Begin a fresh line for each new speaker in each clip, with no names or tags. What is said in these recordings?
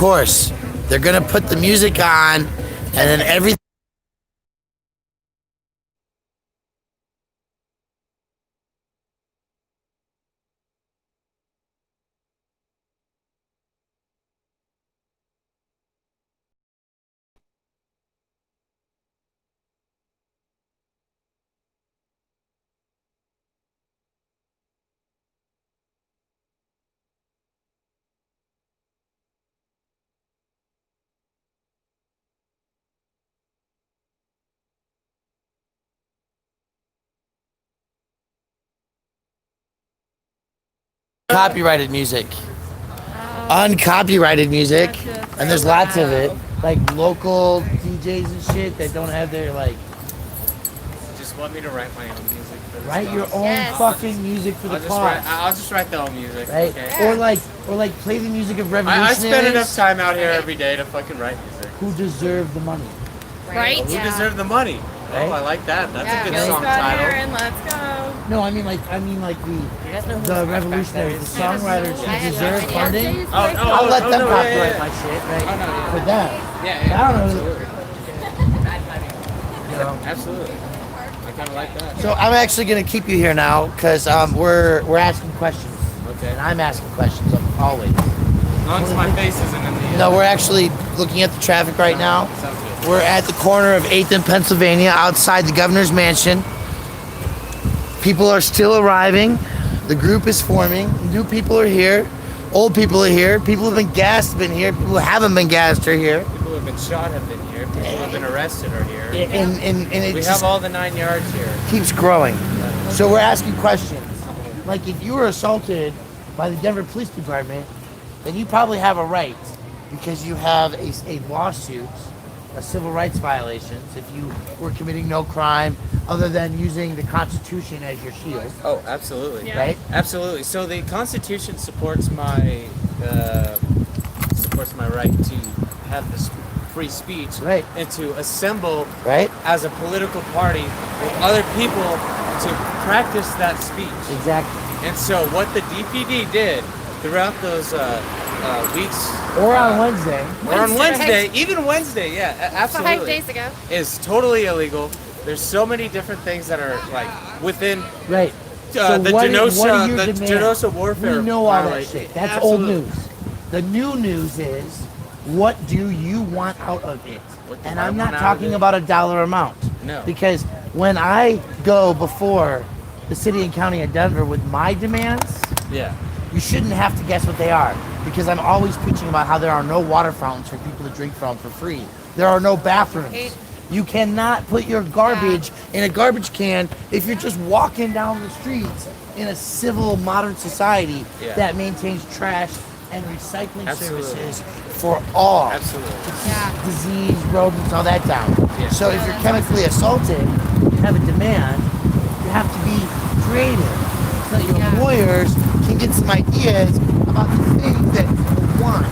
course, they're gonna put the music on, and then everything. Copyrighted music, uncopyrighted music, and there's lots of it, like local DJs and shit that don't have their like.
Just want me to write my own music. For
Write your own fucking music for the cause.
I'll just write the own music.
Right?
Okay.
Or like play the music of revolutionaries.
I spend enough time out here every day to fucking write music.
Who deserve the money?
Right?
Who deserve the money?
Right?
Oh, I like that. That's a good
let's
song
go out
title.
here and let's go.
No, I mean like the revolutionaries, the songwriters who deserve funding. I'll let them copyright my shit, right? For them. I don't know. You know.
Absolutely. I kind of like that.
So I'm actually gonna keep you here now because we're asking questions.
Okay.
And I'm asking questions always.
As long as my face isn't in the.
No, we're actually looking at the traffic right now.
Sounds good.
We're at the corner of 8th and Pennsylvania outside the governor's mansion. People are still arriving. The group is forming. New people are here. Old people are here. People who have been gassed have been here. People who haven't been gassed are here.
People who have been shot have been here. People who have been arrested are here.
And it
We
just
have all the 9 yards here.
keeps growing. So we're asking questions. Like if you were assaulted by the Denver Police Department, then you probably have a right because you have a lawsuit, a civil rights violations if you were committing no crime other than using the Constitution as your shield.
Oh, absolutely.
Yeah.
Right?
Absolutely. So the Constitution supports my right to have this free speech
Right.
and to assemble
Right?
as a political party with other people to practice that speech.
Exactly.
And so what the DPD did throughout those weeks,
Or on Wednesday.
or on Wednesday, even Wednesday, yeah, absolutely,
5 days ago.
is totally illegal. There's so many different things that are like within
Right.
the
what are your
Genosa
demands?
warfare.
We know all that
violation.
shit. That's
Absolutely.
old news. The new news is, what do you want out of it?
What do
And
I
I'm
want
not
out of
talking
it?
about a dollar amount.
No.
Because when I go before the city and county of Denver with my demands,
Yeah.
you shouldn't have to guess what they are. Because I'm always preaching about how there are no water fountains for people to drink from for free. There are no bathrooms. You cannot put your garbage in a garbage can if you're just walking down the streets in a civil modern society
Yeah.
that maintains trash and recycling
Absolutely.
services for all.
Absolutely.
Yeah.
Disease, rodents, all that down.
Yeah.
So if you're chemically assaulted, you have a demand, you have to be creative so that your employers can get some ideas about the things that people want.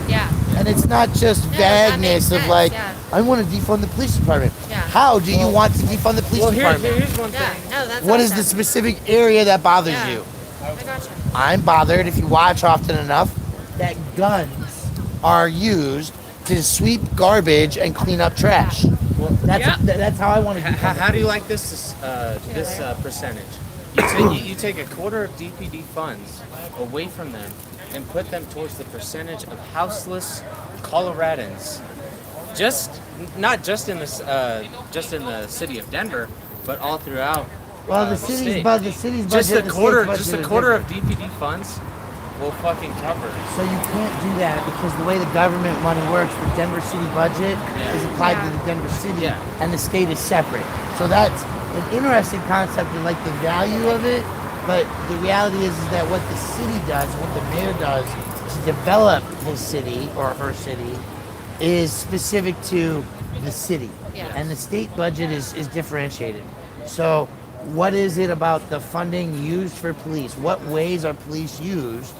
Yeah.
And it's not just
No, that
vagueness
makes
of
sense,
like,
yeah.
I want to defund the police department.
Yeah.
How do you want to defund the police
Well,
department?
here's one
Yeah.
thing.
No, that's
What is the
awesome.
specific area that bothers
Yeah.
you?
I gotcha.
I'm bothered, if you watch often enough, that guns are used to sweep garbage and clean up trash.
Well,
That's how I want to defund the
How do you
police.
like this percentage? You take a quarter of DPD funds away from them and put them towards the percentage of houseless Coloradans, not just in this just in the city of Denver, but all throughout.
Well, the
state.
city's budget,
Just
the
a
state's
quarter,
budget
just a
is
quarter
different.
of DPD funds will fucking cover.
So you can't do that because the way the government money works, the Denver city budget is applied to the Denver city,
Yeah.
and the state is separate. So that's an interesting concept and like the value of it. But the reality is that what the city does, what the mayor does to develop his city or her city, is specific to the city,
Yeah.
and the state budget is differentiated. So what is it about the funding used for police? What ways are police used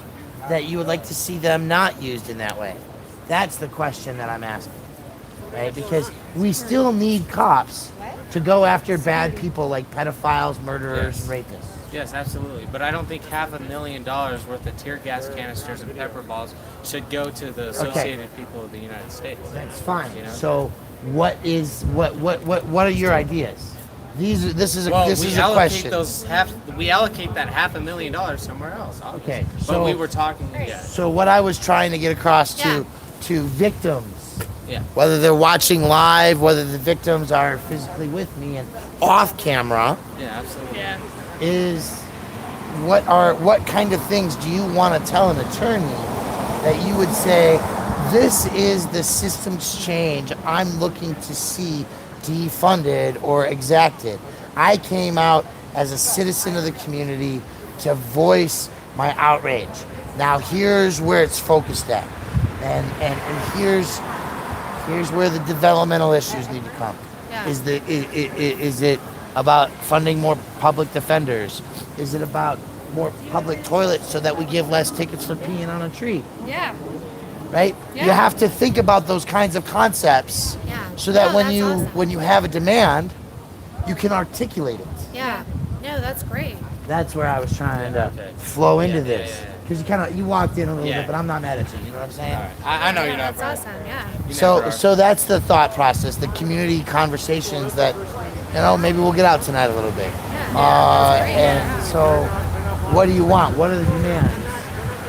that you would like to see them not used in that way? That's the question that I'm asking, right? Because we still need cops to go after bad people like pedophiles, murderers,
Yes.
and rapists.
Yes, absolutely. But I don't think $500,000 worth of tear gas canisters and pepper balls should go to the associated people of the United States.
That's fine.
You know?
So what are your ideas? This is a question.
We allocate that $500,000 somewhere else. Obviously.
Okay,
But
so
we were talking. Yeah.
So what I was trying to get across to victims,
Yeah.
whether they're watching live, whether the victims are physically with me and off camera,
Yeah. Absolutely.
Yeah.
is what kind of things do you want to tell an attorney that you would say, this is the system's change I'm looking to see defunded or exacted. I came out as a citizen of the community to voice my outrage. Now here's where it's focused at. And here's where the developmental issues need to come.
Yeah.
Is it about funding more public defenders? Is it about more public toilets so that we give less tickets for peeing on a tree?
Yeah.
Right?
Yeah.
You have to think about those kinds of concepts
Yeah.
so that
No,
when
that's
you
awesome.
when you have a demand, you can articulate it.
Yeah. No, that's great.
That's where I was trying to
Okay.
flow into
Yeah,
this.
yeah.
Because you walked in a little
Yeah.
bit, but I'm not mad at you. You know what I'm saying?
All right. I know
Yeah,
you're not.
that's
Brian.
awesome. Yeah.
You
So
never are.
so that's the thought process, the community conversations that, maybe we'll get out tonight a little bit.
Yeah, that's great,
And
yeah.
so, what do you want? What are the demands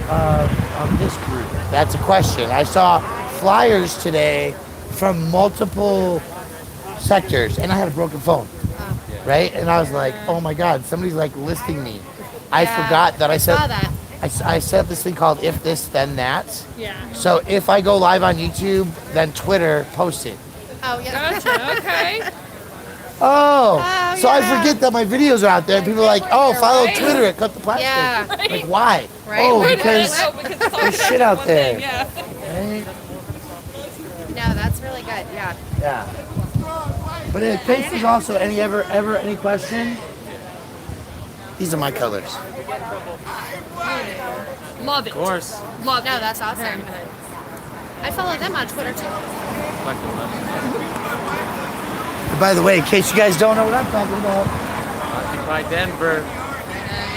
of this group? That's a question. I saw flyers today from multiple sectors, and I had a broken phone, right? And I was like, oh my God, somebody's like listing me. I
Yeah,
forgot that I
saw
said
that.
I set up this thing called If This Then That.
Yeah.
So if I go live on YouTube, then Twitter posts it.
Oh, yeah.
Gotcha. Okay.
Oh, so I
yeah.
forget that my videos are out there, and people are like, "Oh, follow
Right.
Twitter at Cut The Plastic."
Yeah.
Like, why?
Right.
Oh,
Right.
because
No, because it's all
there's
connected
shit out
one
there.
thing, yeah.
right?
No, that's really good. Yeah.
Yeah. But in case there's also ever any question, these are my colors.
Love it.
Of course.
Love
No,
it.
that's awesome. I follow them on Twitter too.
Fucking love
By the way, in case you guys don't know what I'm talking about,
it. Occupy Denver.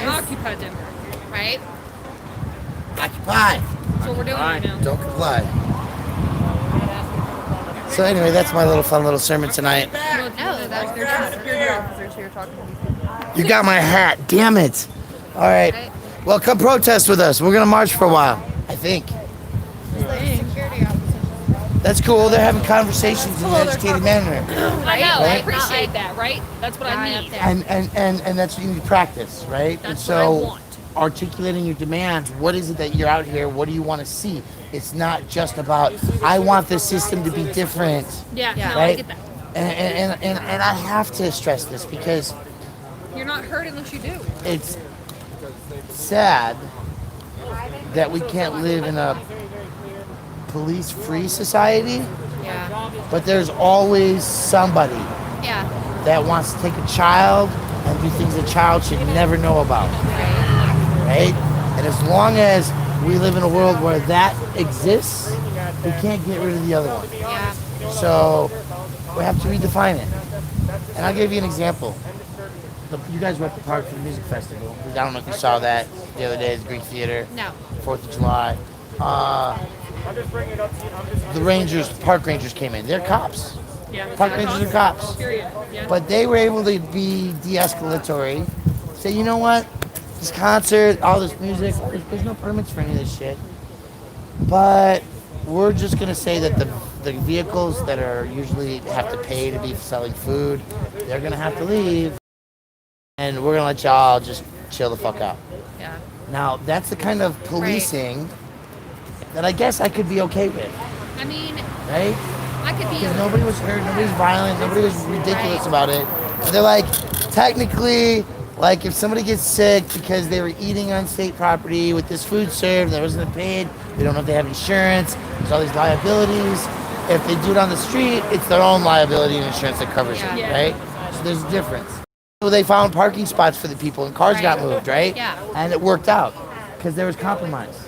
Occupy Denver.
Right?
occupy,
That's what we're doing right now.
don't comply. So anyway, that's my fun little sermon tonight.
No, that's
You're here, officers here talking to these people.
You got my hat, damn it! All right,
right.
well, come protest with us. We're gonna march for a while, I think.
It's like security officers.
That's cool. They're having conversations in an educated manner.
I know. I
Right?
appreciate that. Right. That's what I
Yeah,
need.
up there.
And that's what you need to practice, right? And
That's what I
so
want.
articulating your demands, what is it that you're out here, what do you want to see? It's not just about, I want the system to be different,
Yeah.
Yeah.
No, I
right?
get that.
And I have to stress this because
You're not hurt unless you do.
it's sad that we can't live in a police-free society,
Yeah.
but there's always somebody
Yeah.
that wants to take a child and do things a child should never know about,
Right.
right? And as long as we live in a world where that exists, we can't get rid of the other one.
Yeah.
So we have to redefine it. And I'll give you an example. You guys were at the park for the music festival. I don't know if you saw that the other day at the Greek Theater,
No.
4th of July. The park rangers came in. They're cops.
Yeah.
Park rangers are cops.
Period. Yeah.
But they were able to be de-escalatory. Say, you know what? This concert, all this music, there's no permits for any of this shit. But we're just gonna say that the vehicles that are usually have to pay to be selling food, they're gonna have to leave. And we're gonna let y'all just chill the fuck out.
Yeah.
Now, that's the kind of policing that I guess I could be okay with,
I mean,
right?
I could be.
Because nobody was hurt, nobody's violent, nobody was ridiculous
Right.
about it. And they're like, technically, like if somebody gets sick because they were eating on state property with this food served that wasn't paid, we don't know if they have insurance, there's all these liabilities. If they do it on the street, it's their own liability and insurance that covers it,
Yeah.
right? So there's a difference. So they found parking spots for the people and cars got
Right.
moved, right?
Yeah.
And it worked out because there was compromise.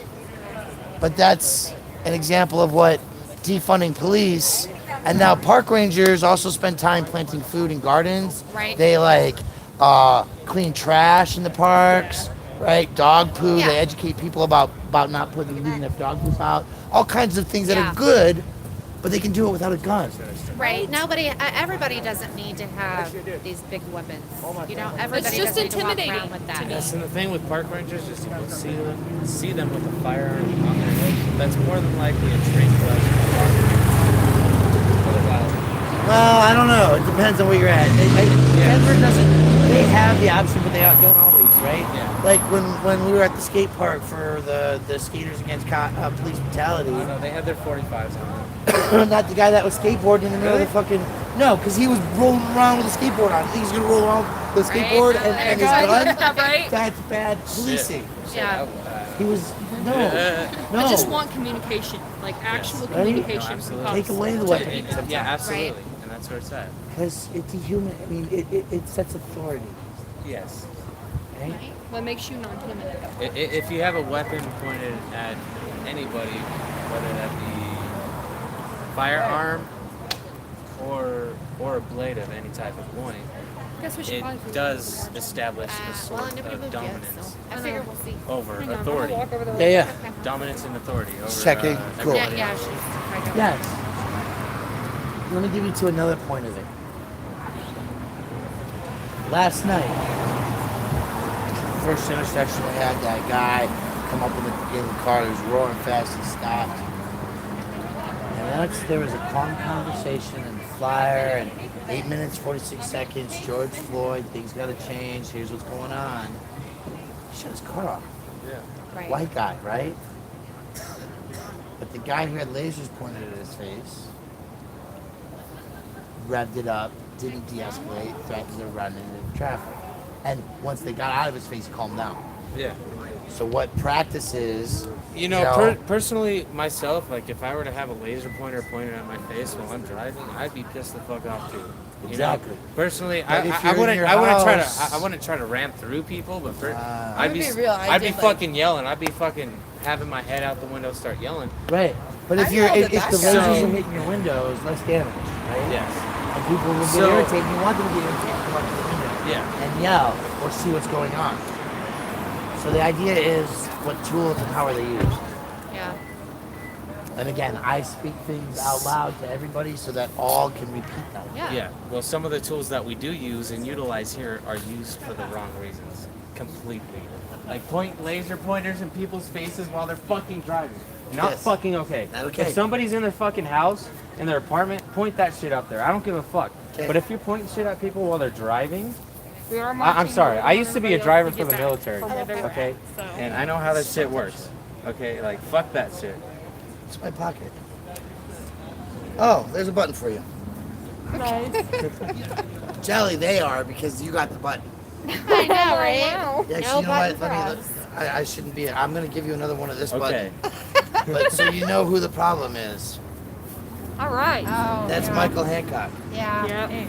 But that's an example of what defunding police and now park rangers also spend time planting food in gardens.
Right.
They like clean trash in the parks, right? Dog poo.
Yeah.
They educate people about not leaving enough dog poop out. All kinds of things that
Yeah.
are good, but they can do it without a gun.
Right. Everybody doesn't need to have these big weapons. You know, everybody
just
doesn't need to walk
intimidating
around with that.
to me.
Yes, and the thing with park rangers is you will see them with a firearm on their hip. That's more than likely a trained professional.
Well, I don't know. It depends on where you're at. Denver doesn't. They have the option, but they don't always, right?
Yeah.
Like when we were at the skate park for the skaters against police brutality.
No, they had their 45s on.
Not the guy that was skateboarding in the middle of the fucking. No, because he was rolling around with a skateboard on. He was gonna roll around with a skateboard and his gun.
Right?
That's bad policing.
Yeah.
He was no.
I just want communication, like actual
Right?
communication.
No, absolutely.
Take away the weapon.
Yeah, absolutely. And that's where it's at.
Because it dehuman. I mean, it sets authority.
Yes.
Right?
What makes you non-human?
If you have a weapon pointed at anybody, whether that be firearm or a blade of any type of point,
Guess we should probably
it does establish a
Well,
sort
nobody
of
moved yet,
dominance
so I figure we'll see.
over
Hang on, I'm
authority.
gonna walk over the
Yeah.
Dominance and authority over
Checking. Cool.
Yeah, yeah, she's right over.
Yes. Let me give you to another point of it. Last night, first intersection, we had that guy come up in the car. He was roaring fast. He stopped. And next, there was a calm conversation and flyer and 8 minutes, 46 seconds. George Floyd, things got to change. Here's what's going on. He shut his car off.
Yeah.
Right.
White guy, right? But the guy who had lasers pointed at his face revved it up, didn't de-escalate, threatened to run into traffic. And once they got out of his face, he calmed down.
Yeah.
So what practice is,
You know, personally, myself, like if I were to have a laser pointer pointed at my face while I'm driving, I'd be pissed the fuck off too. You
Exactly.
know? Personally,
But if
I
you're in
wouldn't.
your
I wouldn't try
house-
to. I wouldn't try to ram through people. But
I'm
I'd be.
gonna be real, I
I'd be
did, like-
fucking yelling. I'd be fucking having my head out the window, start yelling.
right. But if
I
you're
yelled
if,
at
if
that
the
guy.
lasers
So-
are hitting your windows, less damage, right?
Yes.
And people will get
So-
irritated. You want them to get irritated, come up to the window
Yeah.
and yell or see what's going on. So the idea is what tools and how are they used?
Yeah.
And again, I speak things out loud to everybody so that all can repeat them.
Yeah.
Yeah. Well, some of the tools that we do use and utilize here are used for the wrong reasons. Completely. Like point laser pointers in people's faces while they're fucking driving. Not
Yes.
fucking okay.
Not okay.
If somebody's in their fucking house, in their apartment, point that shit up there. I don't give a fuck.
Okay.
But if you're pointing shit at people while they're driving,
We are
I'm
marching
sorry.
over
I used to be a
everybody
driver
else
for
to
the
get back
military.
from where they were
Okay?
at, so.
And I know how that shit works. Okay? Like, fuck that shit.
It's my pocket. Oh, there's a button for you. Jelly, they are because you got the button.
I know, right?
Yeah,
No
you know
button
what?
for
Let me.
us.
I shouldn't be. I'm gonna give you another one of this
Okay.
button. But so you know who the problem is.
All right.
Oh,
That's
yeah.
Michael Hancock.
Yeah.
Yeah.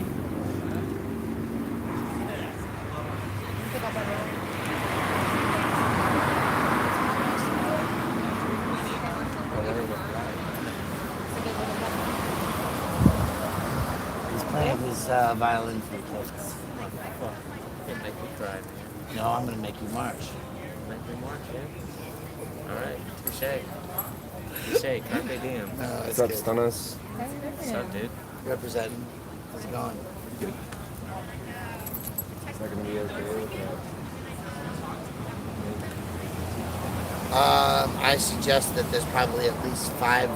He's playing his violin for kids.
Can't make me cry.
No, I'm gonna make you march.
Make me march, yeah? Alright. Touche. Touche. Carpe diem.
No, it's
What's up,
good.
Stunners?
What's up, dude?
Representing. How's it going?
Is that gonna be okay with
I suggest that there's probably at least 5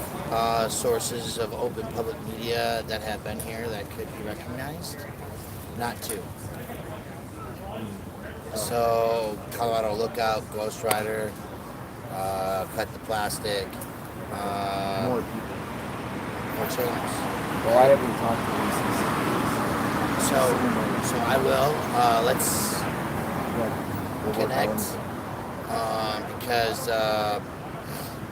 sources of open public media that have been here that could be recognized, not 2. So, Colorado Lookout, Ghost Rider, Cut the Plastic,
more people?
more channels.
Well, I haven't talked to
So I will. Let's
them.
connect because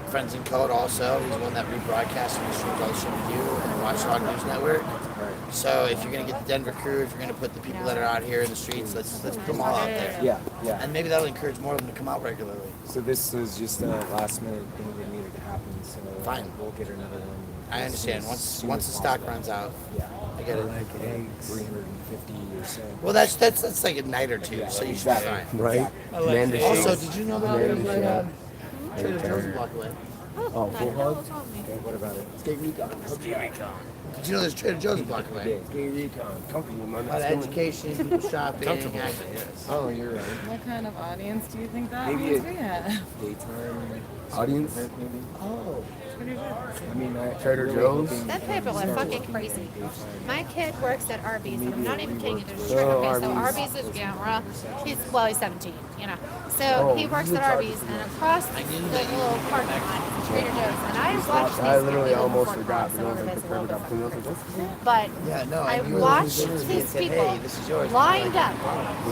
Friends in Code also, he's the one that rebroadcasts and streams all the shit we do and Watchdog News Network.
Right.
So if you're gonna get the Denver crew, if you're gonna put the people that are out here in the streets, let's put them all out there.
Yeah, yeah.
And maybe that'll encourage more of them to come out regularly.
So this was just a last minute thing that needed to happen. So
Fine.
we'll get another one.
I
as
understand.
soon as
Once the stock
possible.
runs out.
Yeah.
I get it.
like eggs, 350 or so.
Well, that's like a night or two, so you should be fine.
Right?
I like
Amanda
eggs.
Also,
Shakes.
did you know that there's like Trader Joe's a block away?
Oh, full hug? Okay, what about it? Skate recon.
Did you know there's Trader Joe's a block
Yeah,
away?
skate recon. Comfortable, man.
A lot of education, people shopping.
Comfortable.
acting.
Yes.
Oh, you're right.
What kind of audience do you think that
Maybe
means
it-
we have?
Daytime audience, maybe.
Oh,
I mean,
Trader
really
Joe's?
hoping
That people are
start
fucking
working
crazy.
daytime.
My kid works at Arby's, and I'm not even kidding you. There's a
Oh,
trick. Okay, so
Arby's.
Arby's is, he's 17, you know. So he works at Arby's, and across the little parking lot is Trader Joe's. And I watched these
I literally
people
almost
before
forgot.
class,
But
so
it was like
everybody's
the
a little
perfect
bit
opportunity. I was like, what's
but
yeah, no.
I
knew it
watched
was
these
said,
people
hey, this is yours.
lined up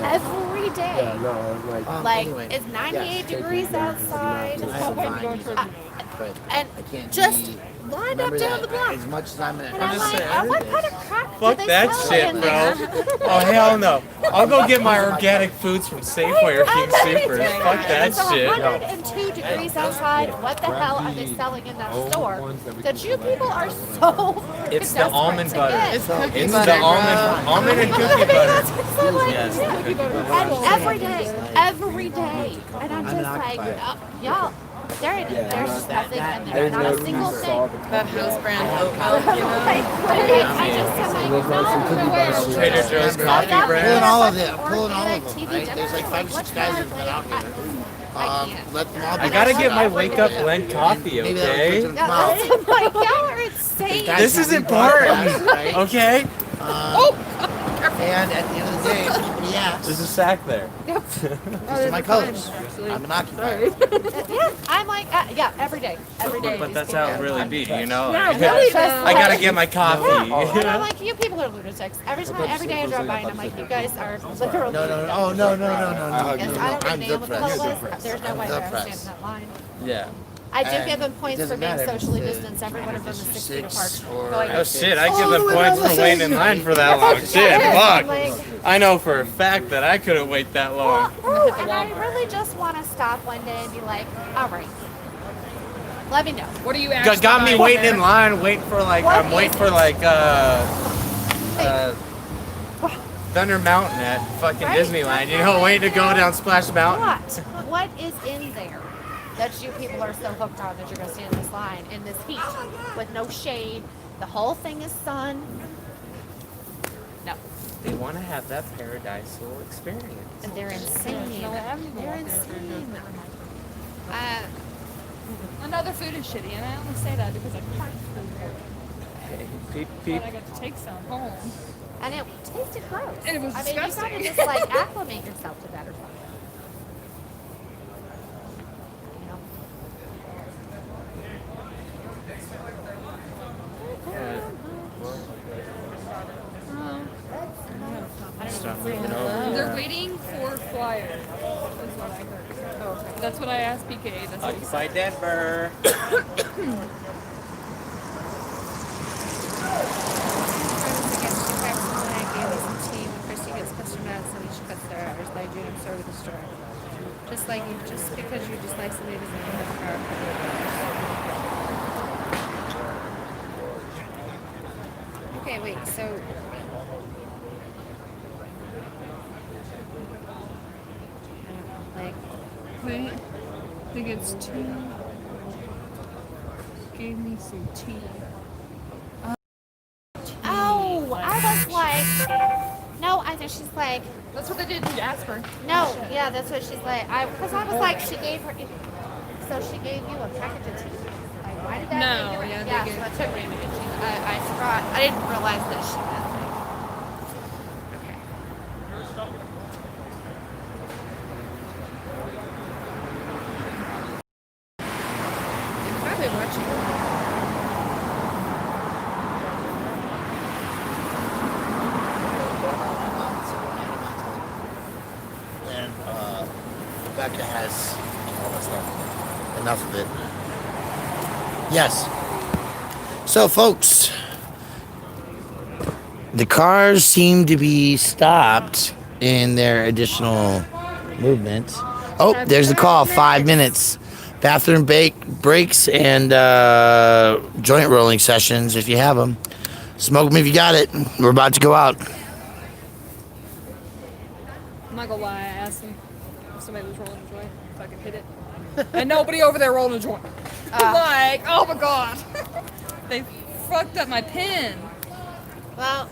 every day.
yeah, no, I'm like,
Like,
Anyway,
it's 98
yes,
degrees outside.
I have mine, but
And
I can't
just
be-
lined up
remember
down
that
the block.
As much as I'm in
And I'm
just
like,
saying,
what kind of crap do
Fuck
they
that
sell
shit,
in
bro.
there?
Oh hell no! I'll go get my organic foods from Safeway or King Supers. Fuck that
It's
shit.
102 degrees outside. What the hell are they selling in that store? That you people are so.
It's the
desperate
almond
to
butter.
get.
It's
butter,
the almond and cookie butter.
Yes. And every day. And I'm just like, y'all, there's just nothing in there.
there's
Not
no
a single
reason to
thing.
solve it.
That house brand oat milk, you know?
Like, I just am like, no.
Trader Joe's coffee
Pulling
brand.
all of them. Pulling all
Organic
of them.
TV
Right? There's like 5 or 6 guys that have been out here.
I can't.
Let them all be.
I gotta get my
Every
wake up
day.
blend coffee,
Maybe that'll
okay?
put them out.
I'm like, y'all are insane.
Guys
This
who
is
do
important,
podcasts, right?
okay?
And at the end of the day, if anybody asks,
There's a sack there.
these are my colors. I'm an occupier.
Yeah, I'm like, yeah, every day. Every day.
But
these
that's
people-
how it really be, you know?
Yeah,
Like,
really,
I gotta get my coffee.
And I'm like, you people are lunatics. Every day I drive by and I'm like, you guys are literally.
No. Oh, no.
Because I don't
I'm
give a damn what the color
depressed.
was. There's no way
I'm
they're standing
depressed.
in that line.
Yeah.
I do
And
give them
it
points for
doesn't
being
matter if
socially
it's
distanced. Every one of them is 6 feet apart.
6 or-
Going,
Oh shit, I give them points for waiting in line for that long. Shit,
Yeah,
fuck.
like-
I know for a fact that I couldn't wait that long.
Oh, and I really just want to stop one day and be like, all right, let me know.
What are you actually
Got me
buying
waiting
there?
in line, waiting for like,
What
I'm waiting
is
for
it?
like, Thunder Mountain at fucking
Right?
Disneyland, you know, waiting to go down Splash Mountain.
What is in there that you people are so hooked on that you're going to stand in this line in this heat with no shade? The whole thing is sun. No.
They want to have that paradisal experience.
And they're insane. They're insane.
Another food is shitty, and I only say that because I can't food here.
Hey, peep, peep.
But I got to take some home.
And it tasted gross.
And it was
I mean, you
disgusting.
gotta just like acclimate yourself to that or something. You know? I don't
Start
even
moving
see
over.
They're waiting for flyer. Is what I heard. Oh, okay. That's what I asked PK. That's what he said.
Occupy Denver.
Just like you, just because you dislike somebody doesn't mean that's our Okay, wait, so like
Wait, I think it's tea. Gave me some tea.
oh, I was like, no, I think she's like,
That's what they did to Jasper.
no, yeah, that's what she's like. Because I was like, she gave her, so she gave you a package of tea. Like, why did that?
No,
make her-
yeah, they
yeah.
gave-
So I took her because I forgot. I didn't realize that she meant like. Okay. They're probably watching.
And Rebecca has all that stuff. Enough of it. Yes. So, folks, the cars seem to be stopped in their additional movement. Oh, there's the call. 5 minutes. Bathroom breaks and joint rolling sessions if you have them. Smoke 'em if you got it. We're about to go out.
I'm not gonna lie, I asked him if somebody was rolling a joint, if I could hit it. And nobody over there rolling a joint. Like, oh my god. They fucked up my pen.
Well,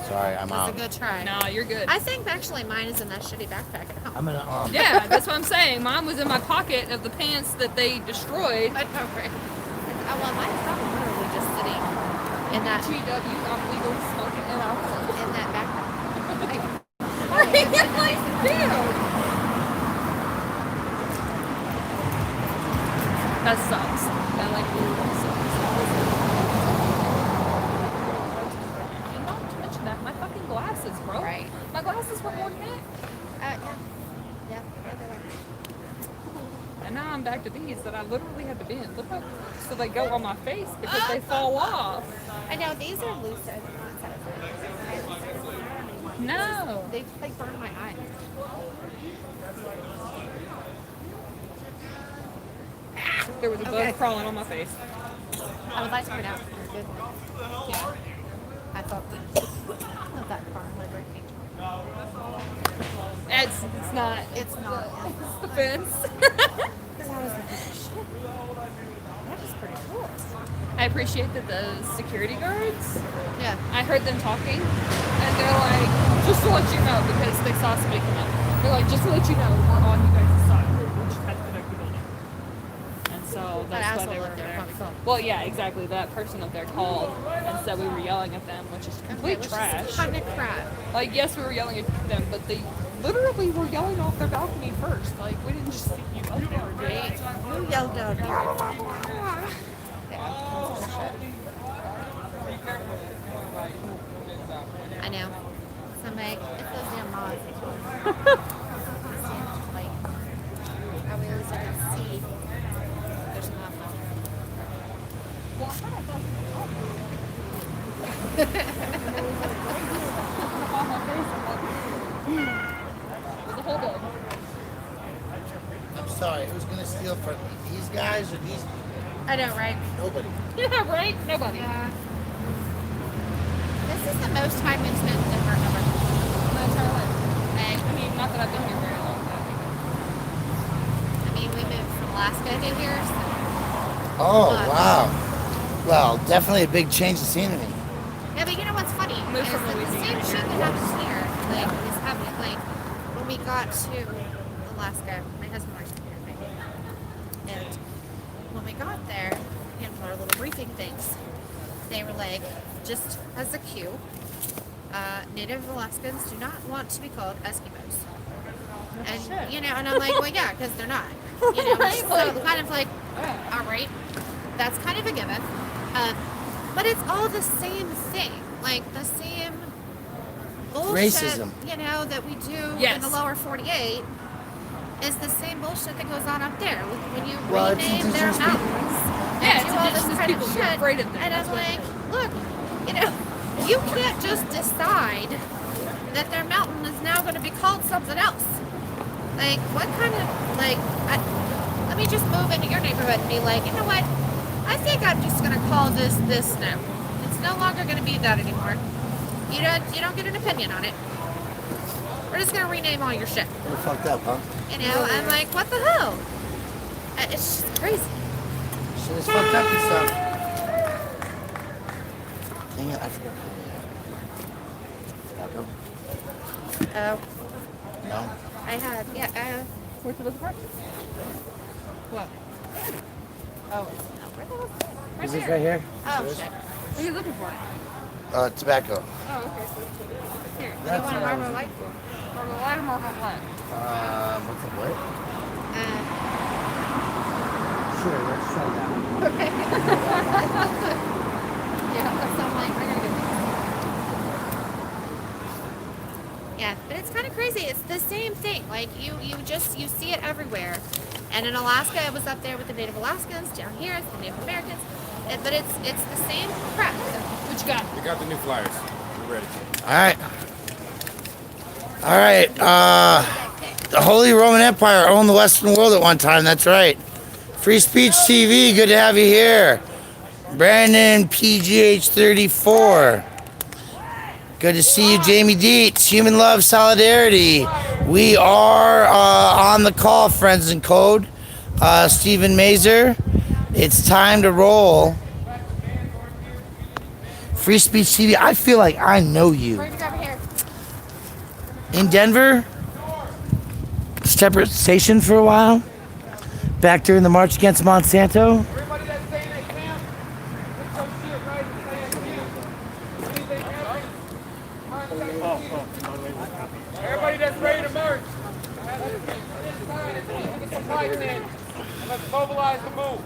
Sorry, I'm
that's
out.
a good try.
Nah, you're good.
I think actually mine is in that shitty backpack at home.
I'm gonna
Yeah, that's what I'm saying. Mine was in my pocket of the pants that they destroyed.
I know, right? Oh, well, mine's not literally just sitting in that
I'm legal smoking and alcohol.
in that backpack.
Like, damn. That sucks. That like really sucks. And not to mention that my fucking glasses, bro.
Right.
My glasses were more than that.
Yeah. Yeah.
And now I'm back to these that I literally had to bend. Look how so they go on my face because they fall off.
I know these are looser.
No.
They like burn my eyes.
There was a bug crawling on my face.
I would like to point out you're good.
Yeah.
I thought that car would break me.
It's not.
It's not.
It's the fence.
Because I was like, shit. That is pretty cool.
I appreciate that the security guards,
Yeah.
I heard them talking, and they're like, just to let you know, because they saw somebody come up. They're like, just to let you know, we're on you guys' side. We're just trying to protect the building. And so
That
that's why
asshole
they were
up there
there.
probably called.
Well, yeah, exactly. That person up there called and said we were yelling at them, which is complete trash.
Kind of crap.
Like, yes, we were yelling at them, but they literally were yelling off their balcony first. Like, we didn't just see you up there.
Right. You yelled down here. I know. So I'm like, it's those damn moths. Like, I realized I can see there's not enough.
I'm sorry. Who's gonna steal from me? These guys or these?
I know, right?
Nobody.
Yeah, right? Nobody.
Yeah. This is the most time we've spent in Denver ever.
My entire life.
And,
I mean, not that I've been here very long.
I mean, we moved from Alaska to here, so.
Oh wow. Well, definitely a big change of scenery.
Yeah, but you know what's funny?
Moved
Is
from
that the same
Louisiana
shit
here.
that happens here, like, is happening, like, when we got to Alaska, my husband works here, right? And when we got there, and for our little briefing things, they were like, just as a cue, Native Alaskans do not want to be called Eskimos. And, you know, and I'm like, well, yeah, because they're not. You know,
Right,
so
like-
kind of like, all right, that's kind of a given. But it's all the same thing, like the same bullshit,
Racism.
you know, that we do in
Yes.
the lower 48 is the same bullshit that goes on up there. When you
Well, it
rename
teaches
their
those people.
mountains
Yeah,
and
it
do all this
teaches
kind of
people
shit,
you're afraid of them.
and I'm
That's what it
like, look, you know, you can't just decide that their mountain is now going to be called something else. Like, what kind of, like, let me just move into your neighborhood and be like, you know what? I think I'm just going to call this now. It's no longer going to be that anymore. You don't get an opinion on it. We're just going to rename all your shit.
You're fucked up, huh?
You know, I'm like, what the hell? It's just crazy.
Shit is fucked up and stuff. Dang it, I forgot. Tobacco?
Oh,
No.
I had, yeah,
Where's the part?
what? Oh, no, where the hell?
Is this right here?
Oh, shit.
What are you looking for?
Tobacco.
Oh, okay. Here.
You
That's
want a
what I was
Marlboro Light?
Marble light or Marble black?
What's the what?
Sure, let's try that.
Okay. Yeah, so I'm like, I gotta get these. Yeah, but it's kind of crazy. It's the same thing. Like you see it everywhere. And in Alaska, I was up there with the Native Alaskans. Down here, it's the Native Americans. But it's the same crap.
What you got?
We got the new flyers. We're ready.
All right. The Holy Roman Empire owned the Western world at one time. That's right. Free Speech TV. Good to have you here. Brandon PGH34. Good to see you, Jamie Dietz. Human Love Solidarity. We are on the call, friends and code. Stephen Mazer. It's time to roll. Free Speech TV. I feel like I know you. In Denver, separate station for a while. Back during the March Against Monsanto.
Everybody that's ready to march. Let's mobilize the move.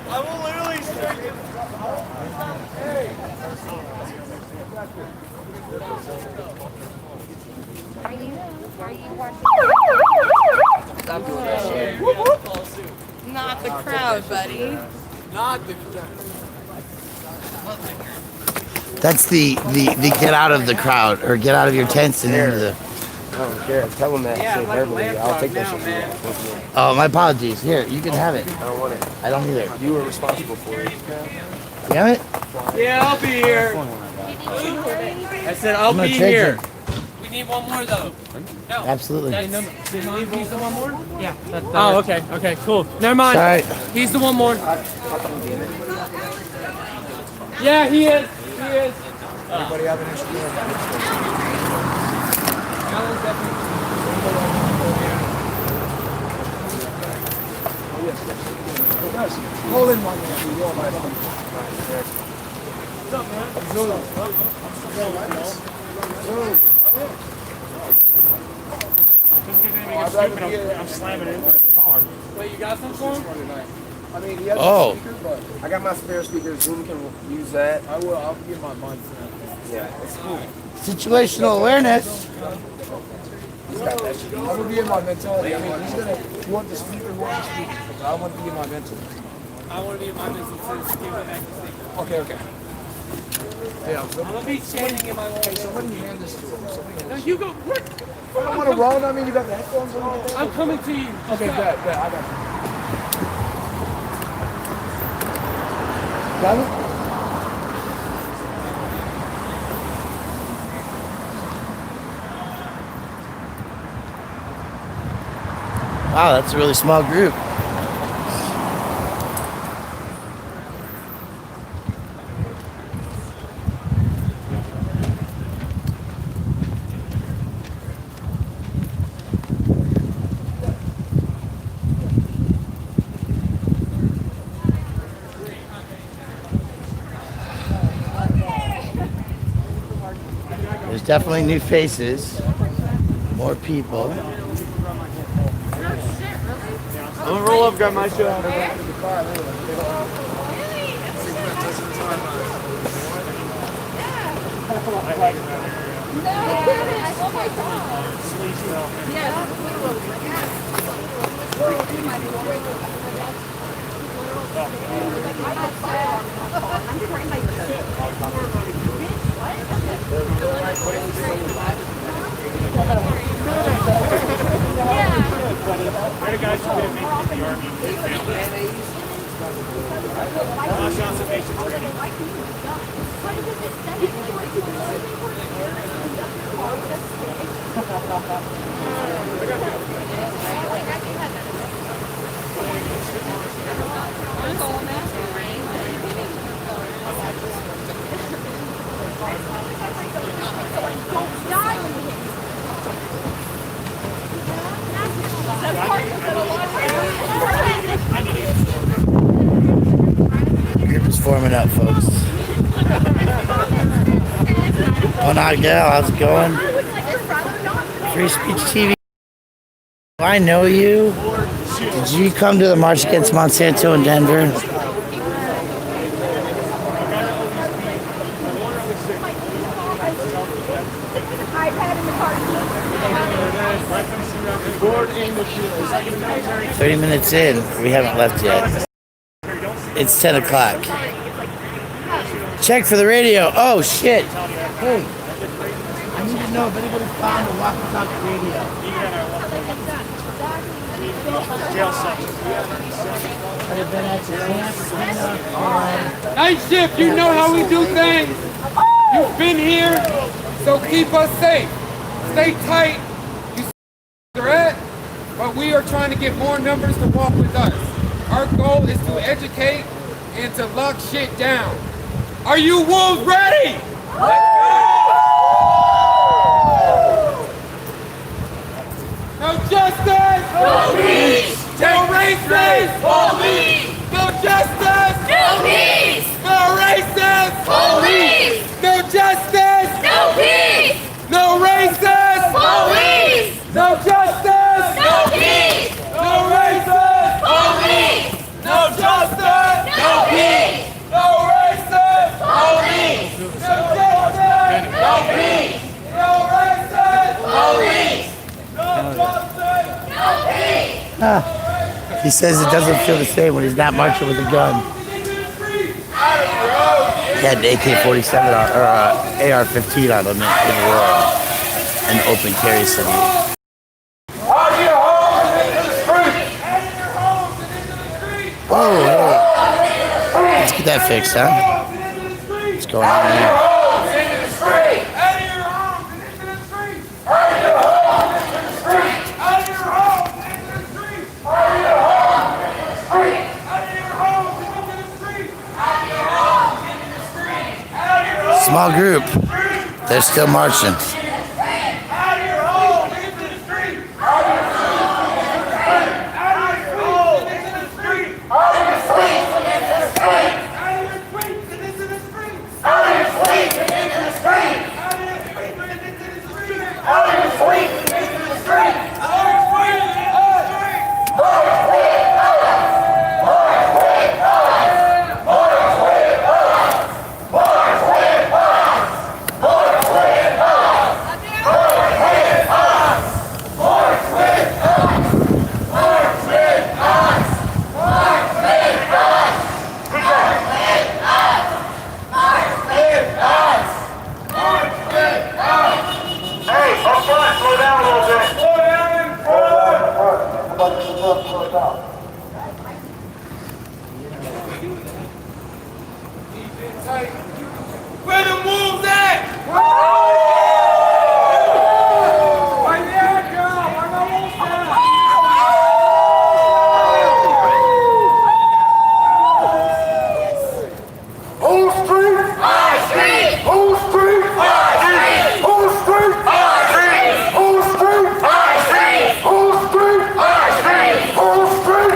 I will literally straighten.
Not the crowd, buddy.
Not the crowd.
That's the get out of the crowd or get out of your tents and into the.
I don't care. Tell them that. Say verbally. I'll take that shit.
Oh, my apologies. Here, you can have it.
I don't want it.
I don't either.
You were responsible for it.
Damn it.
Yeah, I'll be here. I said I'll
I'm gonna
be
trade
here.
you.
We need one more though. No.
Absolutely.
He's the one more? Yeah. Oh, okay. Okay, cool. Never mind.
Sorry.
He's the one more. Yeah, he is. He is.
Everybody have an issue? Hold in one minute. You don't mind.
I'm slamming into the car. Wait, you got some for him?
I mean, he has
Oh.
a speaker, but I got my spare speakers. Zoom can use that. I will. I'll give my mic. Yeah, it's cool.
Situational awareness.
He's got that shit. I'm gonna be in my mentality. I mean, he's gonna want the speaker, want the speaker. I want to be in my mental.
I want to be in my business to give it back to Steve.
Okay, okay. Yeah,
I'm going to be standing in my own.
hey, somebody hand this to him. Somebody hand
No,
this
you go. What?
I don't want to roll. I mean, you got the headphones on.
I'm coming to you.
Okay, good, good. I got you.
Got it? Wow, that's a really small group. There's definitely new faces, more people.
I'm gonna roll up, grab my shit. Group is forming up, folks. Oh, not gal, how's it going? Free Speech TV. Do I know you? Did you come to the March Against Monsanto in Denver?
iPad in the car.
30 minutes in, we haven't left yet. It's 10 o'clock. Check for the radio. Oh, shit. Hey, I need to know if anybody found a walkie-talkie radio.
jail section.
I've been at the camp.
Night shift, you know how we do things. You've been here, so keep us safe. Stay tight. You see where they're at, but we are trying to get more numbers to walk with us. Our goal is to educate and to lock shit down. Are you wolves ready? Let's go! No justice!
No peace!
No racists!
Police!
No justice!
No peace!
No racists!
Police!
No justice!
No peace!
No racists!
Police!
No justice!
No peace!
No racists!
Police!
No justice!
No peace!
No racists!
Police!
No justice!
No peace!
No racists!
Police!
No justice!
No peace!
He says it doesn't feel the same when he's not marching with a gun. He had an AK-47 or AR-15 on him in Aurora, an open carry city. Whoa, hey. Let's get that fixed, huh? What's going on here? Small group. They're still marching.
Where the wolves at? Right there, girl. Where the wolves at?
Whole street! Our street! Whole street! Our street! Whole street! Our street! Whole street! Our street! Whole street! Our street! Whole street!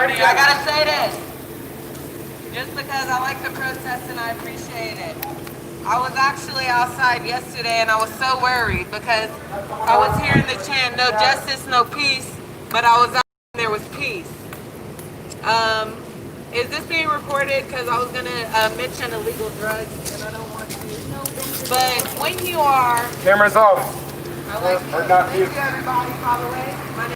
I gotta say this. Just because I like the protest and I appreciate it. I was actually outside yesterday and I was so worried because I was hearing the chant, no justice, no peace, but I was out and there was peace. Is this being recorded? Because I was going to mention illegal drugs and I don't want to. But when you are...
Camera's off.
I like
Or not
thank
you.
you everybody, by the way. My name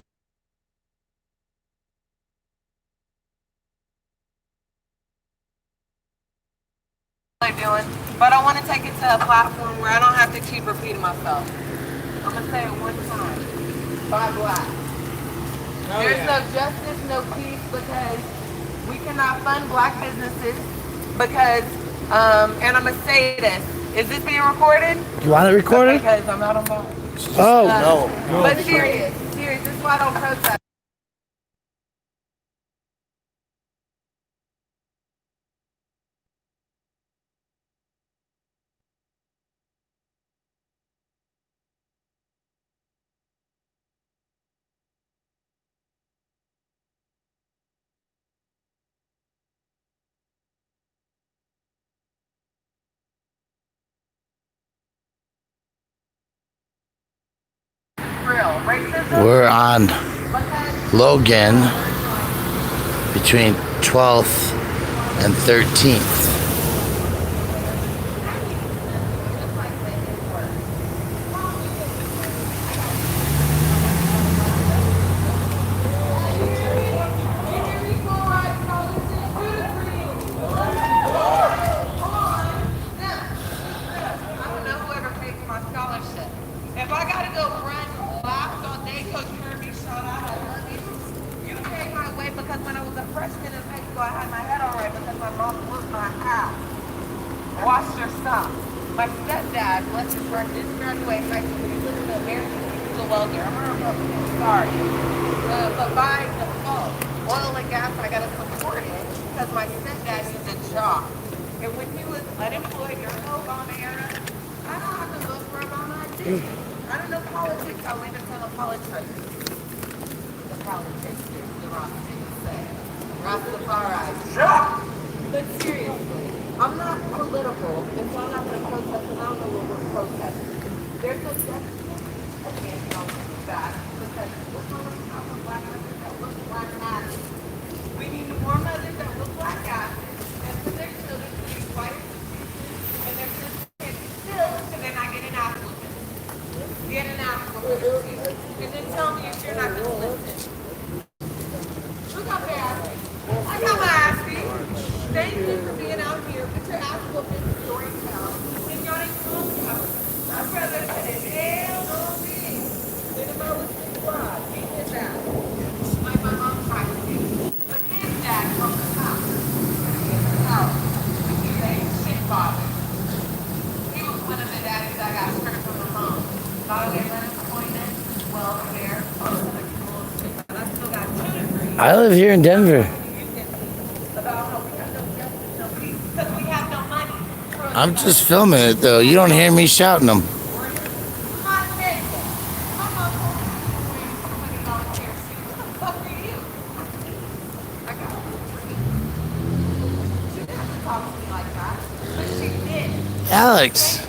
doing, but I want to take it to a platform where I don't have to keep repeating myself. I'm gonna say it one time. By black. There's no justice, no peace, because we cannot fund black businesses because, and I'm gonna say this. Is this being recorded?
You want it recorded?
Because I'm not on phone.
Oh,
No.
But serious, this is why I don't protest. Real racism.
we're on Logan between 12th and 13th.
If I gotta go run laps all day, Coach Kirby, shout out, I love you. You carried my weight because when I was a freshman in high school, I had my head all right because my mom whooped my ass. Washed her stuff. My stepdad, bless his heart, didn't graduate high school. He was an American. He's a welder. I'm a Republican. Sorry. But by default, oil and gas, I gotta support it because my stepdad needs a job. And when he was unemployed during the Obama era, I don't have to vote for Obama. I did. I don't know politics. I'll leave it to the politics. The politics is the Rasta say. Rastafari. But seriously, I'm not political, and so I'm not going to protest, and I don't know what we're protesting. There's no justice. I can't go back because we're going to have black mothers that look black asses. We need more mothers that look black asses and for their children to be white and their children can still, and then I get an applicant. Get an applicant. And then tell me if you're not going to listen. Look up there. I got my ass beat. Thank you for being out here. Put your ass whooped in Storytown. And y'all ain't talking about it. I'd rather put an L on me than if I was in squad. He did that. Like my mom tried to do. But his dad broke us out. He ain't shit father. He was one of the daddies that got stripped from the home. Thought I got disappointed. Welfare. But I still got 2 degrees.
I live here in Denver. I'm just filming it though. You don't hear me shouting them. Alex,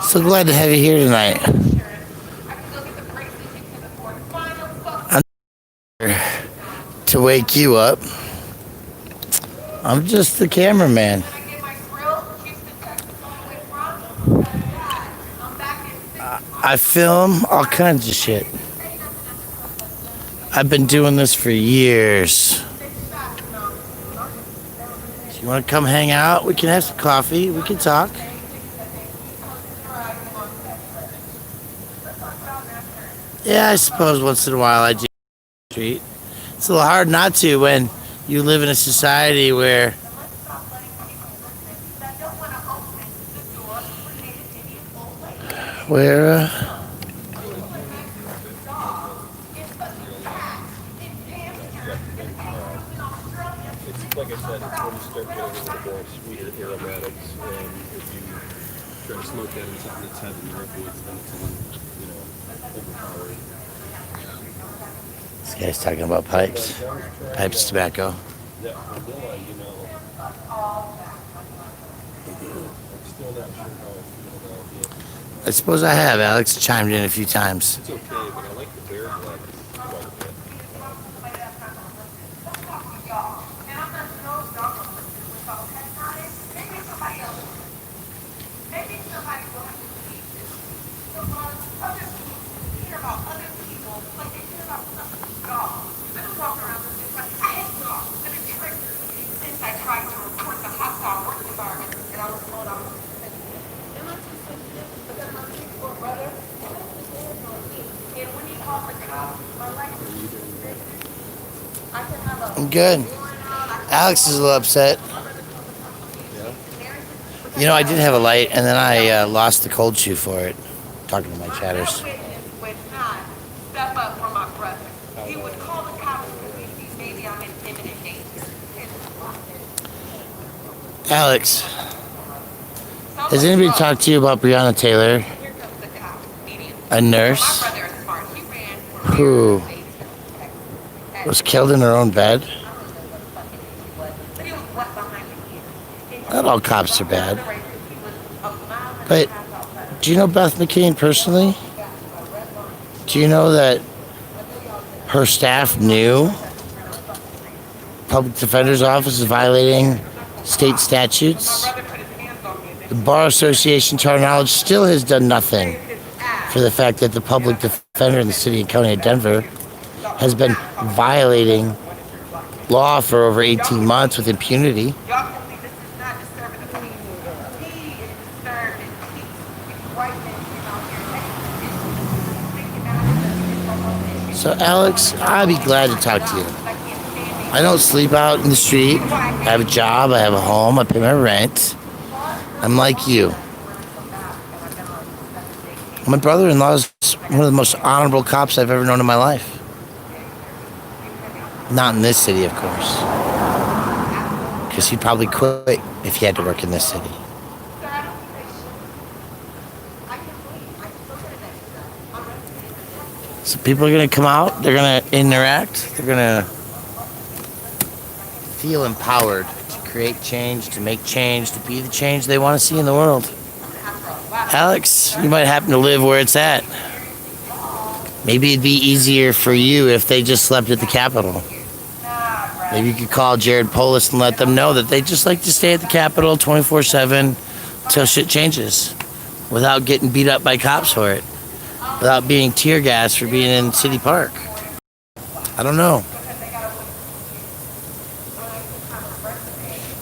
so glad to have you here tonight. I'm here to wake you up. I'm just the cameraman. I film all kinds of shit. I've been doing this for years. If you want to come hang out, we can have some coffee. We can talk. Yeah, I suppose once in a while I do street. It's a little hard not to when you live in a society where
like I said, it's when you start getting into the more sweeter aromatics, and if you try to smoke that in something that's heavy earthwoods, then it's a little, overpowering.
it's Yeah, he's talking about pipes. Pipes, tobacco.
Yeah, vanilla, you know. I'm still not sure how I feel about it.
I suppose I have. Alex chimed in a few times.
It's okay, but I like the bear blood quite a bit.
I'm good. Alex is a little upset. You know, I did have a light, and then I lost the cold shoe for it. Talking to my chatters.
Step up for my brother. He would call the cops if maybe I'm in imminent danger.
Alex, has anybody talked to you about Breonna Taylor, a nurse who was killed in her own bed? Not all cops are bad. But do you know Beth McCain personally? Do you know that her staff knew public defender's office is violating state statutes? The Bar Association, to our knowledge, still has done nothing for the fact that the public defender in the city and county of Denver has been violating law for over 18 months with impunity. So, Alex, I'd be glad to talk to you. I don't sleep out in the street. I have a job. I have a home. I pay my rent. I'm like you. My brother-in-law is one of the most honorable cops I've ever known in my life. Not in this city, of course. Because he'd probably quit if he had to work in this city. So people are going to come out, they're going to interact, they're going to feel empowered to create change, to make change, to be the change they want to see in the world. Alex, you might happen to live where it's at. Maybe it'd be easier for you if they just slept at the Capitol. Maybe you could call Jared Polis and let them know that they just like to stay at the Capitol 24/7 until shit changes, without getting beat up by cops for it, without being tear gassed for being in City Park. I don't know.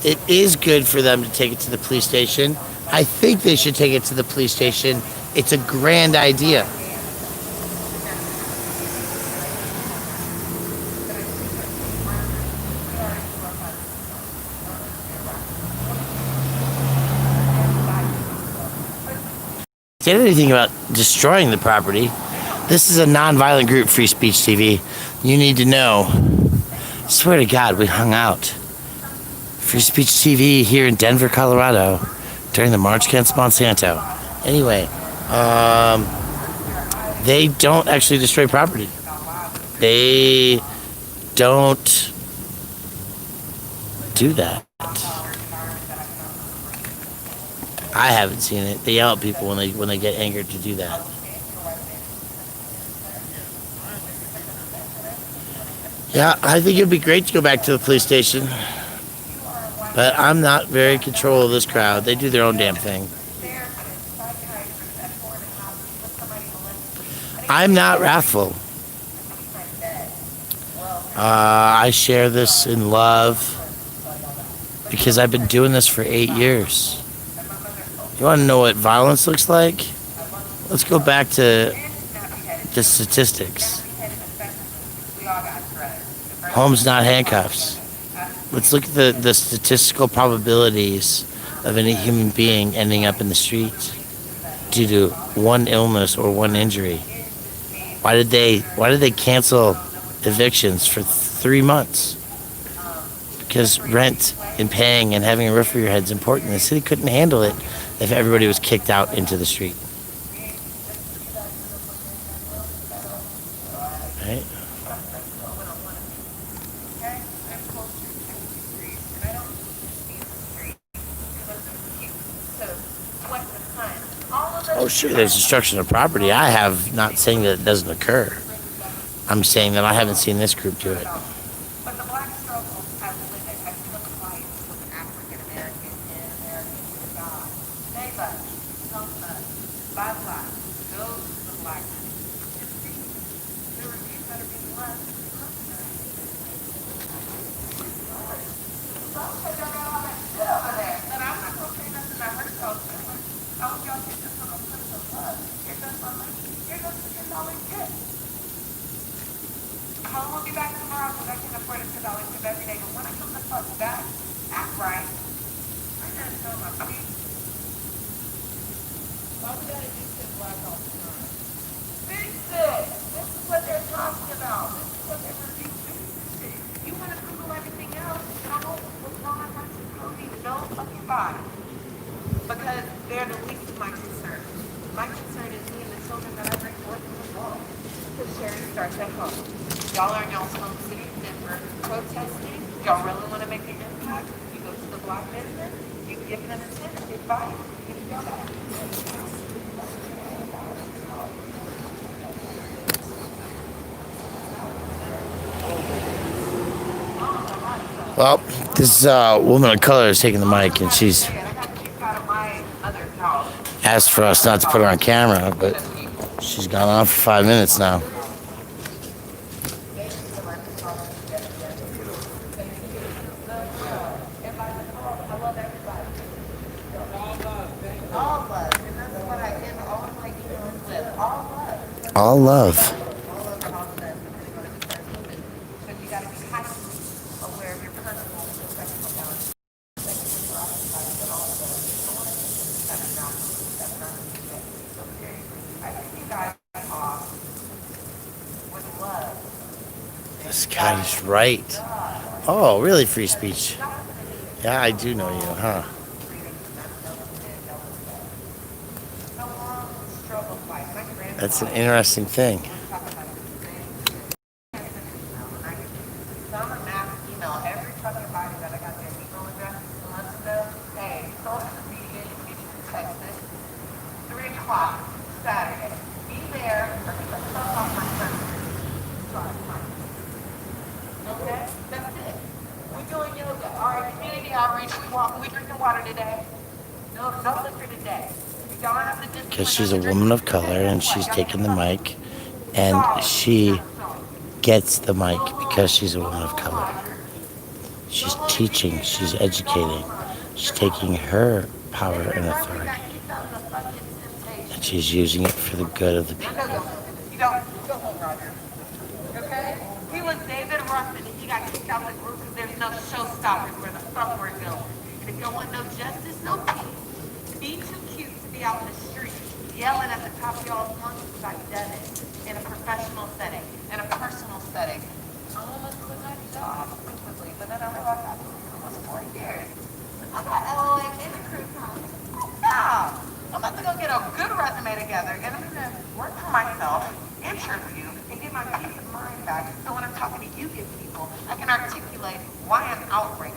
It is good for them to take it to the police station. I think they should take it to the police station. It's a grand idea. Did anything about destroying the property. This is a non-violent group, Free Speech TV. You need to know. I swear to God, we hung out. Free Speech TV here in Denver, Colorado, during the March Against Monsanto. Anyway, they don't actually destroy property. They don't do that. I haven't seen it. They yell at people when they get angered to do that. Yeah, I think it'd be great to go back to the police station. But I'm not very in control of this crowd. They do their own damn thing. I'm not wrathful. I share this in love because I've been doing this for 8 years. You want to know what violence looks like? Let's go back to the statistics. Homes, not handcuffs. Let's look at the statistical probabilities of any human being ending up in the street due to one illness or one injury. Why did they cancel evictions for 3 months? Because rent and paying and having a roof over your head is important. The city couldn't handle it if everybody was kicked out into the street. Right?
Okay? I'm cultured. I'm street, and I don't need the street because it's cute. So, what's the time? All of
Oh,
us.
sure, there's destruction of property. I have not saying that it doesn't occur. I'm saying that I haven't seen this group do it.
But the black struggle has lived. I took fights with African Americans and Americans to God. They left, some left, by black, goes to the black. And see, the reviews that are being left. Some say y'all got all that shit over there. But I'm not gonna say nothing that hurts y'all's feelings. I hope y'all get this from a place of love. Here goes my money. Here goes the $10 gift. I won't be back tomorrow because I can't afford a $10 tip every day. But when I come the fuck back, act right. I gotta tell my feet. Why we gotta do shit black all the time? Fix it. This is what they're talking about. This is what they're reviewing. Fix this shit. You want to Google everything else? I don't know what's wrong with my clothing. No fucking body. Because they're the least of my concern. My concern is me and the children that I bring forth in the world. Because sharing starts at home. Y'all are in y'all's home city, Denver, protesting. Y'all really want to make an impact? You go to the black business, you give them a tip, they buy it, you give y'all back.
Well, this woman of color is taking the mic, and she's
I got kicked out of my other job.
asked for us not to put her on camera, but she's gone on for 5 minutes now.
All love, and that's what I end all of my emails with. All love.
All love.
So you gotta be hyper aware of your personal and professional boundaries. I think you guys talk with love.
This guy's right. Oh, really? Free speech? Yeah, I do know you, huh? That's an interesting thing.
Some mass email every fucking body that I got their email address and let them know, hey, social media, you need to text it. 3 o'clock, Saturday. Be there or get the fuck off my phone. Okay? That's it. We doing yoga. All right, community outreach. We drinking water today. No liquor today. Y'all don't have to discipline
Because she's a
us to
woman
drink
of color
today.
and she's taking the mic, and she gets the mic because she's a woman of color. She's teaching, she's educating, she's taking her power and authority, and she's using it for the good of the people.
You don't go home, Roger. Okay? He was David Ruffin and he got kicked out of the group because there's no showstoppers where the fuck we're going. And if you don't want no justice, no peace, be too cute to be out in the street yelling at the top of y'all's lungs because I've done it in a professional setting, in a personal setting. I almost quit my job stupidly, but then I realized I was almost 4 years. I got LOA in the crew time. Yeah. I'm about to go get a good resume together, and I'm going to work for myself, interview, and get my peace of mind back. So when I'm talking to you good people, I can articulate why I'm outraged.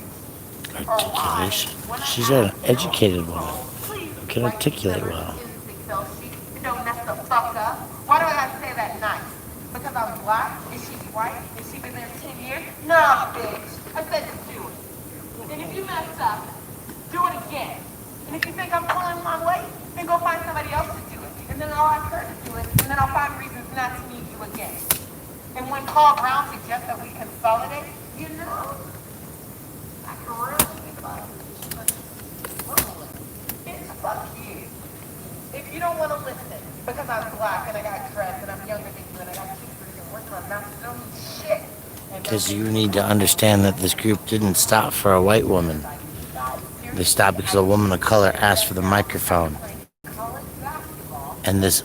Articulation. She's an educated woman who can articulate well.
Don't mess the fuck up. Why do I gotta say that nice? Because I'm black? Is she white? Has she been there 10 years? Nah, bitch. I said to do it. And if you mess up, do it again. And if you think I'm pulling my weight, then go find somebody else to do it. And then I'll ask her to do it, and then I'll find reasons not to need you again. And when Paul Brown suggests that we consolidate, you know, I can really be like, bitch, fuck you. If you don't want to listen, because I'm black and I got dreads and I'm younger than you and I got teachers and working on math, don't mean shit.
Because you need to understand that this group didn't stop for a white woman. They stopped because a woman of color asked for the microphone. And this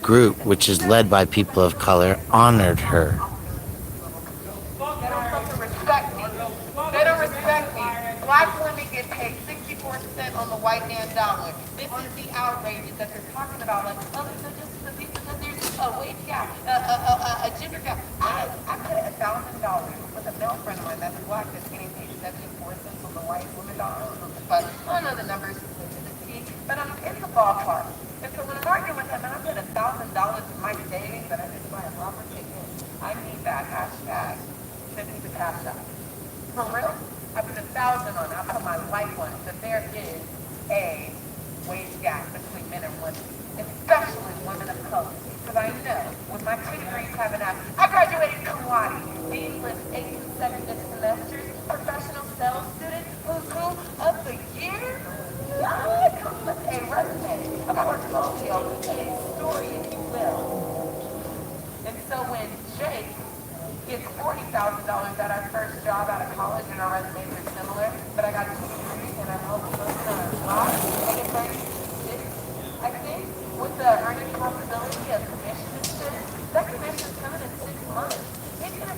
group, which is led by people of color, honored her.
They don't fucking respect me. They don't respect me. Black women get paid 64% on the white man dollar. This is the outrage that they're talking about. Like, oh, they're just the people that there's a wage gap, a gender gap. I put $1,000 with a male friend of mine that's black that's getting paid 74 cents on the white woman dollar. But I don't know the numbers to the T, but I'm in the ballpark. And so when I'm arguing with him and I put $1,000 in my savings and I just buy a proper ticket, I need that hashtag. Send me the cash out. For real? I put 1,000 on it. I put my life on it. That there is a wage gap between men and women, especially women of color. Because I know with my 2 degrees having out, I graduated cum laude, English 8 consecutive semesters, professional sales student, who's who of the year. It comes with a resume, a portfolio, a story, if you will. And so when Jake gets $40,000 at our first job out of college and our resumes are similar, but I got 2 degrees and I'm also on a lot, I get 36, I think, with the earning possibility of commission and shit. That commission's coming in 6 months.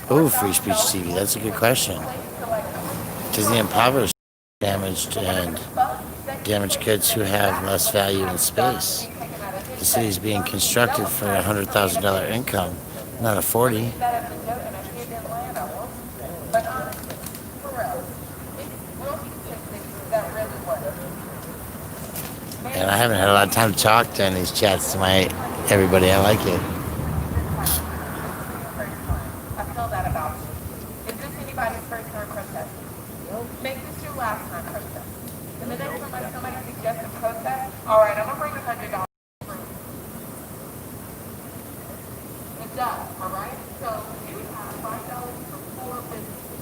Oh, free speech TV. That's a good question. Does the impoverished damaged and damaged kids who have less value in space? The city's being constructed for a $100,000 income, not a 40. And I haven't had a lot of time to talk during these chats to my everybody. I like it.
I feel that about you. Is this anybody's first time protesting? Make this your last time protesting. And the next time somebody suggests a protest, all right, I'm gonna bring $100. It does, all right? So you have $5 for 4 businesses.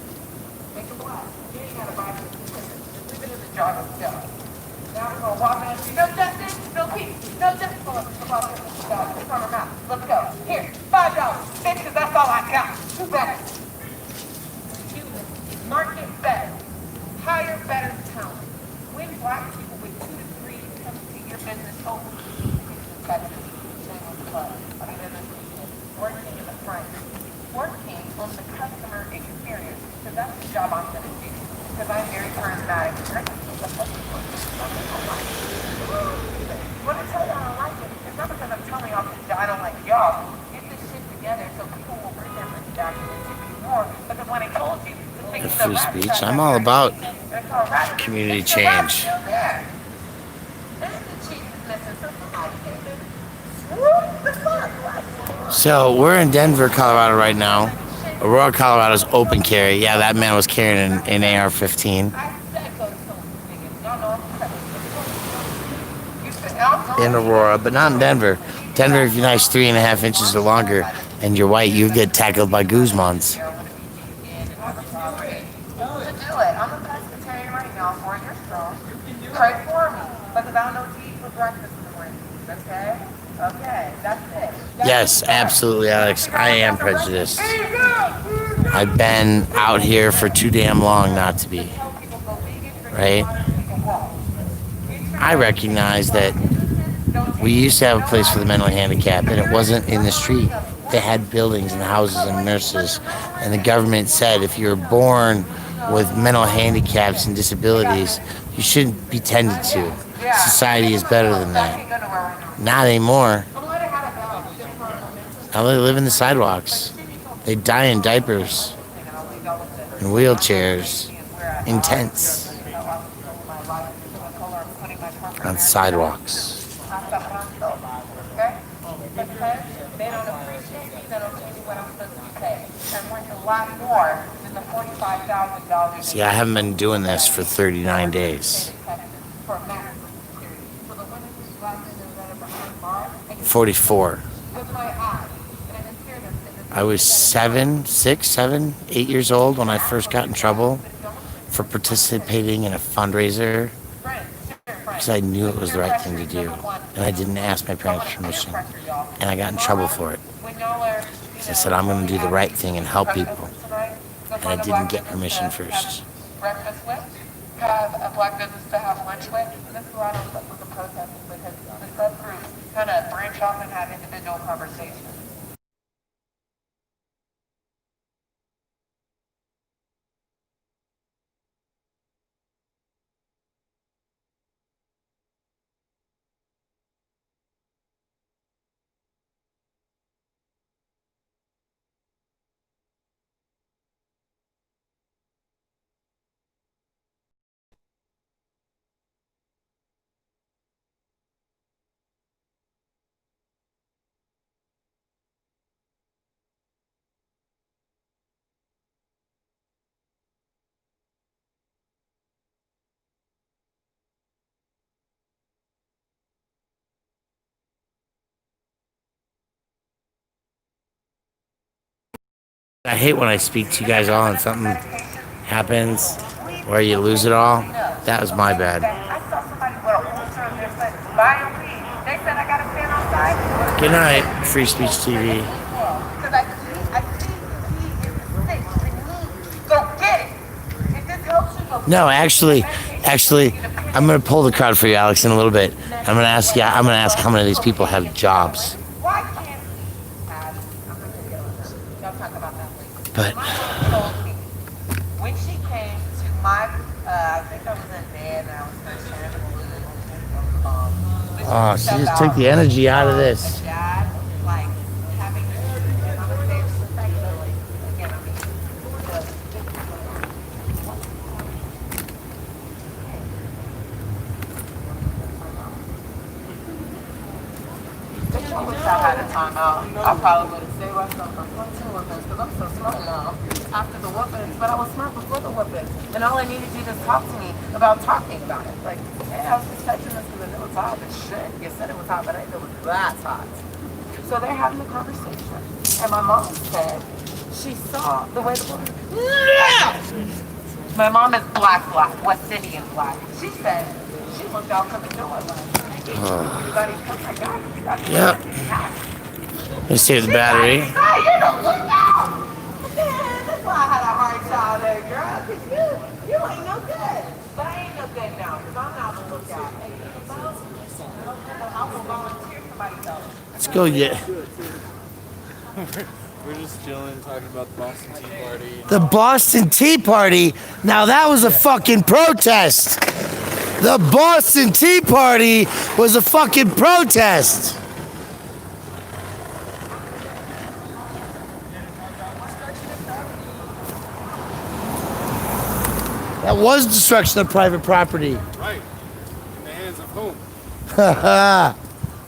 Make it black. You ain't gotta buy this equipment. Just leave it in the jar of stuff. Now we're gonna walk in. No justice, no peace, no justice. Come on, it's on her mouth. Let's go. Here, $5. Bitch, 'cause that's all I got. Do better. Human. Market better. Hire better talent. When black people with 2 degrees come to your business open, working in the front, working on the customer experience, because that's the job I'm going to do. Because I'm very charismatic. When I tell you I don't like it, it's not because I'm telling y'all I don't like y'all. Get this shit together so people will bring their money back and tip you more. Because when I told you,
Free speech. I'm all about community change. So we're in Denver, Colorado right now. Aurora, Colorado's open carry. Yeah, that man was carrying an AR-15. In Aurora, but not in Denver. Denver, if you're nice 3.5 inches or longer and you're white, you get tackled by Guzmans.
Pray for me, because I don't know what to eat for breakfast in the morning. Okay? Okay, that's it.
Yes, absolutely, Alex. I am prejudiced. I've been out here for too damn long not to be. Right? I recognize that we used to have a place for the mentally handicapped, and it wasn't in the street. They had buildings and houses and nurses, and the government said if you're born with mental handicaps and disabilities, you shouldn't be tended to. Society is better than that. Not anymore. Now they live in the sidewalks. They die in diapers, in wheelchairs, in tents, on sidewalks. See, I haven't been doing this for 39 days. 44. I was 7, 6, 7, 8 years old when I first got in trouble for participating in a fundraiser because I knew it was the right thing to do, and I didn't ask my parents' permission, and I got in trouble for it. So I said, I'm going to do the right thing and help people, and I didn't get permission first.
Breakfast with, have a black business to have lunch with, and this is why I don't fuck with the protesting, because the subgroups kind of branch off and have individual conversations.
I hate when I speak to you guys all and something happens where you lose it all. That was my bad. Good night, Free Speech TV. No, actually, I'm gonna pull the card for you, Alex, in a little bit. I'm gonna ask how many of these people have jobs. But
when she came to my, I think I was in bed and I was first sharing the
oh, she just took the energy out of this.
dad, like having, and I'm gonna say it respectfully, again, I mean, if I wish I had a time out, I probably would have saved myself from 14 weapons because I'm so smart now after the weapons, but I was smart before the weapons. And all I needed you to talk to me about talking about it. Like, hey, I was just touching this because I knew it was hot, but shit, you said it was hot, but I didn't know it was that hot. So they're having a conversation. And my mom said she saw the way the woman. My mom is black, West Indian black. She said she looked out from the door like, everybody, oh my God, you got to
Yep. Let's save the battery.
Hey, you don't look out! Man, that's why I had a hard childhood, girl, because you ain't no good. But I ain't no good now, because I'm not the lookout. Hey, I will volunteer somebody else.
Let's go get
We're just chilling, talking about the Boston Tea Party.
the Boston Tea Party. Now that was a fucking protest. The Boston Tea Party was a fucking protest. That was destruction of private property.
Right. In the hands of whom?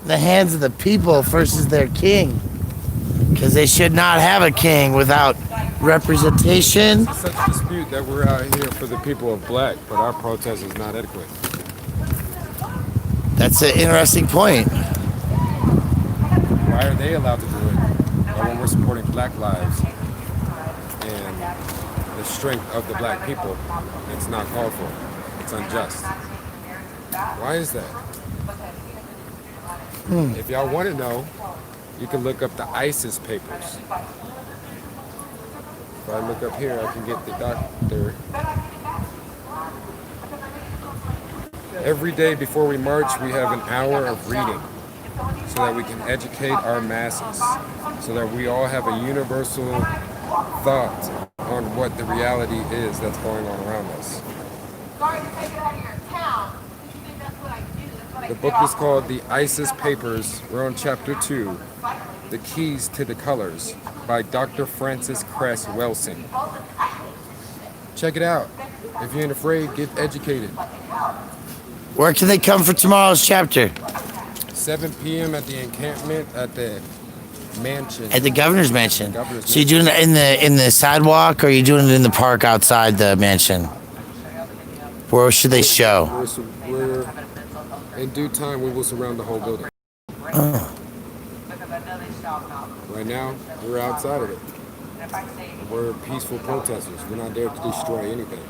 The hands of the people versus their king. Because they should not have a king without representation.
It's such a dispute that we're out here for the people of black, but our protest is not adequate.
That's an interesting point.
Why are they allowed to do it? But when we're supporting black lives and the strength of the black people, it's not called for. It's unjust. Why is that? If y'all want to know, you can look up the ISIS papers. If I look up here, I can get the doctor. Every day before we march, we have an hour of reading so that we can educate our masses, so that we all have a universal thought on what the reality is that's going on around us. The book is called The ISIS Papers. We're on chapter 2, The Keys to the Colors, by Dr. Francis Cress Welsing. Check it out. If you ain't afraid, get educated.
Where can they come for tomorrow's chapter?
7 p.m. at the encampment at the mansion.
At the governor's mansion.
Governor's
So you doing it in the sidewalk, or are you doing it in the park outside the mansion? Where should they show?
We're in due time, we will surround the whole building.
Oh.
Right now, we're outside of it. We're peaceful protesters. We're not there to destroy anything,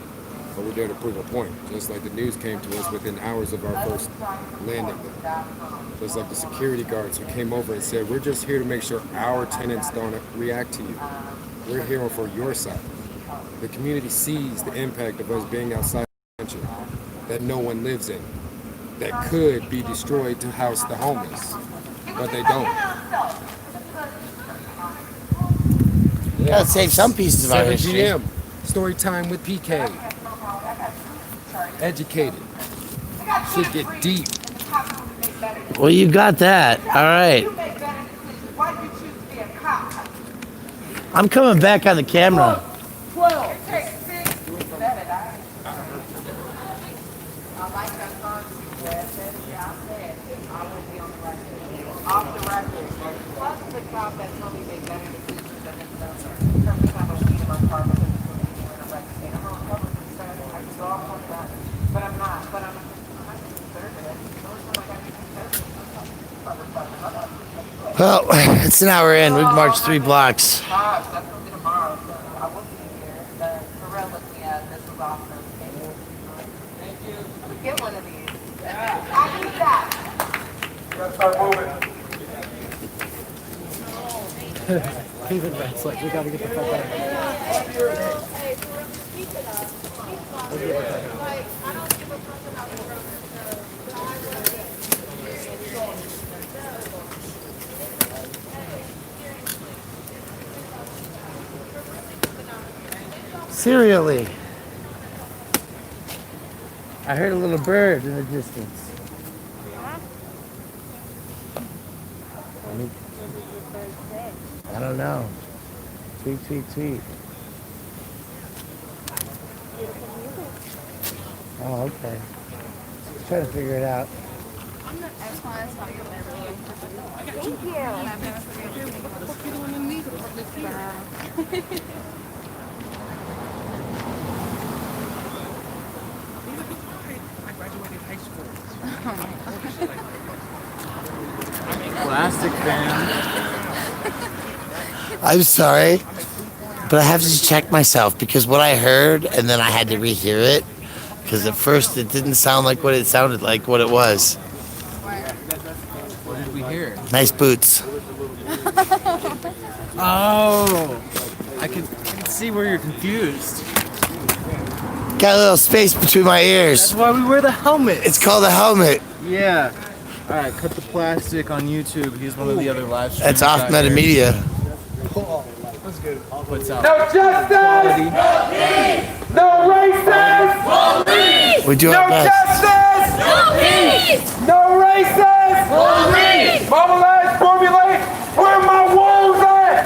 but we're there to prove a point. Just like the news came to us within hours of our first landing there. Just like the security guards who came over and said, we're just here to make sure our tenants don't react to you. We're here for your side. The community sees the impact of us being outside the country that no one lives in, that could be destroyed to house the homeless, but they don't.
Gotta save some pieces of our
7
history.
p.m. Story time with PK. Educated. Should get deep.
Well, you got that. All right. I'm coming back on the camera. Well, it's an hour in. We've marched 3 blocks.
awesome. Get one of these. I need that.
Gotta start moving.
Even Red's like, we gotta get the fuck out of here.
Serially. I heard a little bird in the distance. I don't know. Tweet, tweet, tweet. Oh, okay. Just trying to figure it out.
Plastic fan.
I'm sorry, but I have to check myself because what I heard and then I had to rehear it because at first it didn't sound like what it sounded like, what it was.
What did we hear?
Nice boots.
Oh, I can see where you're confused.
Got a little space between my ears.
That's why we wear the helmet.
It's called a helmet.
Yeah. All right, Cut the Plastic on YouTube. He's one of the other live streamers.
That's off Metamedia.
Puts out
No justice! No racist!
We do
No
our best.
justice! No racist! Mobilize, formulate, where my wolves at?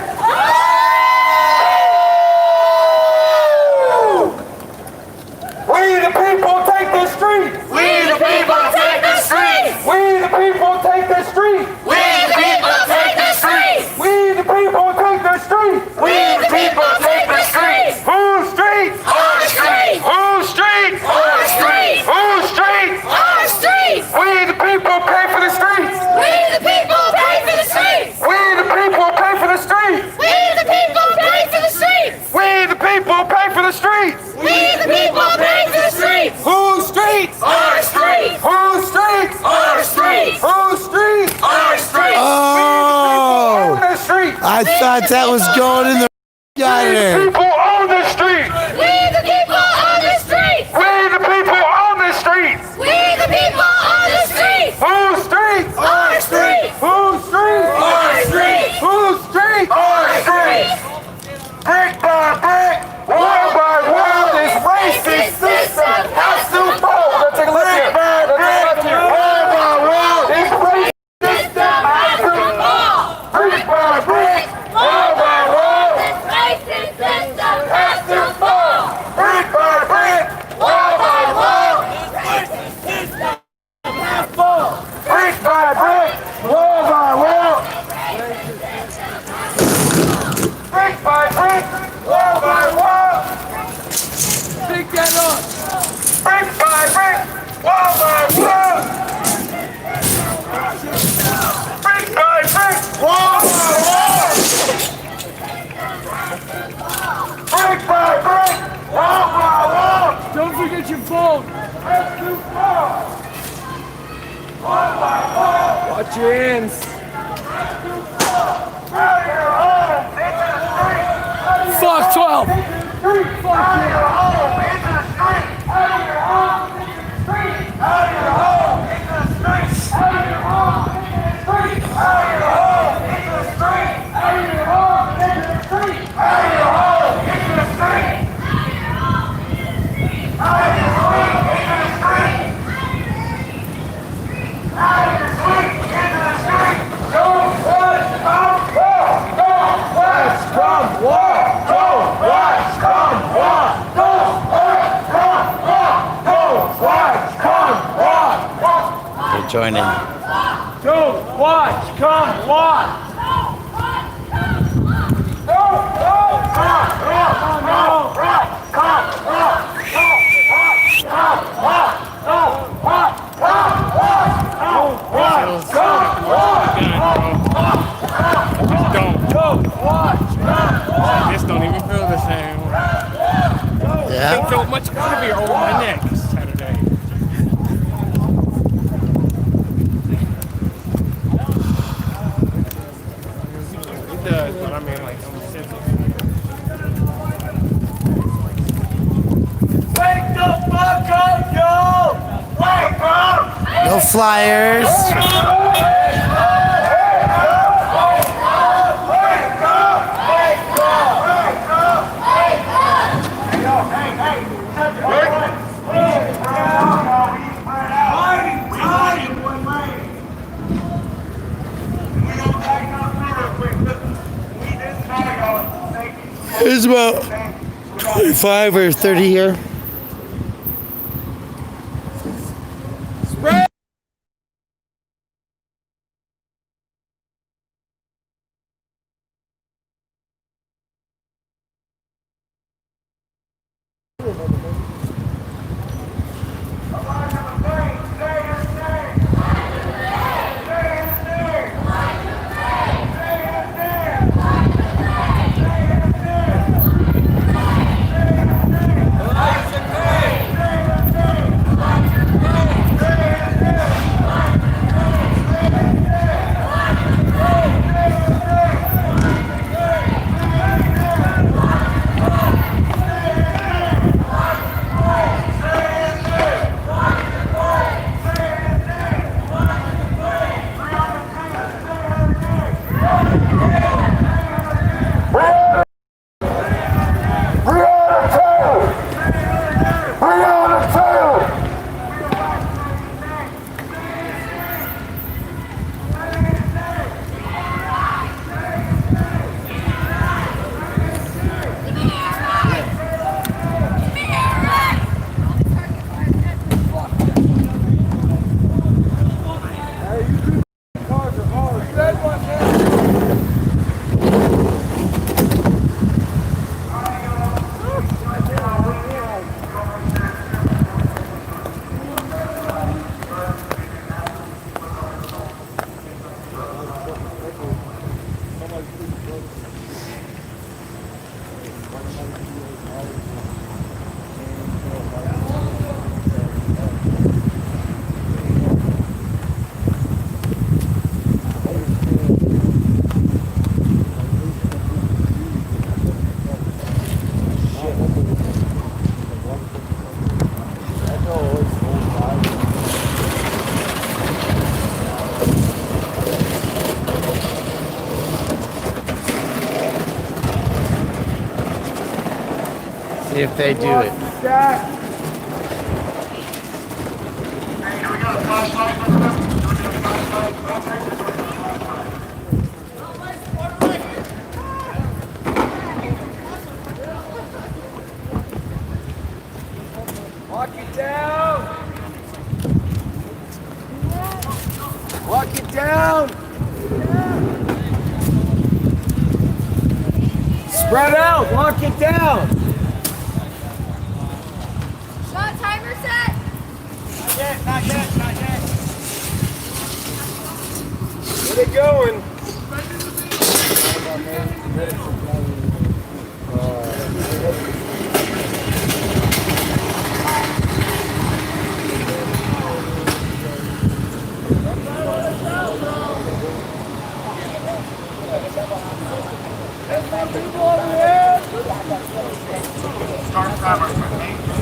We the people take the streets!
We the people take the streets!
We the people take the streets!
We the people take the streets!
We the people take the streets!
We the people take the streets!
Whose streets?
Our streets!
Whose streets?
Our streets!
Whose streets?
Our streets!
We the people pay for the streets!
We the people pay for the streets!
We the people pay for the streets!
We the people pay for the streets!
We the people pay for the streets!
We the people pay for the streets!
Whose streets?
Our streets!
Whose streets?
Our streets!
Whose streets?
Our streets!
Oh!
On the streets!
I thought that was going in the yard.
People on the streets!
We the people on the streets!
We the people on the streets!
We the people on the streets!
Whose streets?
Our streets!
Whose streets?
Our streets!
Whose streets?
Our streets!
Brick by brick, wall by wall, this racist system has to fall. Let's take a look here. Let's take a look here. Wall by wall, this racist system has to fall. Brick by brick, wall by wall,
This racist system has to fall!
brick by brick, wall by wall, brick by brick, wall by wall, brick by brick, wall by wall,
Pick that up.
brick by brick, wall by wall, brick by brick, wall by wall, brick by brick, wall by wall.
Don't forget your phone. Watch your hands. Fuck 12.
They're joining.
Don't watch, come watch.
This don't even feel the same.
Yeah.
It felt much heavier over my neck Saturday. It does, but I mean, like, I'm sensitive.
Wake the fuck up, y'all! Wake up!
No flyers. There's about 25 or 30 here. See if they do it.
Walk it down. Walk it down. Spread out. Walk it down.
Shot timer set.
Not yet. Not yet. Not yet. Where they going?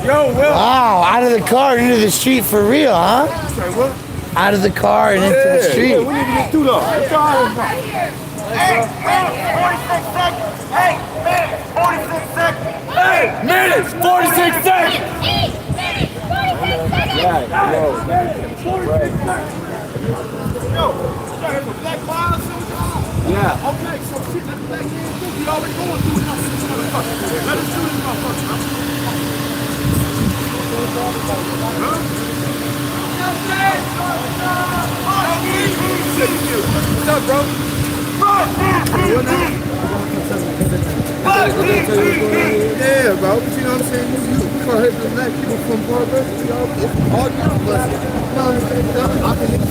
Yo, Will.
Wow, out of the car into the street for real, huh? Out of the car and into the street.
Yeah, we need to get through though. Let's go.
Right here.
Hey, 46 seconds. Hey, minutes, 46 seconds. Hey, minutes, 46 seconds.
8 minutes, 46 seconds.
Yeah, yo, 46 seconds. Yo, black clouds. Yeah. Okay, so shit, let the black man do. We already going through it. Let us do this motherfucker. What's up, bro? Yeah, bro, but you know what I'm saying? We gonna hit the black people from Barbara. We all get them blessed. You know what I'm saying? I think it's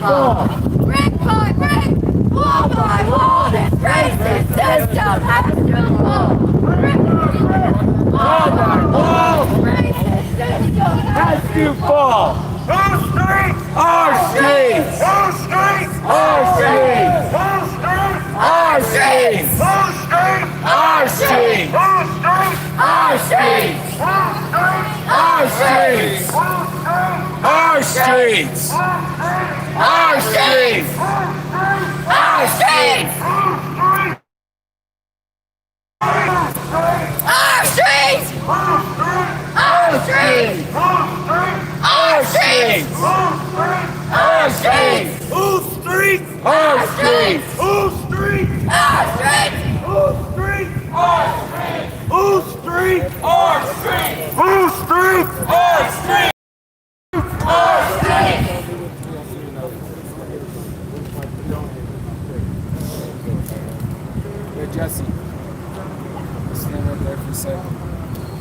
fall.
Brick by brick, wall by wall, this racist system has to fall. Brick by brick, wall by wall, this racist system has to fall.
Whose streets?
Our streets!
Whose streets?
Our streets!
Whose streets?
Our streets!
Whose streets?
Our streets!
Whose streets?
Our streets!
Whose streets?
Our streets!
Our streets.
Our streets! Our streets! Our streets! Our streets! Our streets! Our streets!
Whose streets?
Our streets!
Whose streets?
Our streets!
Whose streets? Whose streets?
Our streets!
Whose streets?
Our streets! Our streets!
Hey, Jesse. Stand up there for a second.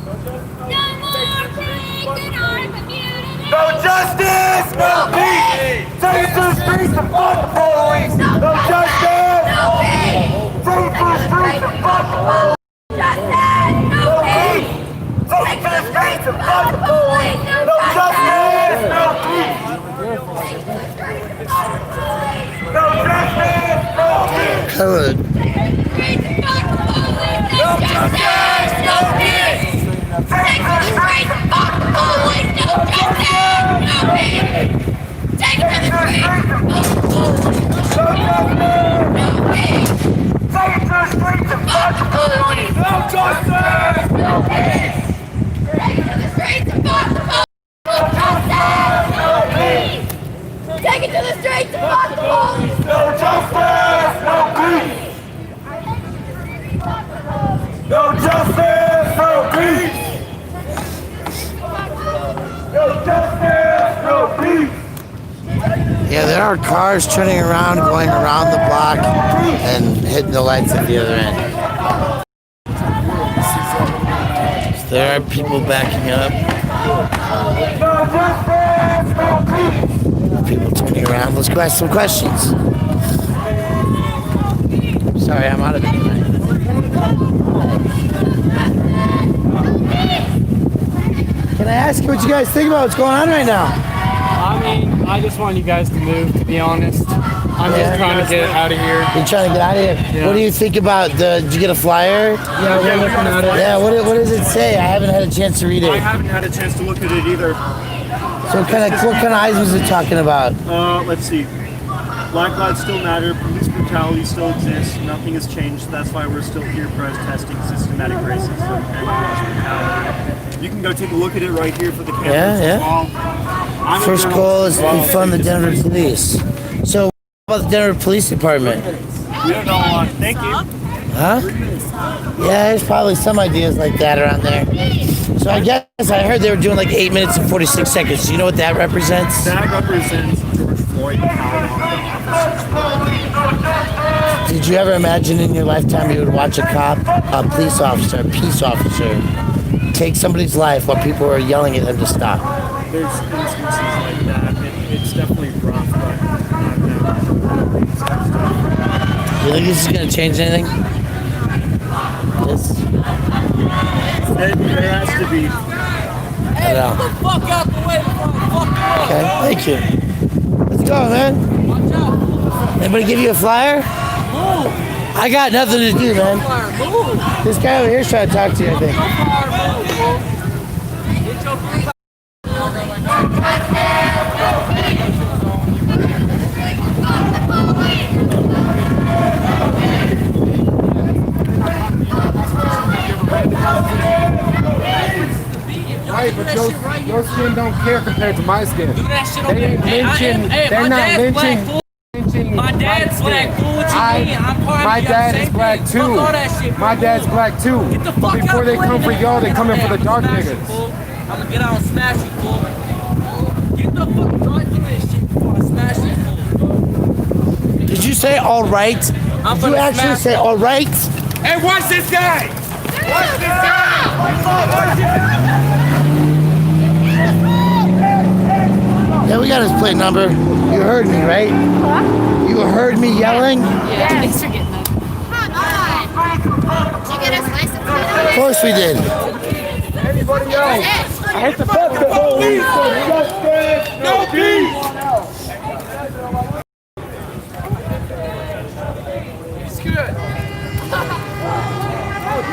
No more break in our community!
No justice, no peace. Take it to the streets and fuck the police. No justice,
No peace!
take it to the streets and fuck the police.
Justice! No peace!
Take it to the streets and fuck the police. No justice, no peace. No justice, no peace.
Good.
No justice! No peace! Take to the streets and fuck the police! No justice! No peace! Take to the streets and fuck the police!
No justice,
No peace!
take it to the streets and fuck the police. No justice,
No peace! Take to the streets and fuck the police! No justice! No peace! Take it to the streets and fuck the police!
no justice, no peace. No justice, no peace. No justice, no peace.
Yeah, there are cars turning around, going around the block, and hitting the lights at the other end. So there are people backing up,
No justice, no peace.
people turning around. Let's go ask some questions. Sorry, I'm out of it tonight. Can I ask you what you guys think about what's going on right now?
I mean, I just want you guys to move, to be honest. I'm just trying to get out of here.
You're trying to get out of here.
Yeah.
What do you think about the? Did you get a flyer?
Yeah, we're looking at it.
Yeah. What does it say? I haven't had a chance to read
I
it.
haven't had a chance to look at it either.
So what kind of eyes was it talking about?
Let's see. Black lives still matter. Police brutality still exists. Nothing has changed. That's why we're still here protesting systematic racism and police brutality. You can go take a look at it right here for the cameras as well. I'm a
First
journalist
goal
as
is
well.
to defund the Denver police. So what about the Denver Police Department?
We don't know what. Thank you.
Huh? Yeah, there's probably some ideas like that around there. So I guess I heard they were doing like 8 minutes and 46 seconds. Do you know what that represents?
That represents George Floyd and how long the officers.
Did you ever imagine in your lifetime you would watch a cop, a police officer, a peace officer, take somebody's life while people were yelling at them to stop?
There's instances like that. It's definitely rough, but
Do you think this is going to change anything? This?
there has to be.
I don't know.
Fuck out the way before I fuck
Okay, thank you. Let's go, man. Anybody give you a flyer? I got nothing to do, man. This guy over here is trying to talk to you, I think.
Right, but your skin don't care compared to my skin.
Do that shit
They ain't lynching. They're not lynching.
My dad's black, fool. What you mean? I'm part
My
of the
dad is
same
black
thing.
too.
Fuck all that shit,
My
fool.
dad's black too.
Get the fuck
But before
out
they
the way,
come for
nigga.
y'all, they coming for the dark
Smash you,
niggas.
fool. I'm gonna get out and smash you, fool. Get the fuck right through this shit before I smash you, fool.
Did you say all right? Did you
gonna
actually
smash
say all right?
Hey, watch this guy! Watch this guy!
Yeah, we got his plate number. You heard me, right?
Huh?
You heard me yelling?
Yeah, thanks for getting that.
Come on. Did you get his license plate on
Of
it?
course we did.
Everybody else.
Shit.
I hit the fuck the police for justice. No peace.
It's good.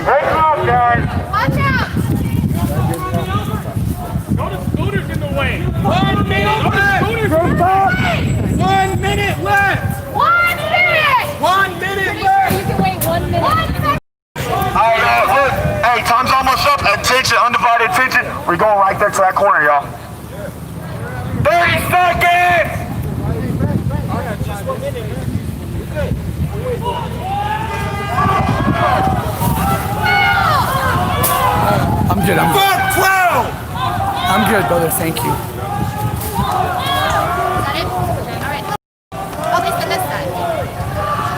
Break off, guys.
Watch out.
Go to scooters in the way.
1 minute left. 1 minute left.
1 minute.
1 minute left.
You can wait 1 minute.
1 second.
Alright, look. Hey, time's almost up. Attention, undivided attention. We're going right there to that corner, y'all. 30 seconds!
I'm good.
Fuck 12!
I'm good, brother. Thank you.
Is that it? All right. Oh, he's on this side.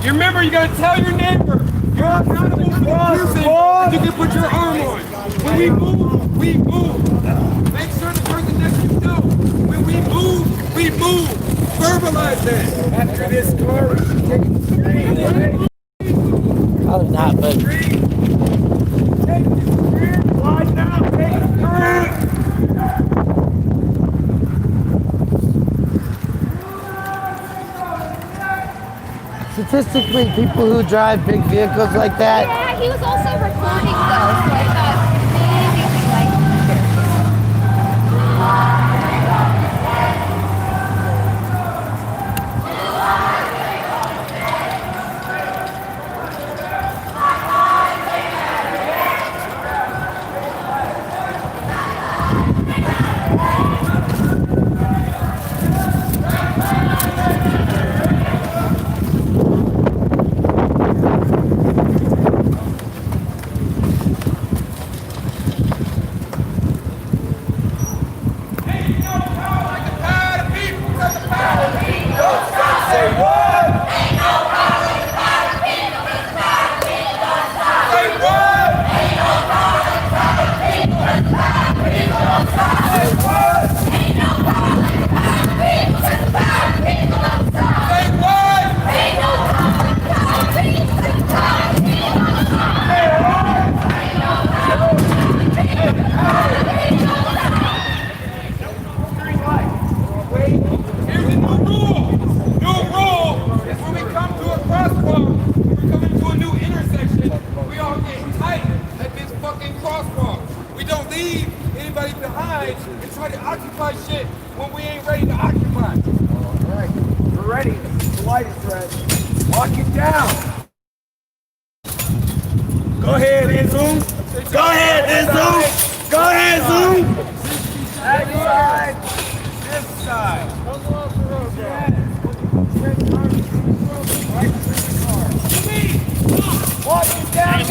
You remember, you gotta tell your neighbor. You're accountable for the person. You can put your arm on. When we move, we move. Make sure the person next to you knows. When we move, we move. Verbalize that. After this car,
Probably not, but
Slide down, take it.
statistically, people who drive big vehicles like that,
Yeah, he was also recording though, so I thought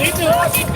maybe he liked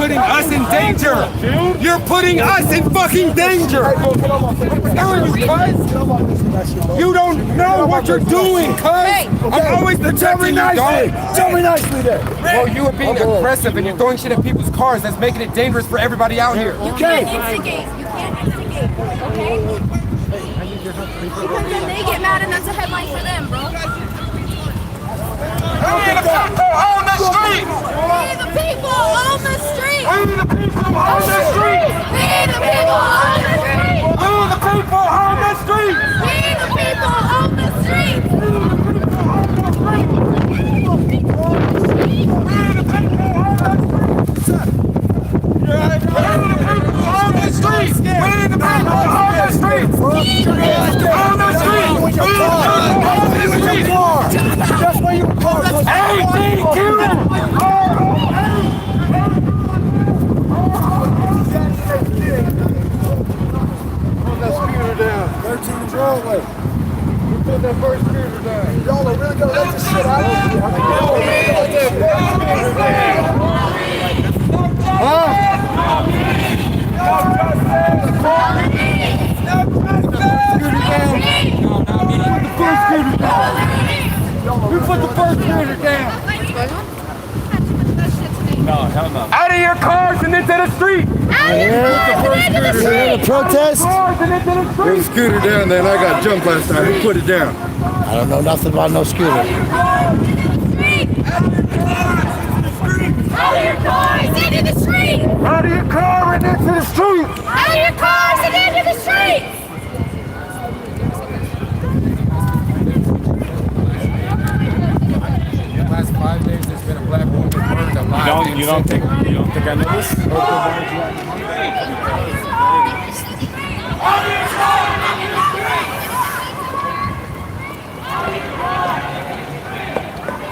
putting us in danger. You're putting us in fucking danger. I'm telling you, cuz. You don't know what you're doing, cuz. I'm always protecting you, dog.
Tell me nicely then.
Well, you are being aggressive and you're throwing shit at people's cars. That's making it dangerous for everybody out here.
You can't instigate. You can't instigate. Okay? Because then they get mad and that's a headline for them, bro.
We the people on the street.
We the people on the street.
We the people on the street.
We the people on the street.
We the people on the street.
We the people on the street.
That's why you were called. Put that scooter down. 13 Broadway. You put that first scooter down. Y'all are really gonna let this shit out?
You put the first scooter down.
No, hell no.
Out of your cars and into the street.
The protest?
Put the scooter down, then I got jumped last time. Who put it down?
I don't know nothing about no scooter.
Out of your cars into the street.
Out of your car and into the street.
Out of your cars and into the street.
Last 5 days, there's been a black woman burned alive.
You don't think I know this?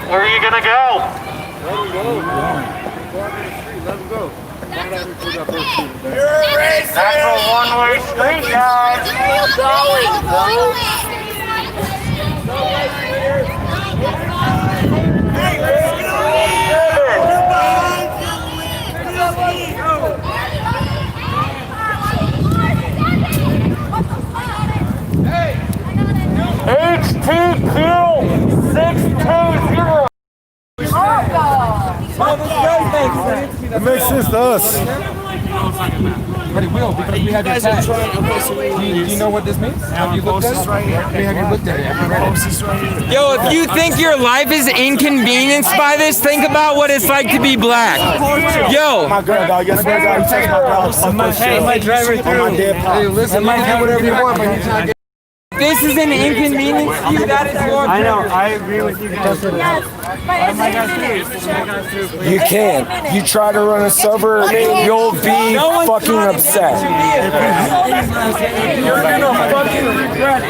Where are you gonna go?
Let him go.
You're a racist! That's a one-way street, guys. HTQ 620.
It makes sense to us.
But it will, because we have your tag. Do you know what this means? Have you looked at it? Have you looked at it? Have you read it?
Yo, if you think your life is inconvenienced by this, think about what it's like to be black. Yo.
My girl, dog. Yes, my God. You take my girl.
Hey, my driver through.
Hey, listen, you can do whatever you want, but he's not getting.
This is an inconvenience to you. That is your.
I know, I agree with you.
You can. You try to run a suburb, you'll be fucking upset. You're gonna fucking regret it.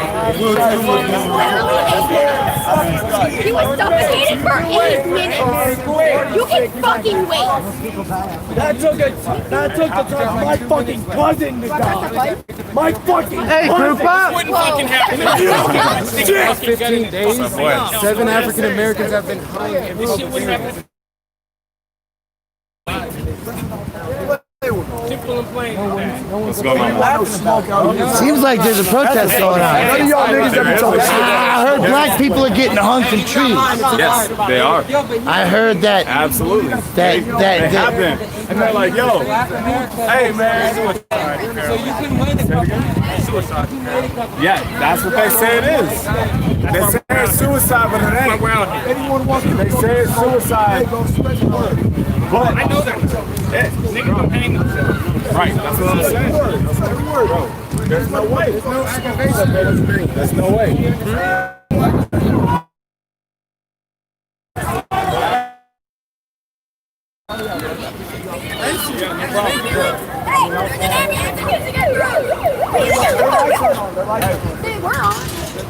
He was suffocated for 8 minutes. You can fucking wait.
That took the time. My fucking cousin to die. My fucking
group up!
Wouldn't
fucking happen. The last 15 days, 7 African Americans have been hung in public areas.
Seems like there's a protest going on.
None of y'all niggas ever talk shit.
I heard black people are getting hung from trees.
Yes, they are.
I heard that.
Absolutely.
They
have been. And they're like, yo, hey man.
So you can win
Suicide. Yeah, that's what they say it is. They say it's suicide, but it ain't. They say it's suicide. But I know that. Niggas don't hang themselves. Right, that's what I'm saying. Bro, there's no way. There's no aggravation. There's no way.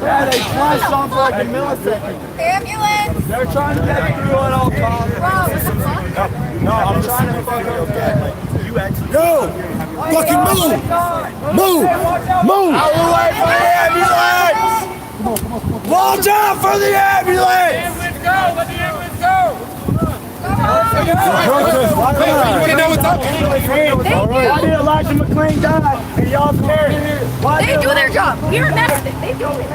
Yeah, they flashed on for like a millisecond.
Ambulance!
They're trying to get through at all costs. No, I'm trying to fuck up that. Yo! Fucking move! Move! Move! Out of the way for the ambulance! Watch out for the ambulance!
Let's go! Let the ambulance go! You wanna know what's up?
Why did Elijah McClain die? And y'all scared?
They do their job. You're arrested. They do it.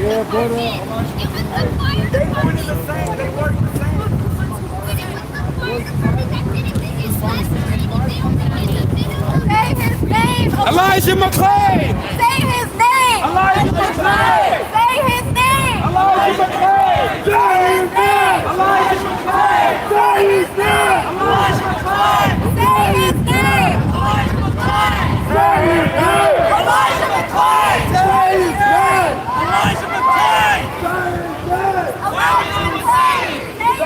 Yeah, brother. They pointed the same. They worked the same.
Say his name.
Elijah McClain!
Say his name.
Elijah McClain!
Say his name.
Elijah McClain!
Say his name!
Elijah McClain!
Say his name!
Elijah McClain!
Say his name.
Elijah McClain!
Say his name!
Elijah McClain!
Say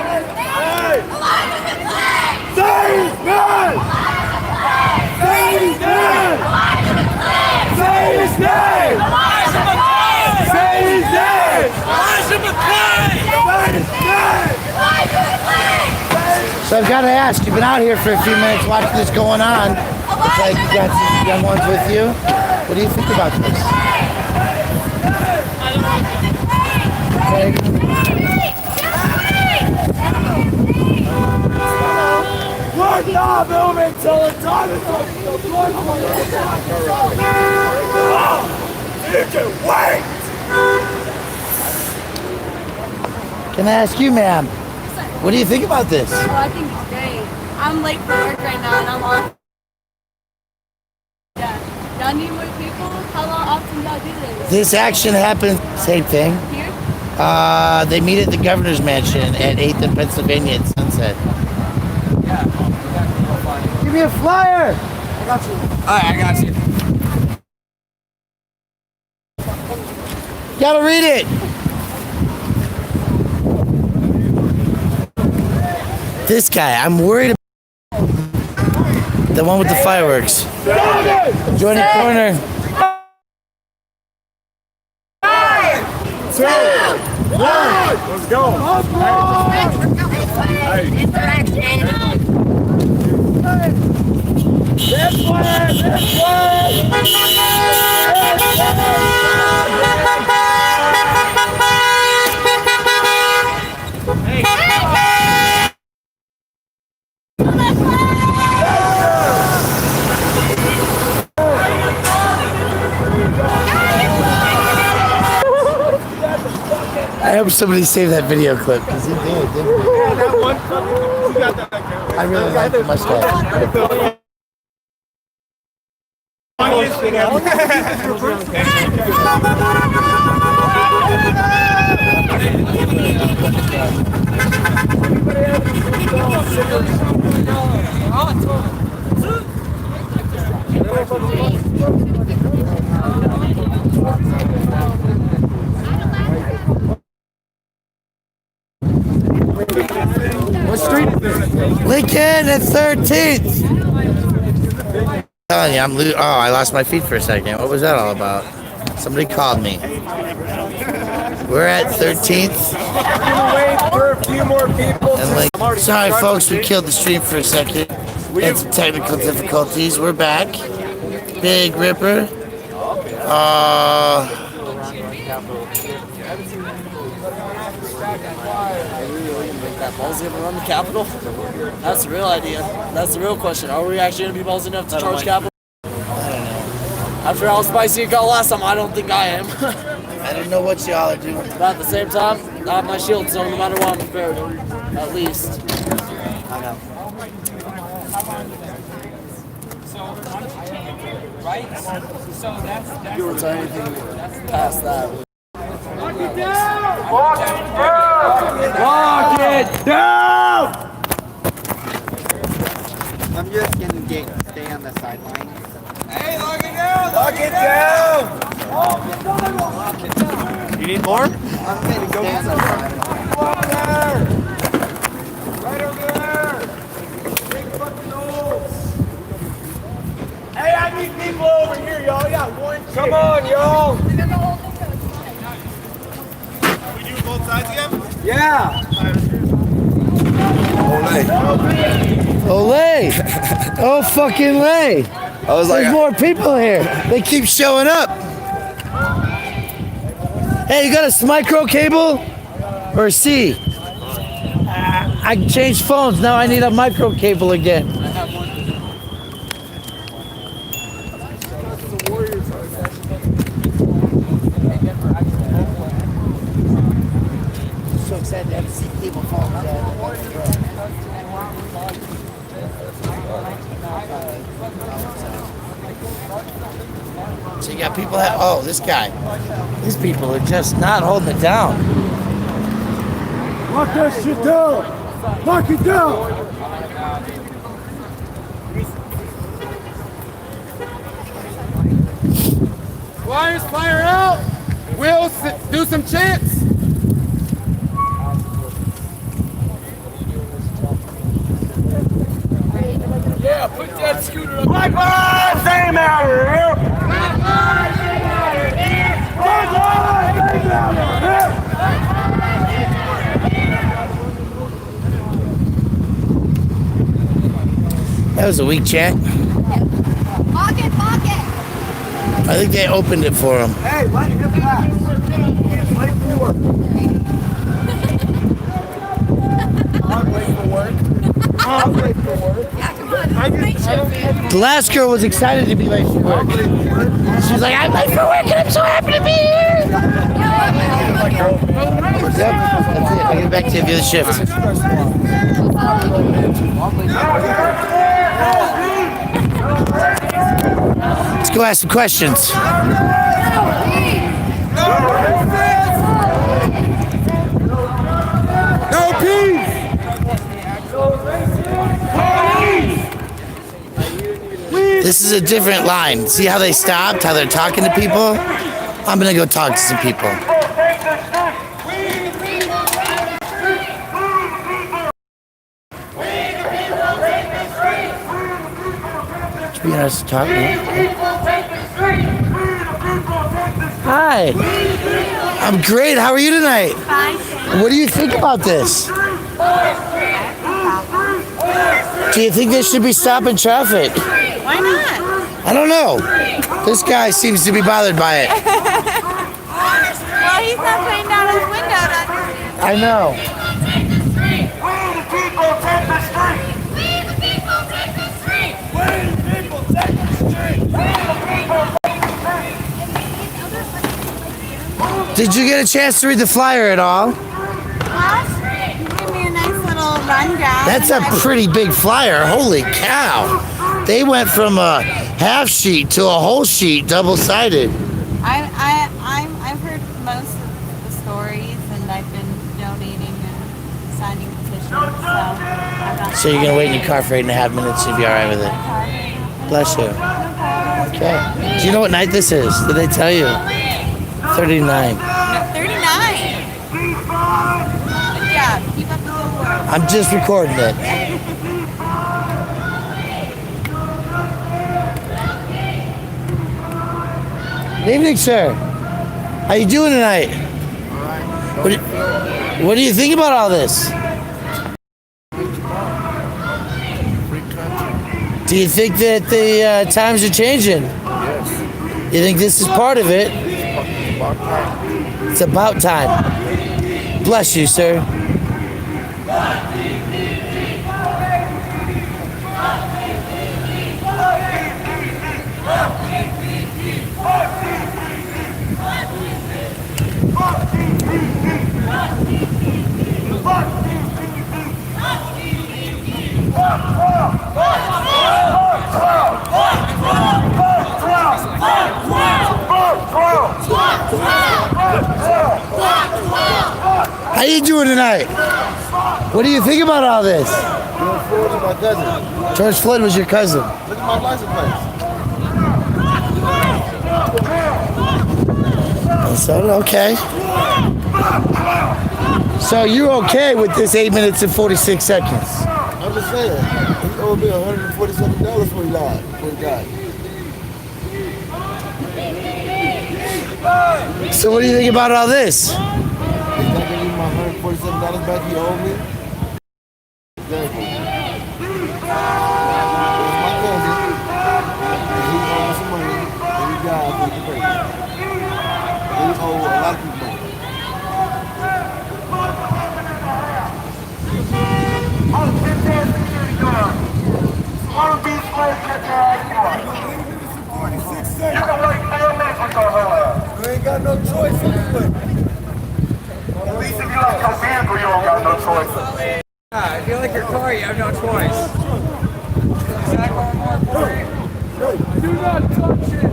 his name!
Elijah McClain!
Say his name! Say his name! Say his name!
Elijah McClain!
Say his name!
Elijah McClain!
So I've got to ask, you've been out here for a few minutes watching this going on. It's like you got some young ones with you. What do you think about this?
We're not moving till the time is up. You can wait!
Can I ask you, ma'am? What do you think about this?
Oh, I think it's great. I'm late for work right now and I'm on. Yeah. Y'all need more people? How often y'all do this?
This action happened, same thing.
Here?
They meet at the governor's mansion at 8th and Pennsylvania at sunset. Give me a flyer! I got you.
Alright, I got you.
Gotta read it! This guy, I'm worried about the one with the fireworks. Join the corner.
2, 1, let's go. This way, this way.
I hope somebody saved that video clip because he did, didn't he? I really like the mustache.
What street is this?
Lincoln at 13th. I'm telling you, I lost my feet for a second. What was that all about? Somebody called me. We're at 13th.
Wait for a few more people.
And sorry, folks, we killed the stream for a second. We had some technical difficulties. We're back. Big Ripper.
That ballsy ever run the Capitol? That's the real idea. That's the real question. Are we actually going to be ballsy enough to charge Capitol?
I don't know.
After how spicy it got last time, I don't think I am.
I don't know what y'all are doing.
But at the same time, I have my shield, so no matter what, I'm prepared. At least. I know. You were saying anything past that.
Lock it down! Lock it down!
I'm just gonna stay on the sidelines.
Hey, lock it down! Lock it down! You need more?
I'm gonna go stay on the sidelines.
Over there! Right over there! Big fucking holes! Hey, I need people over here, y'all. I got one. Come on, y'all! We do both sides again? Yeah!
Olay! Oh, fucking lay! There's more people here. They keep showing up. Hey, you got a micro cable? Or a C? I I changed phones. Now I need a micro cable again. So excited to have to see cable phones. So you got people that, oh, this guy. These people are just not holding it down.
Lock that shit down! Lock it down!
Flyers, fire out! We'll do some chants. Yeah, put that scooter up.
Black lives ain't matter here! Black lives ain't matter here! Black lives ain't matter here!
That was a weak chant.
Pocket, pocket.
I think they opened it for him.
Hey, let him pass. Wait for work. I'm late for work. I'm late for work.
Yeah, come on.
The last girl was excited to be late for work. She's like, I'm late for work and I'm so happy to be here. Yep, that's it. I'll get back to you via the shift. Let's go ask some questions.
No peace!
This is a different line. See how they stopped, how they're talking to people? I'm gonna go talk to some people. Should be nice to talk to you. Hi. I'm great. How are you tonight?
Fine.
What do you think about this? Do you think they should be stopping traffic?
Why not?
I don't know. This guy seems to be bothered by it.
Well, he's not putting down his window.
I know.
We the people take the street! We the people take the street! We the people take the street! We the people take the street!
Did you get a chance to read the flyer at all?
Give me a nice little rundown.
That's a pretty big flyer. Holy cow. They went from a half sheet to a whole sheet, double-sided.
I've heard most of the stories, and I've been donating and signing petitions.
So you're going to wait in your car for 8.5 minutes and be all right with it. Bless you. Okay. Do you know what night this is? Did they tell you? 39.
39. Good job. Keep up the good work.
I'm just recording it. Good evening, sir. How you doing tonight? What do you think about all this? Do you think that the times are changing?
Yes.
You think this is part of it? It's about time. Bless you, sir. How you doing tonight? What do you think about all this?
George Floyd was my cousin.
George Floyd was your cousin.
Look at my license plate.
So, okay. So you're okay with this 8 minutes and 46 seconds?
I'm just saying, he owed me $147 before he lied, before he died.
So what do you think about all this?
He's not giving me my $147 back he owed me. Exactly. It was my cousin, and he owed me some money, and he died for the crazy. He owed a lot of people money.
One of these squares get your ass right. You can wait 4 minutes with your whole ass.
You ain't got no choice anyway.
At least if you like your vehicle, you don't got no choice.
If you like your car, you have no choice.
Do not touch it.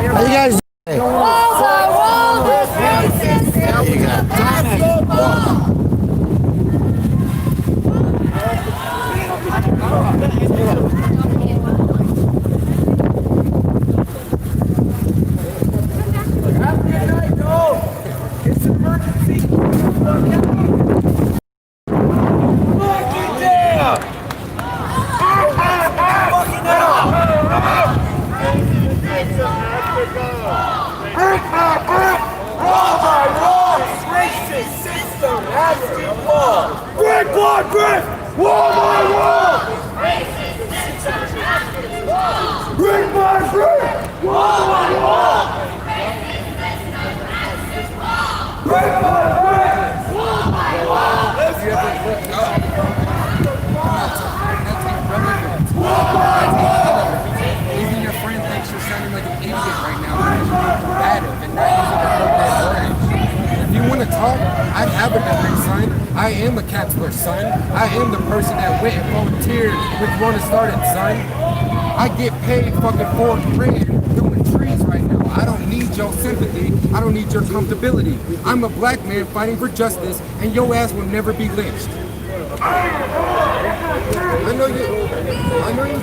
How you guys doing?
Walls are walls, racist,
There you go.
It's an emergency. Fucking damn! Fucking hell! Brick by brick, wall by wall, racist system has to fall. Brick by brick, wall by wall, racist system has to fall. Brick by brick, wall by wall, racist system has to fall. Brick by brick, wall by wall. Let's go. Wall by wall.
Even your friend thinks you're sounding like an idiot right now because you're being combative and not using the appropriate words. If you want to talk, I have a memory, son. I am a counselor, son. I am the person that went and volunteered with Rona Started, son. I get paid fucking $4 grand doing trees right now. I don't need your sympathy. I don't need your comfortability. I'm a black man fighting for justice, and your ass will never be lynched. I know you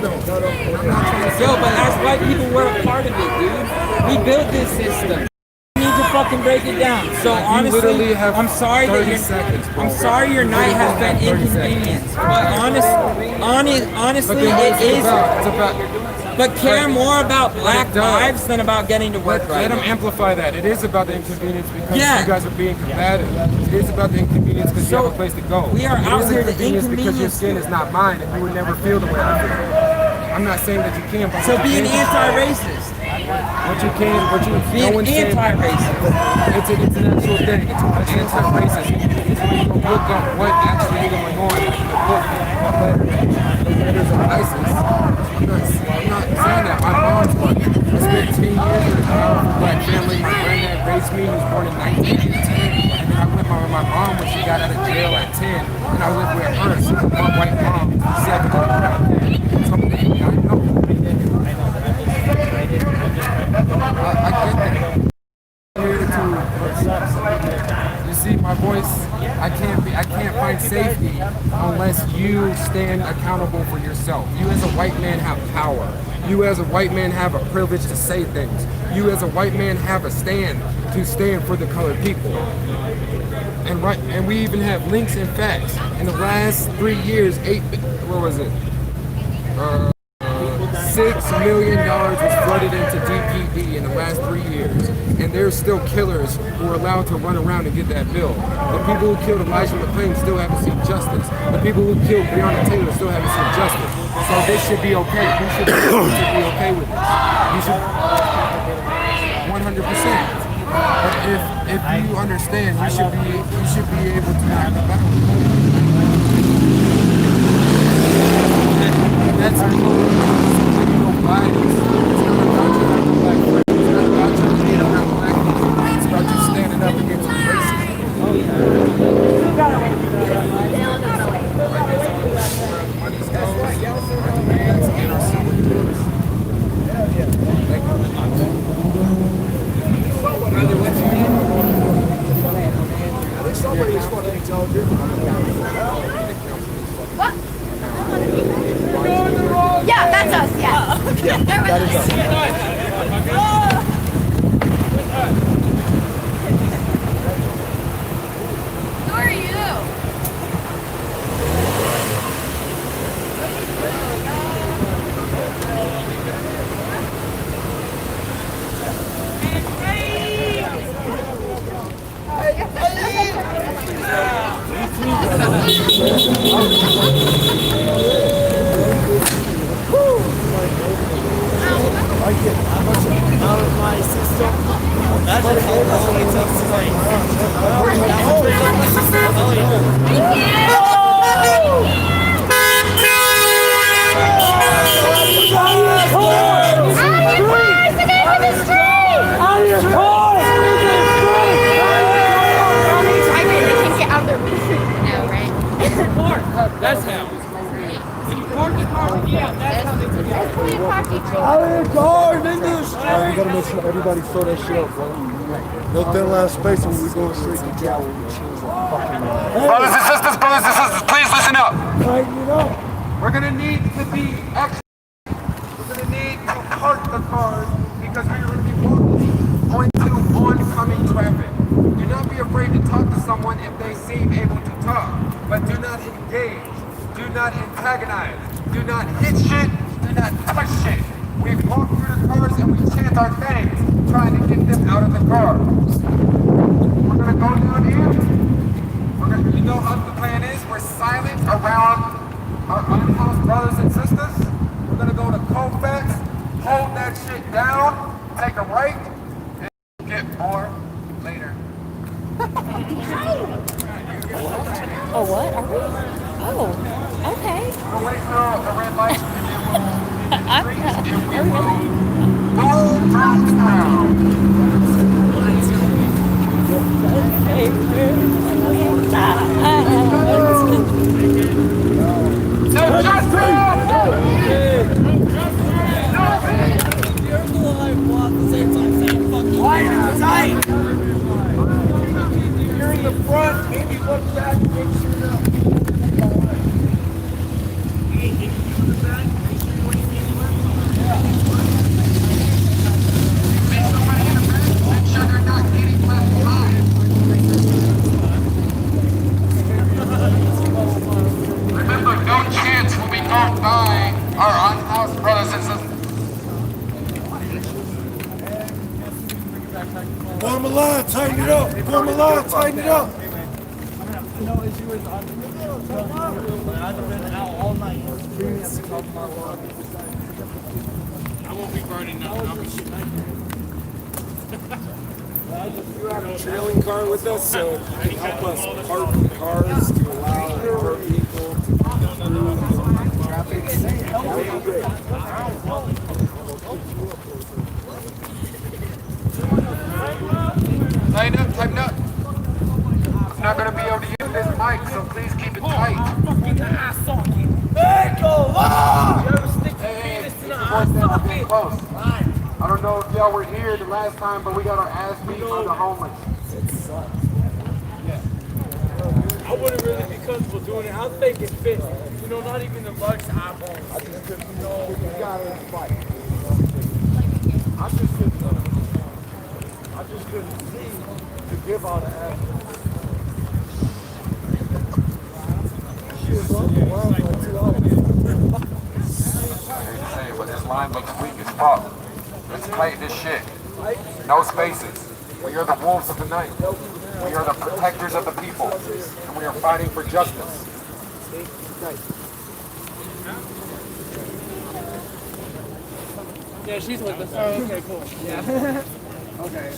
don't. I'm not trying to say.
Yo, but as white people, we're a part of it, dude. We built this system. We need to fucking break it down. So honestly,
literally have
I'm sorry that
30 seconds, bro.
I'm sorry your night has been inconvenienced. But honestly, it is.
It's about.
But care more about black lives than about getting to work right
Let them
now.
amplify that. It is about the inconvenience because
Yeah.
you guys are being combative. It is about the inconvenience because you have a place to go.
We are
It
out
is
here to
inconvenience because your
inconvenience
skin is not mine and you would never feel the way I feel. I'm not saying that you can, but
So
what
be
you
an
can-
anti-racist.
Be
an
no one's saying-
anti-racist.
It's an actual thing. It's anti-racist. It's when you look up what actually is going on in the book. The letters of ISIS. I'm not saying that. My mom's white. I spent 10 years in a powerful black family. My granddad raised me. He was born in 1918. And then I went with my mom when she got out of jail at 10. And I lived with her. She was my white mom. She had to go around. Something that I know. I get that. You see, my voice, I can't find safety unless you stand accountable for yourself. You as a white man have power. You as a white man have a privilege to say things. You as a white man have a stand to stand for the colored people. And we even have links and facts. In the last 3 years, $6 million was flooded into DPD in the last 3 years. And there's still killers who are allowed to run around and get that bill. The people who killed Elijah McClain still haven't seen justice. The people who killed Breonna Taylor still haven't seen justice. So this should be okay. You should be okay with this. You should 100%. But if you understand, you should be able to knock them out. That's bias. It's not about you having black friends. It's not about you being around black people. It's about you standing up against racism. Oh yeah. Money's goes, our demands, and our sympathies. Thank
I think somebody is fucking intelligent.
Yeah, that's us, yeah.
That is us.
Who are you?
That's how. When you park your car, yeah, that's how they do it.
That's where you park your car.
Out of the cars in the street. We gotta make sure everybody throw that shit up, bro. No thin line space when we go straight to jail.
Brothers and sisters, please listen up.
Tighten it up.
We're gonna need to be extra. We're gonna need to park the cars because we're gonna be walking onto oncoming traffic. Do not be afraid to talk to someone if they seem able to talk, but do not engage. Do not antagonize. Do not hit shit. Do not touch shit. We walk through the cars and we chant our things, trying to get them out of the car. We're gonna go down here. You know how the plan is? We're silent around our unhoused brothers and sisters. We're gonna go to Colfax, hold that shit down, take a right, and get more later.
Oh, what? Are we? Oh, okay.
We'll wait till the red light, and then we'll go through the crowd. You're in the front, maybe look back, make sure remember, no chance will be knocked by our unhoused brothers and sisters.
Form a line, tighten it up. Form a line, tighten it up.
I won't be burning nothing. I'll be shooting.
You have a trailing car with us, so you can help us park cars to allow more people to traffic. That would be great.
Tighten up, tighten up. I'm not going to be able to use this mic, so please keep it tight.
Hey, go on!
Hey, close. I don't know if y'all were here the last time, but we got our ass beat by the homeless.
I wouldn't really be comfortable doing it. I'll take it fit. You know, not even the Lux eyeballs.
I just couldn't, you know, we got to fight.
I just couldn't see to give all the ass. But this line looks weak as fuck. Let's tighten this shit. No spaces. We are the wolves of the night. We are the protectors of the people. And we are fighting for justice.
Yeah, she's with us. Oh, okay, cool. Yeah.
Okay.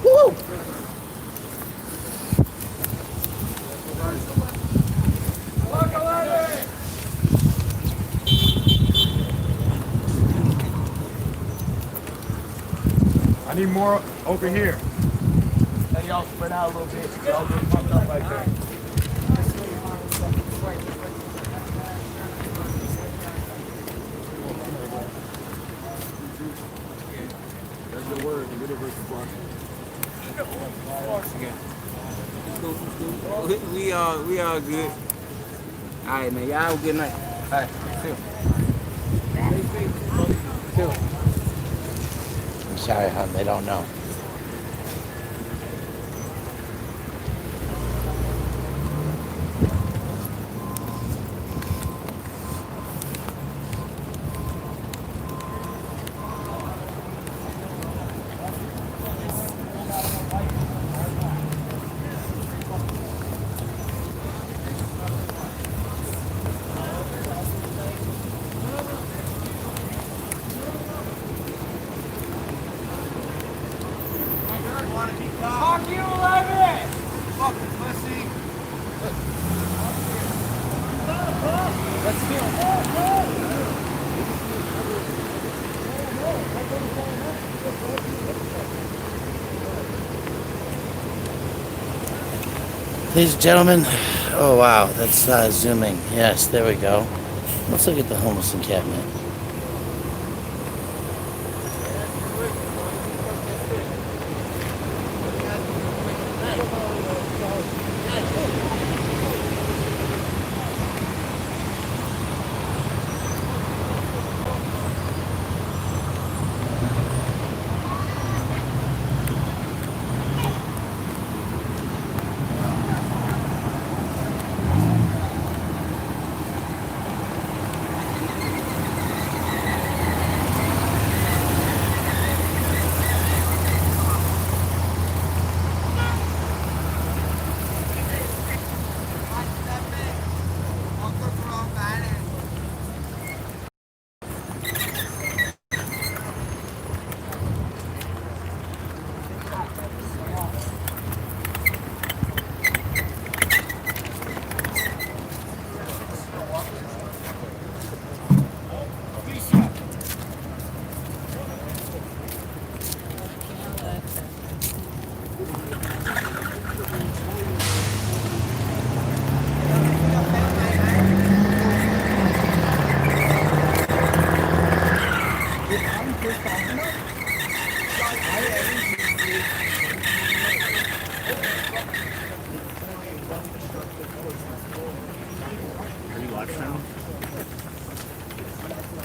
Woo!
I need more over here. Let y'all spread out a little bit. Y'all get pumped up like that.
There's the word, the universe is blocking.
We all good. Alright, man. Y'all have a good night. Alright,
I'm sorry, hon. They don't know.
Ladies and gentlemen, oh wow, that's zooming. Yes, there we go. Let's look at the homeless encampment.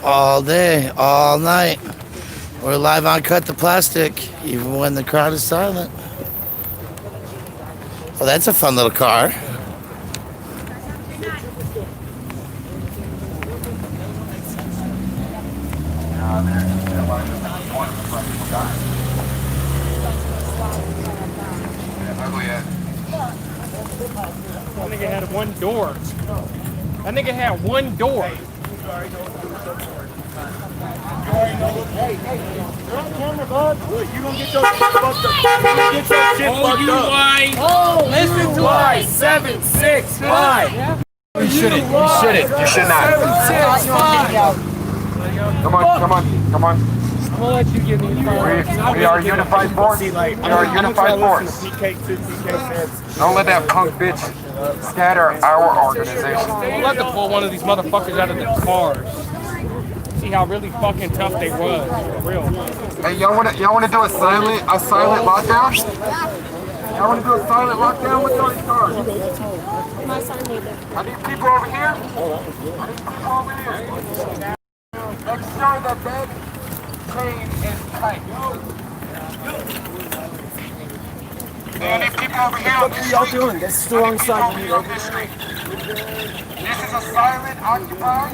All day, all night. We're live on Cut The Plastic, even when the crowd is silent. Well, that's a fun little car.
That nigga had one door. That nigga had one door.
Hey, you're on camera, bud. You gonna get your shit fucked up. You gonna get your shit fucked up.
Oh,
listen to us. 765.
You shouldn't. You should not.
765.
Come on.
I'm gonna let you give me
We are a unified force. We are a unified force. Don't let that punk bitch scatter our organization.
We'll have to pull one of these motherfuckers out of the cars. See how really fucking tough they was. For real.
Hey, y'all wanna do a silent lockdown? Y'all wanna do a silent lockdown with those cars? I need people over here. Make sure that that chain is tight. I need people over here on this street. What are y'all doing? This is the wrong side. This is a silent occupy.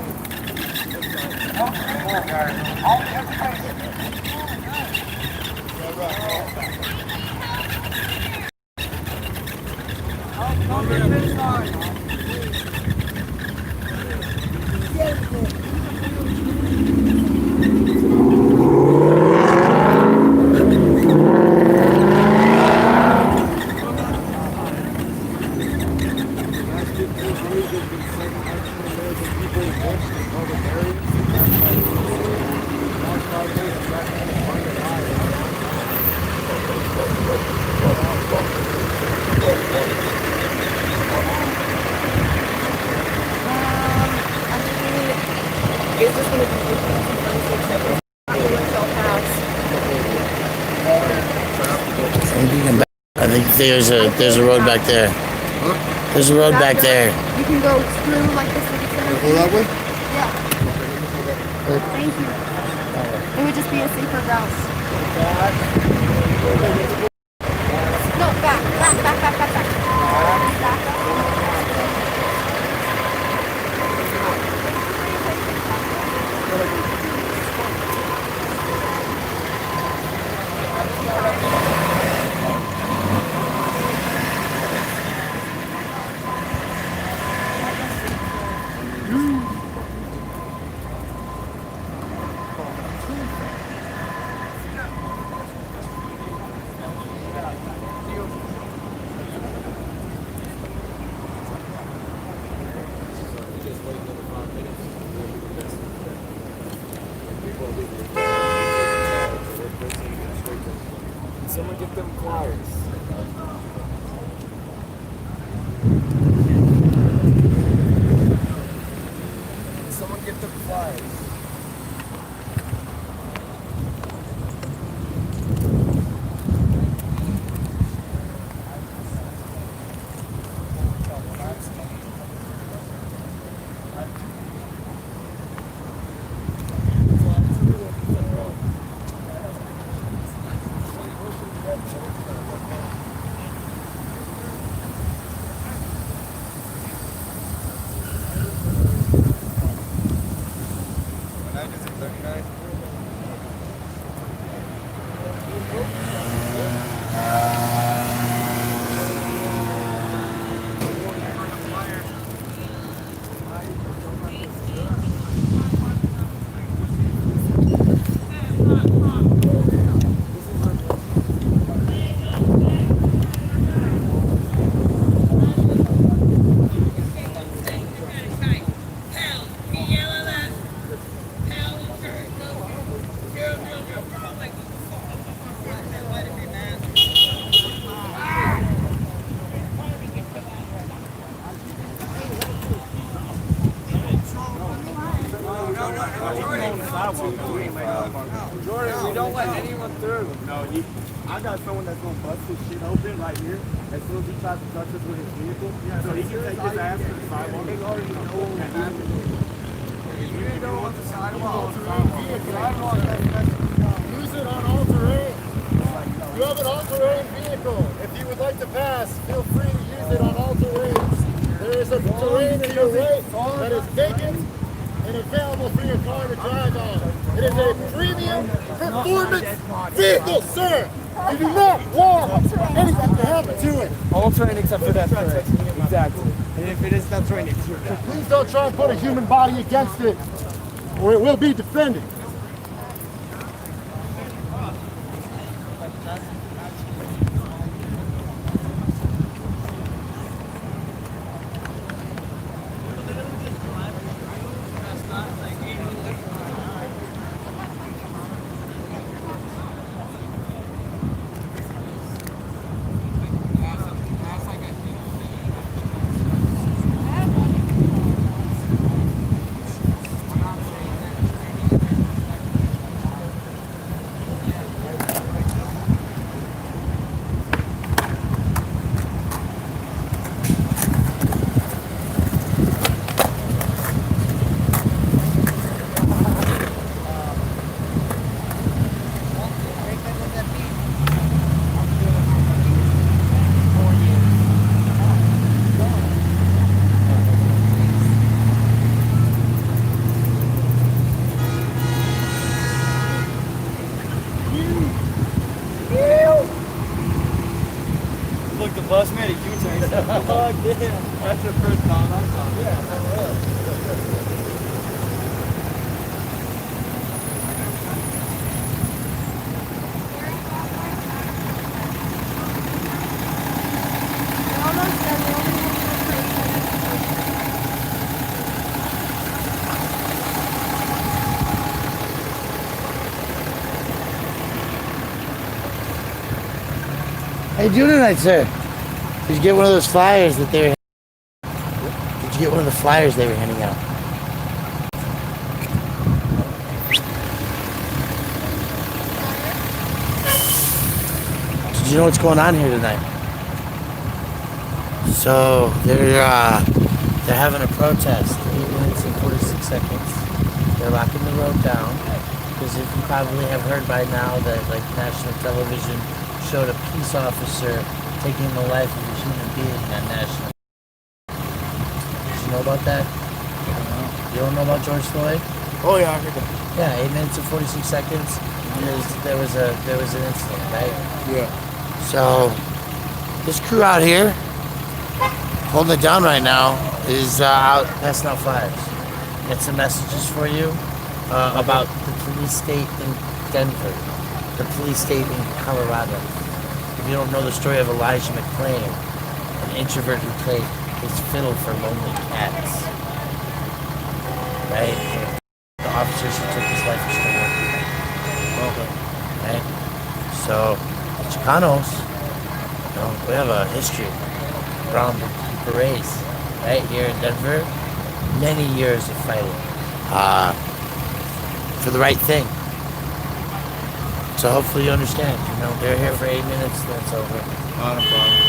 Is this going to be
I think there's a road back there. There's a road back there.
You can go through like this.
Go that way?
Yeah. Thank you. It would just be a safer route. No, back.
sidewalk.
Jordan, we don't let anyone through.
No, I got someone that's gonna bust his shit open right here as soon as he tries to touch us with his vehicle. So he can take his ass to the sidewalk. They already know what happened. You didn't go on the sidewalk.
Use it on all-terrain. You have an all-terrain vehicle. If you would like to pass, feel free to use it on all terrains. There is a terrain in your way that is vacant and available for your car to drive on. It is a premium performance vehicle, sir. You do not want anything to happen to it.
All terrain except for that terrain. Exactly.
And if it is not terrain, it's your bad. Please don't try and put a human body against it, or it will be defended.
Look, the bus made a U-turn. Fuck, damn. That's the first time I saw it. Yeah.
How you doing tonight, sir? Did you get one of those flyers that they were? Did you get one of the flyers they were handing out? Did you know what's going on here tonight? So they're having a protest. 8 minutes and 46 seconds. They're locking the road down because if you probably have heard by now that like national television showed a peace officer taking the life of a human being on national. Did you know about that? You don't know about George Floyd?
Oh yeah, I heard that.
Yeah, 8 minutes and 46 seconds. There was an incident, right?
Yeah.
So this crew out here holding it down right now is out passing out flyers. Got some messages for you about the police state in Denver, the police state in Colorado. If you don't know the story of Elijah McClain, an introvert who played his fiddle for lonely cats, right? The officers who took his life are still working. Okay. Right? So, the Chicanos, you know, we have a history around the berets, right here in Denver. Many years of fighting for the right thing. So hopefully you understand. You know, they're here for 8 minutes, that's over.
Not a problem.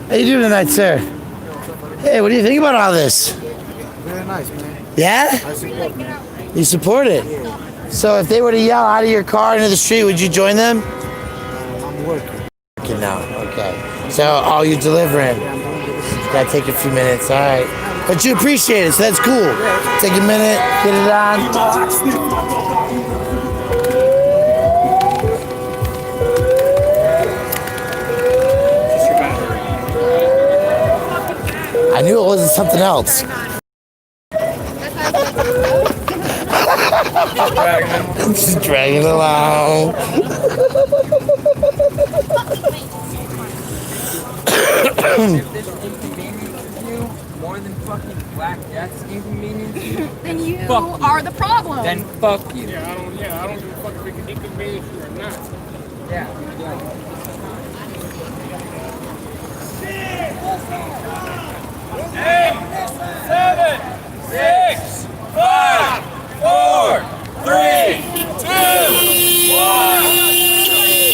How you doing tonight, sir? Hey, what do you think about all this?
Very nice, man.
Yeah?
I support it.
You support it? So if they were to yell out of your car into the street, would you join them?
I'm working.
Working now, okay. So, you're delivering. Gotta take a few minutes, all right. But you appreciate it, so that's cool. Take a minute, get it on. I knew it wasn't something else. Just dragging along.
If this inconveniences you more than fucking Black Death's inconvenience you,
Then you
fuck you.
are the problem.
Then fuck you.
Yeah, I don't give a fuck if we can inconvenience you or not.
Yeah.
Eight, 7, 6, 5, 4, 3, 2, 1.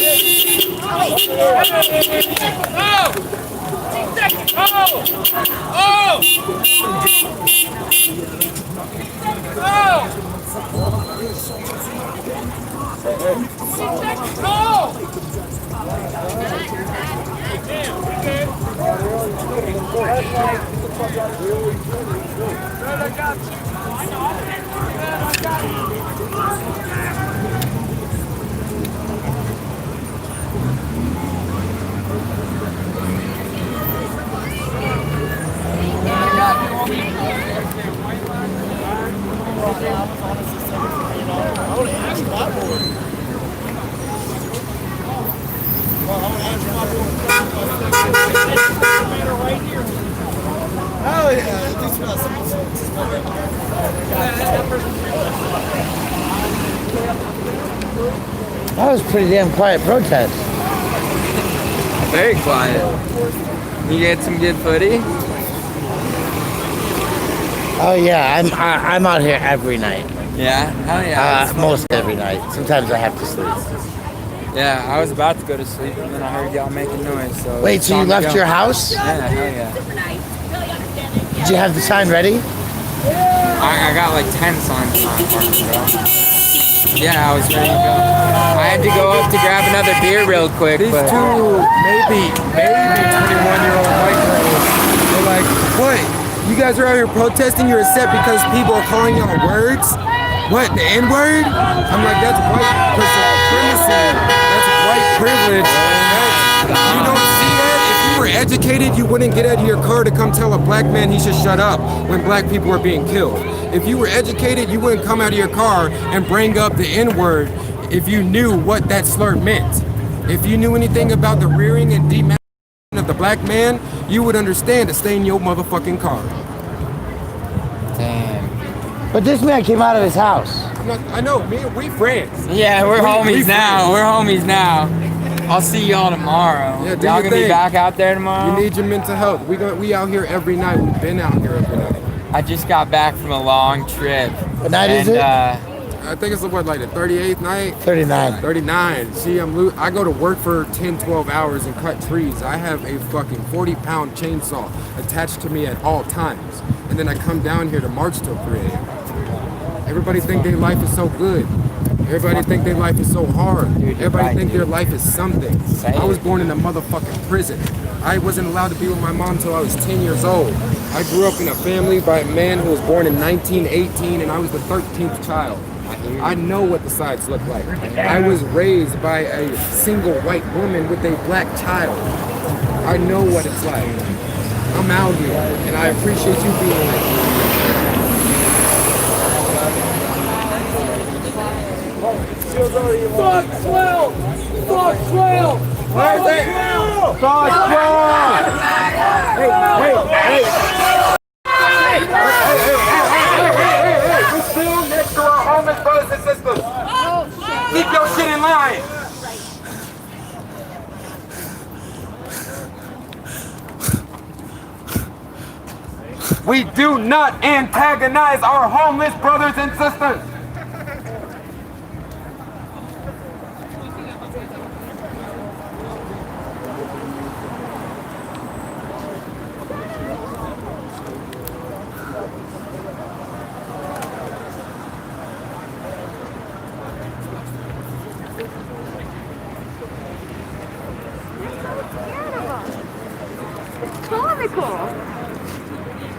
Oh yeah, it smells
That was a pretty damn quiet protest.
Very quiet. You get some good footy?
Oh yeah, I'm out here every night.
Yeah? Hell yeah.
Most every night. Sometimes I have to sleep.
Yeah, I was about to go to sleep and then I heard y'all making noise. So
Wait,
it's
so you
time to
left
go.
your house?
Yeah, hell yeah.
Did you have the sign ready?
I got like 10 signs in my apartment, bro. Yeah, I was ready to go. I had to go up to grab another beer real quick.
These
but
two maybe 21-year-old white girls, they're like, what? You guys are out here protesting? You're upset because people are calling y'all words? What, the N-word? I'm like, that's white supremacy. That's white privilege. You don't see that? If you were educated, you wouldn't get out of your car to come tell a black man he should shut up when black people are being killed. If you were educated, you wouldn't come out of your car and bring up the N-word if you knew what that slur meant. If you knew anything about the rearing and demasculation of the black man, you would understand to stay in your motherfucking car.
Damn.
But this man came out of his house.
I know, we friends.
Yeah, we're homies
we
now.
friends.
We're homies now. I'll see y'all tomorrow.
Yeah, do
y'all
your
gonna be
thing.
back out there tomorrow?
You need your mental health. We out here every night. We've been out here every night.
I just got back from a long trip.
What night is it?
I think it's what, like the 38th night?
39.
39. See, I go to work for 10, 12 hours and cut trees. I have a fucking 40-pound chainsaw attached to me at all times. And then I come down here to march till 3 a.m. Everybody think their life is so good. Everybody think their life is so hard. Everybody think their life is something. I was born in a motherfucking prison. I wasn't allowed to be with my mom until I was 10 years old. I grew up in a family by a man who was born in 1918 and I was the 13th child. I know what the sides look like. I was raised by a single white woman with a black child. I know what it's like. I'm out here and I appreciate you being here.
Fuck 12! Fuck 12!
Where's it?
Fuck 12!
Hey! We're still next to our homeless brothers and sisters. Keep your shit in line. We do not antagonize our homeless brothers and sisters.
Comical.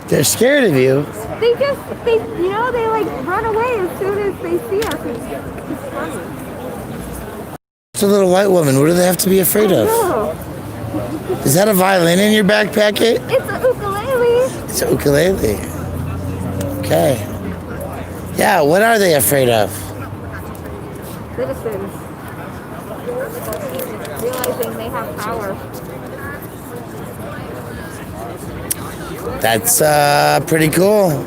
They're scared of you.
They like run away as soon as they see us. It's funny.
It's a little white woman. What do they have to be afraid of?
No,
Is that a violin in your back pocket?
it's a ukulele.
It's a ukulele. Okay. Yeah, what are they afraid of?
citizens realizing they have power.
That's pretty cool.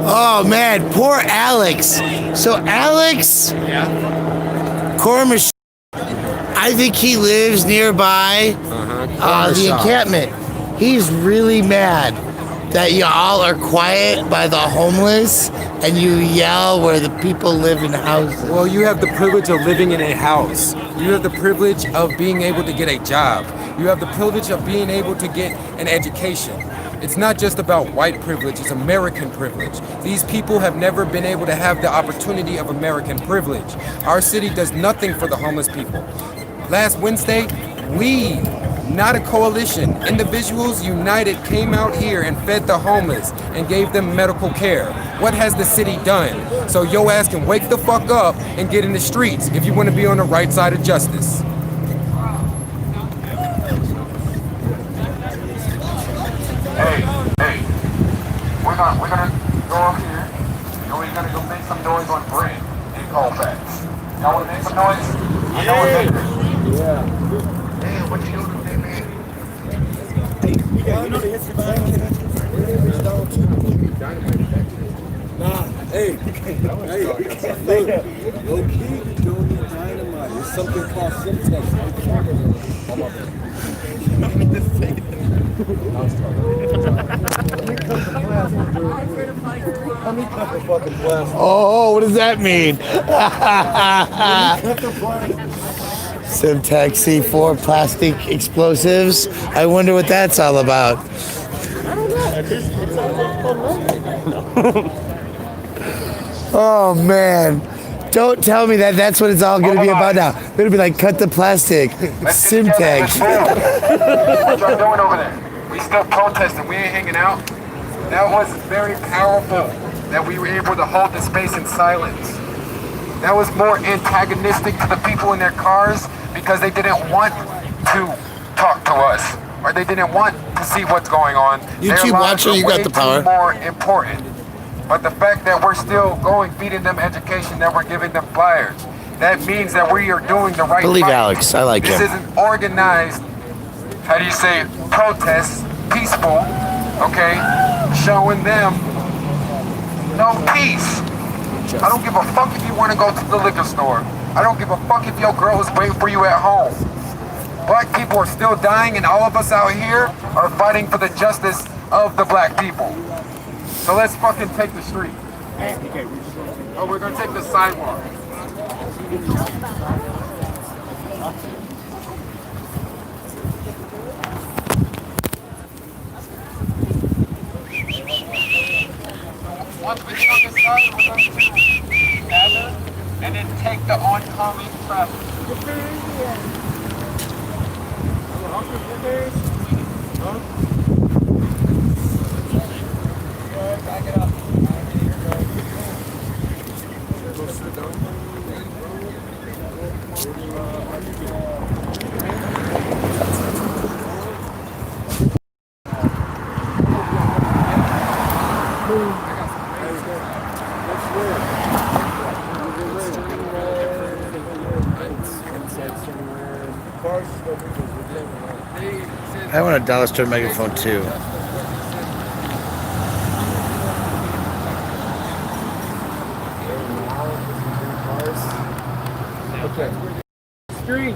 Oh man, poor Alex. So Alex Cormish, I think he lives nearby the encampment. He's really mad that y'all are quiet by the homeless and you yell where the people live in houses.
Well, you have the privilege of living in a house. You have the privilege of being able to get a job. You have the privilege of being able to get an education. It's not just about white privilege, it's American privilege. These people have never been able to have the opportunity of American privilege. Our city does nothing for the homeless people. Last Wednesday, we, not a coalition, individuals united came out here and fed the homeless and gave them medical care. What has the city done? So your ass can wake the fuck up and get in the streets if you want to be on the right side of justice.
Hey, we're gonna go up here, and we're gonna go make some noise on Brent and Colfax. Y'all wanna make some noise? I know we're making it. Yeah. Damn, what you doing today, man? Hey, you know the history behind it?
Nah, hey, look, low key, you don't need dynamite. There's something called Simtex.
Oh, what does that mean? Simtex C4 plastic explosives. I wonder what that's all about. Oh man. Don't tell me that that's what it's all going to be about now. It's going to be like Cut The Plastic, Simtex.
What y'all doing over there? We still protesting. We ain't hanging out. That was very powerful that we were able to hold the space in silence. That was more antagonistic to the people in their cars because they didn't want to talk to us or they didn't want to see what's going on.
YouTube watcher, you got the power.
More important. But the fact that we're still going, feeding them education, that we're giving them flyers, that means that we are doing the right thing.
Believe Alex, I like him.
This isn't organized, how do you say, protests, peaceful, okay? Showing them no peace. I don't give a fuck if you want to go to the liquor store. I don't give a fuck if your girl is waiting for you at home. Black people are still dying and all of us out here are fighting for the justice of the black people. So let's fucking take the street. Oh, we're gonna take the sidewalk. Once we get on this side, we're going to gather and then take the oncoming traffic. Back it up.
I want a dollar store megaphone too.
Okay. Street.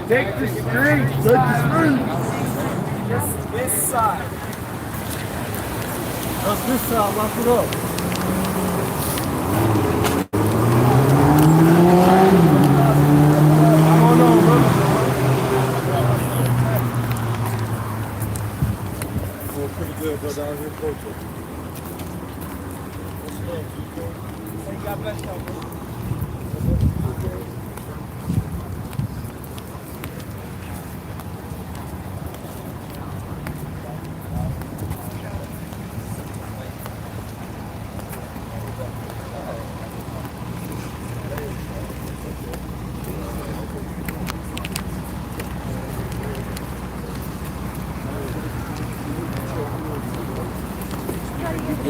Take the street. Take the street. This side. That's this side. Lock it up.
Pretty good, brother. Out here protesting.
God bless you.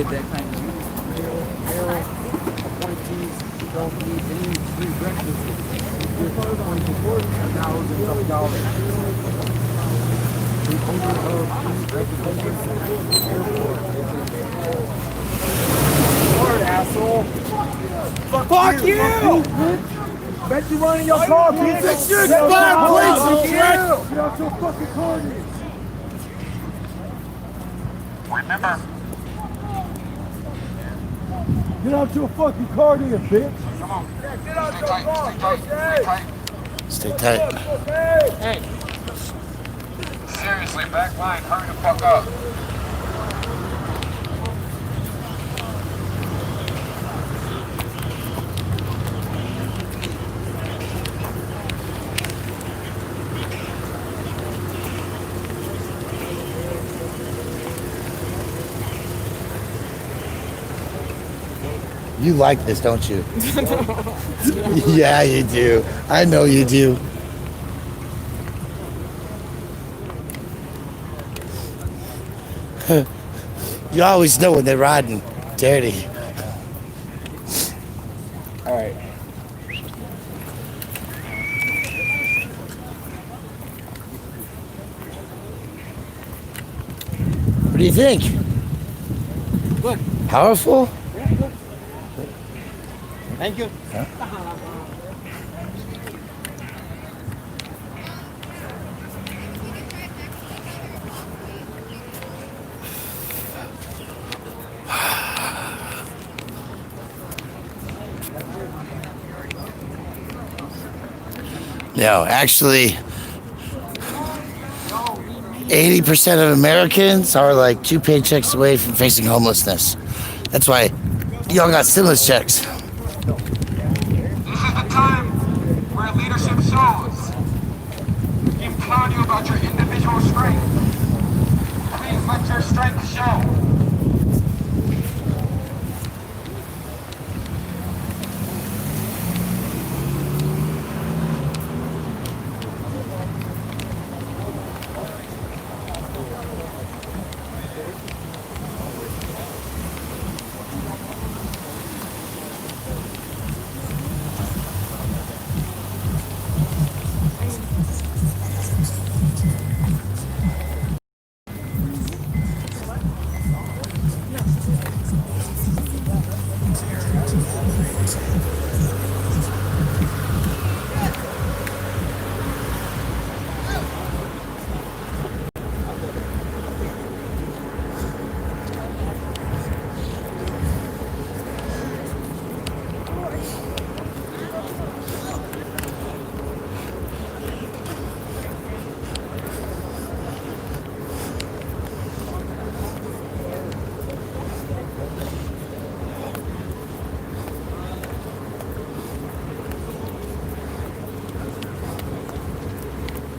get that kind of
appointees don't need any prerequisites. You're appointed for thousands of dollars. The owner of the Lord, asshole. Fuck you! Bet you running your car, bitch! Fix your goodbye, please! Get out your fucking car, dude!
Remember,
Get out your fucking car, there, bitch!
come on.
Get out your car!
Stay tight.
Hey. Seriously, back line, hurry the fuck up.
You like this, don't you? Yeah, you do. I know you do. You always know when they're riding dirty.
All right.
What do you think?
Good.
Powerful?
Thank you.
Huh? No, actually, 80% of Americans are like 2 paychecks away from facing homelessness. That's why y'all got stimulus checks.
This is the time where leadership shows. We applaud you about your individual strength. Please let your strength show.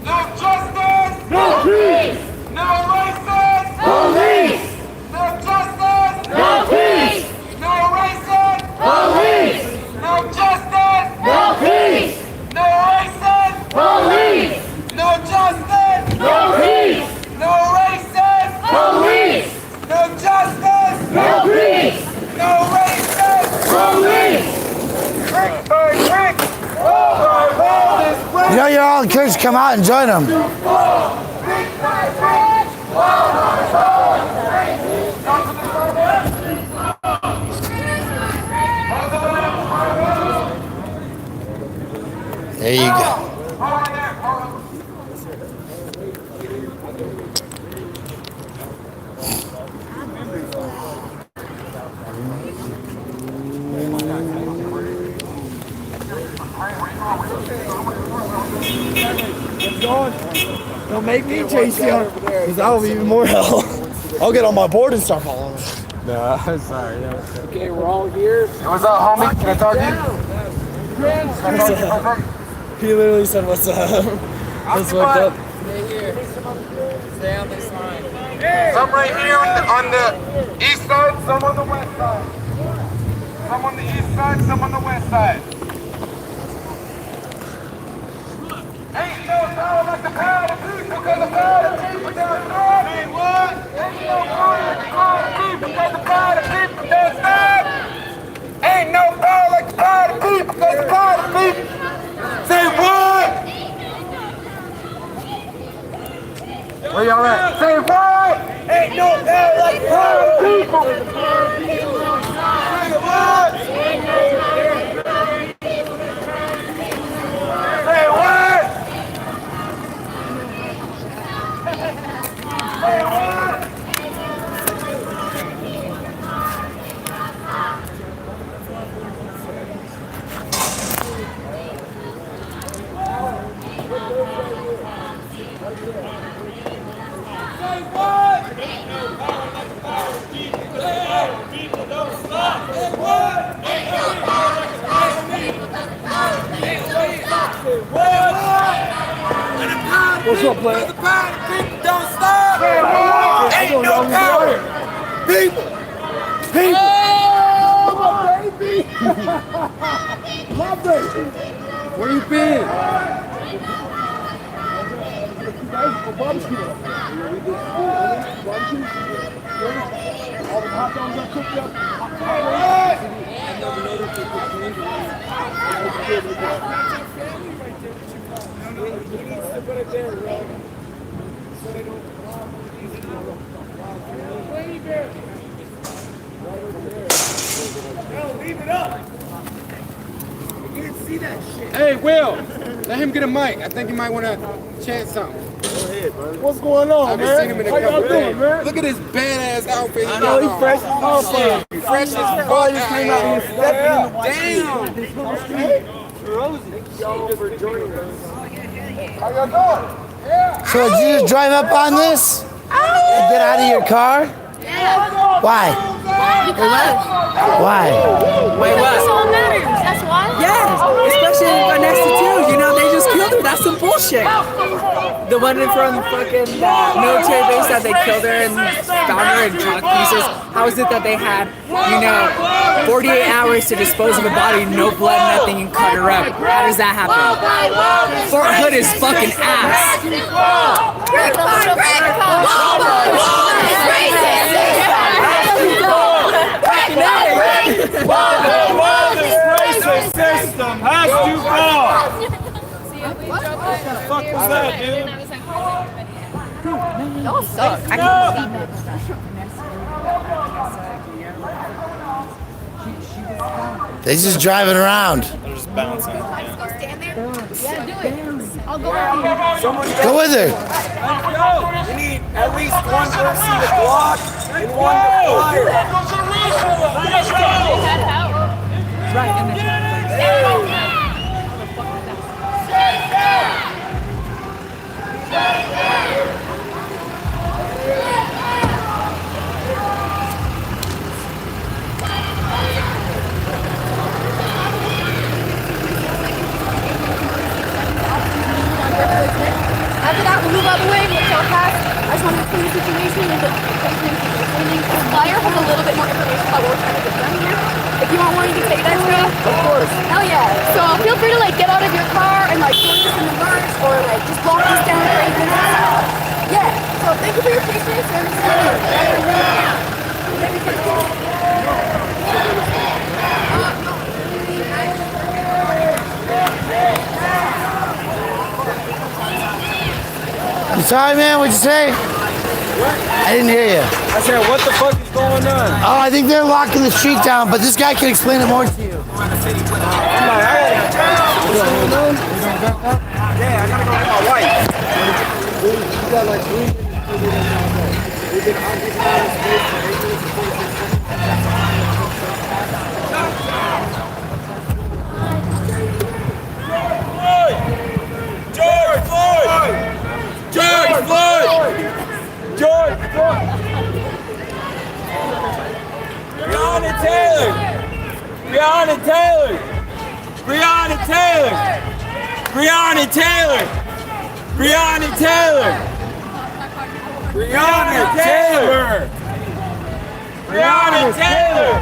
No justice! No peace! No racist! No peace! No justice! No peace! No racist! No peace! No justice! No peace! No racist! No peace! No justice! No peace! No racist! No peace! No justice! No peace! No racist! No peace! Brick by brick! Wall by wall is
You know you're all encouraged to come out and join them. There you go.
Don't make me chase you, because that'll be even more hell. I'll get on my board and start following.
No, sorry.
Okay, we're all here.
What's up, homie? Can I talk to you?
He literally said, "What's up?" Let's wake up.
Stay here. Stay on this line.
Some right here on the east side, some on the west side. Some on the east side, some on the west side. Ain't no power like the power of people, because the power of people down north. Ain't what? Ain't no power like the power of people, because the power of people. What's up, player? People don't stop. Ain't no power. People. People. Oh, my baby. My baby.
Where you been?
All the hot dogs are cooked up.
Leave it up. You can't see that shit. Hey, Will, let him get a mic. I think he might want to chant something. Go ahead, brother.
What's going on,
man? I've seen him in a couple days. Look at his badass outfit.
I know he's fresh as fuck.
Fresh as fuck.
Oh, you came out here stepping.
Damn.
How y'all doing?
So did you just drive up on this and get out of your car?
Yeah.
Why? Why?
Wait, what? That's all matters. That's why?
Yeah, especially right next to two. You know, they just killed her. That's some bullshit. The one from the fucking military base that they killed her and found her in chalk pieces. How is it that they had, 48 hours to dispose of a body, no blood, nothing, and cut her up? How does that happen? Fort Hood is fucking ass.
Racist system has to fall. What the fuck was that, dude?
Y'all suck. I
They're just driving around.
They're just bouncing.
Stand there? Yeah, do it. I'll go with you.
Go with her.
We need at least one person to block and one to fire.
Right, and then
After that, we'll move out of the way, we'll talk past. I just wanted to clean the situation and the flyer has a little bit more information about what we're trying to get done here. If you want one, you can take it extra. Of course. Hell yeah. So feel free to get out of your car and join us in the march or just block this down for 8 minutes. Yeah. So thank you for your patience and
I'm sorry, man. What'd you say? I didn't hear you.
I said, what the fuck is going on?
Oh, I think they're locking the street down, but this guy can explain it more to you.
Yeah, I gotta go get my wife.
You got like 3 minutes. We've been occupying space for 8 minutes and 46
George Floyd! George Floyd! George Floyd! Breonna Taylor! Breonna Taylor! Breonna Taylor! Breonna Taylor! Breonna Taylor! Breonna Taylor! Breonna Taylor!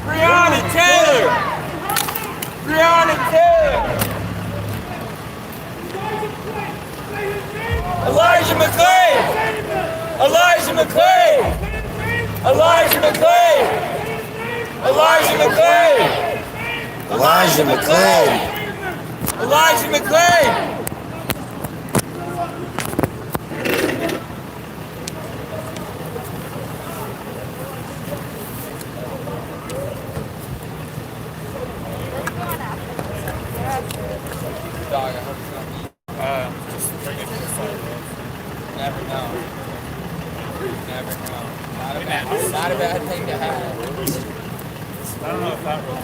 Breonna Taylor! Breonna Taylor! Elijah McClain! Elijah McClain! Elijah McClain! Elijah McClain!
Elijah McClain.
Elijah McClain!
Just bring it to the side, bro. Never know. Never know. Not a bad thing to have.
I don't know if that was.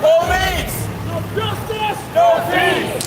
Police! No justice! No peace!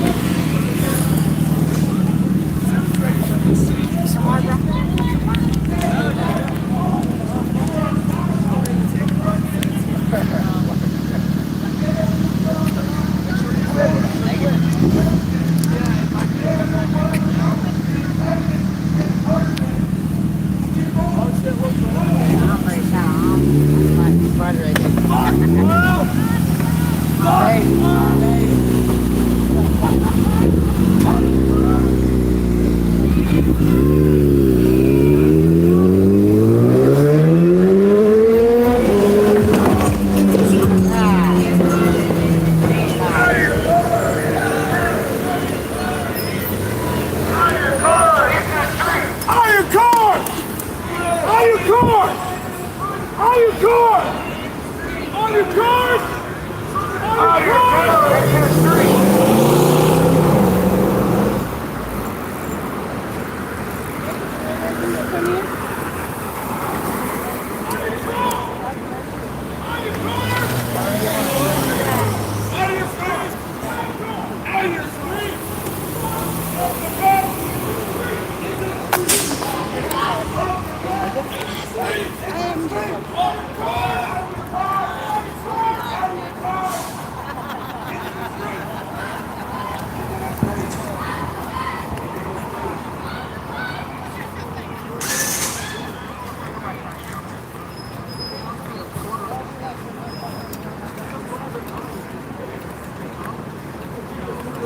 All your cars! All your cars! All your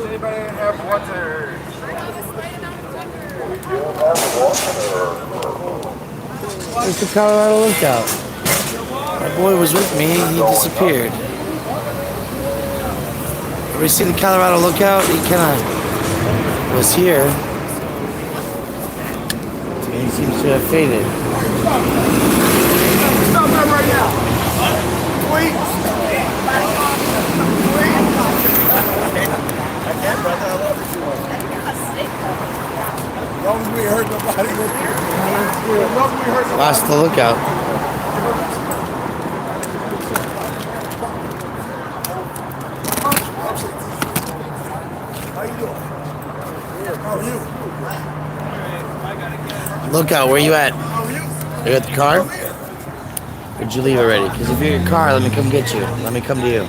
Anybody have water?
Where's the Colorado Lookout? My boy was with me, he disappeared. Everybody see the Colorado Lookout? He kinda was here. And he seems to have faded.
Stop that right now! Wait! I can't, brother. I love you too much. As long as we hurt nobody. As long as we hurt nobody.
Lost the lookout.
How you doing? How are you?
Lookout, where you at?
How are you?
Are you at the car? Or did you leave already? Because if you're in your car, let me come get you. Let me come to you.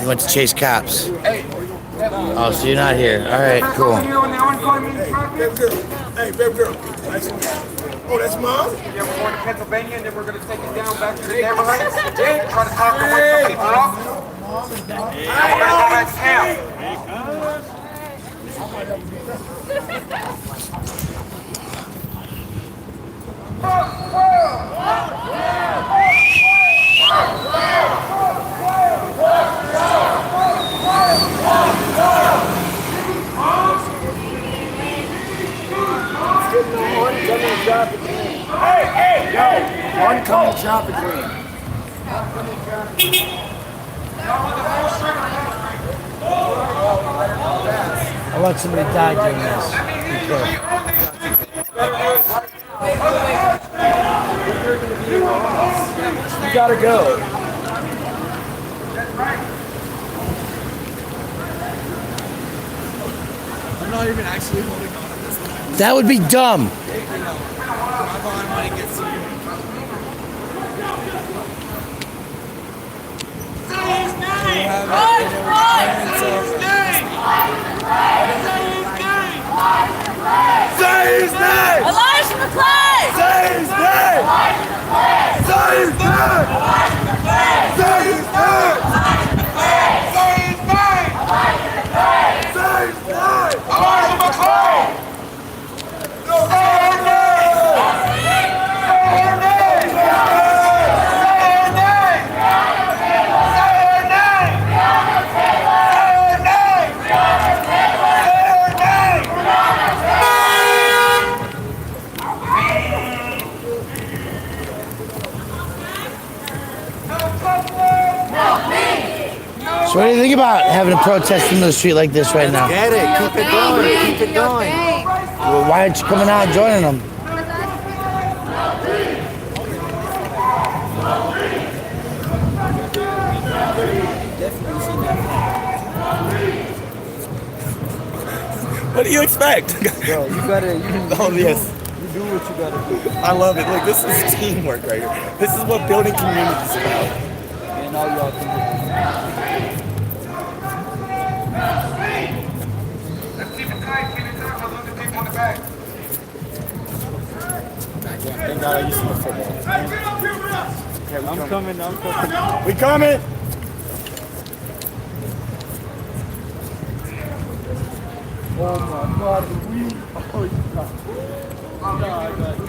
You went to chase cops. Oh, so you're not here. All right, cool.
Hey, baby girl. Oh, that's mom?
Yeah, we're going to Pennsylvania and then we're going to take it down back to the neighborhood. Try to talk to wake some people up. And we're going to go back to town.
Oncoming traffic lane.
I want somebody to die during this.
You gotta go. I'm not even actually holding on to this.
That would be dumb.
Say his name!
Elijah McClain!
Say his name! Say his name! Say his name! Say his name! Say his name! Elijah McClain! Say his name! Say his name!
So what do you think about having a protest in the street like this right now?
Get it. Keep it going. Keep it going.
Well, why aren't you coming out and joining them?
What do you expect?
Bro, you gotta.
Oh, yes.
You do what you gotta do.
I love it. Look, this is teamwork right here. This is what building communities is about.
And all y'all can do.
Let's keep it tight, keep it tight. We'll lose the people in the back.
Thank God I used to play football.
Okay, I'm coming.
We coming?
Oh my God, we. Oh, you got. Oh, no, I got it.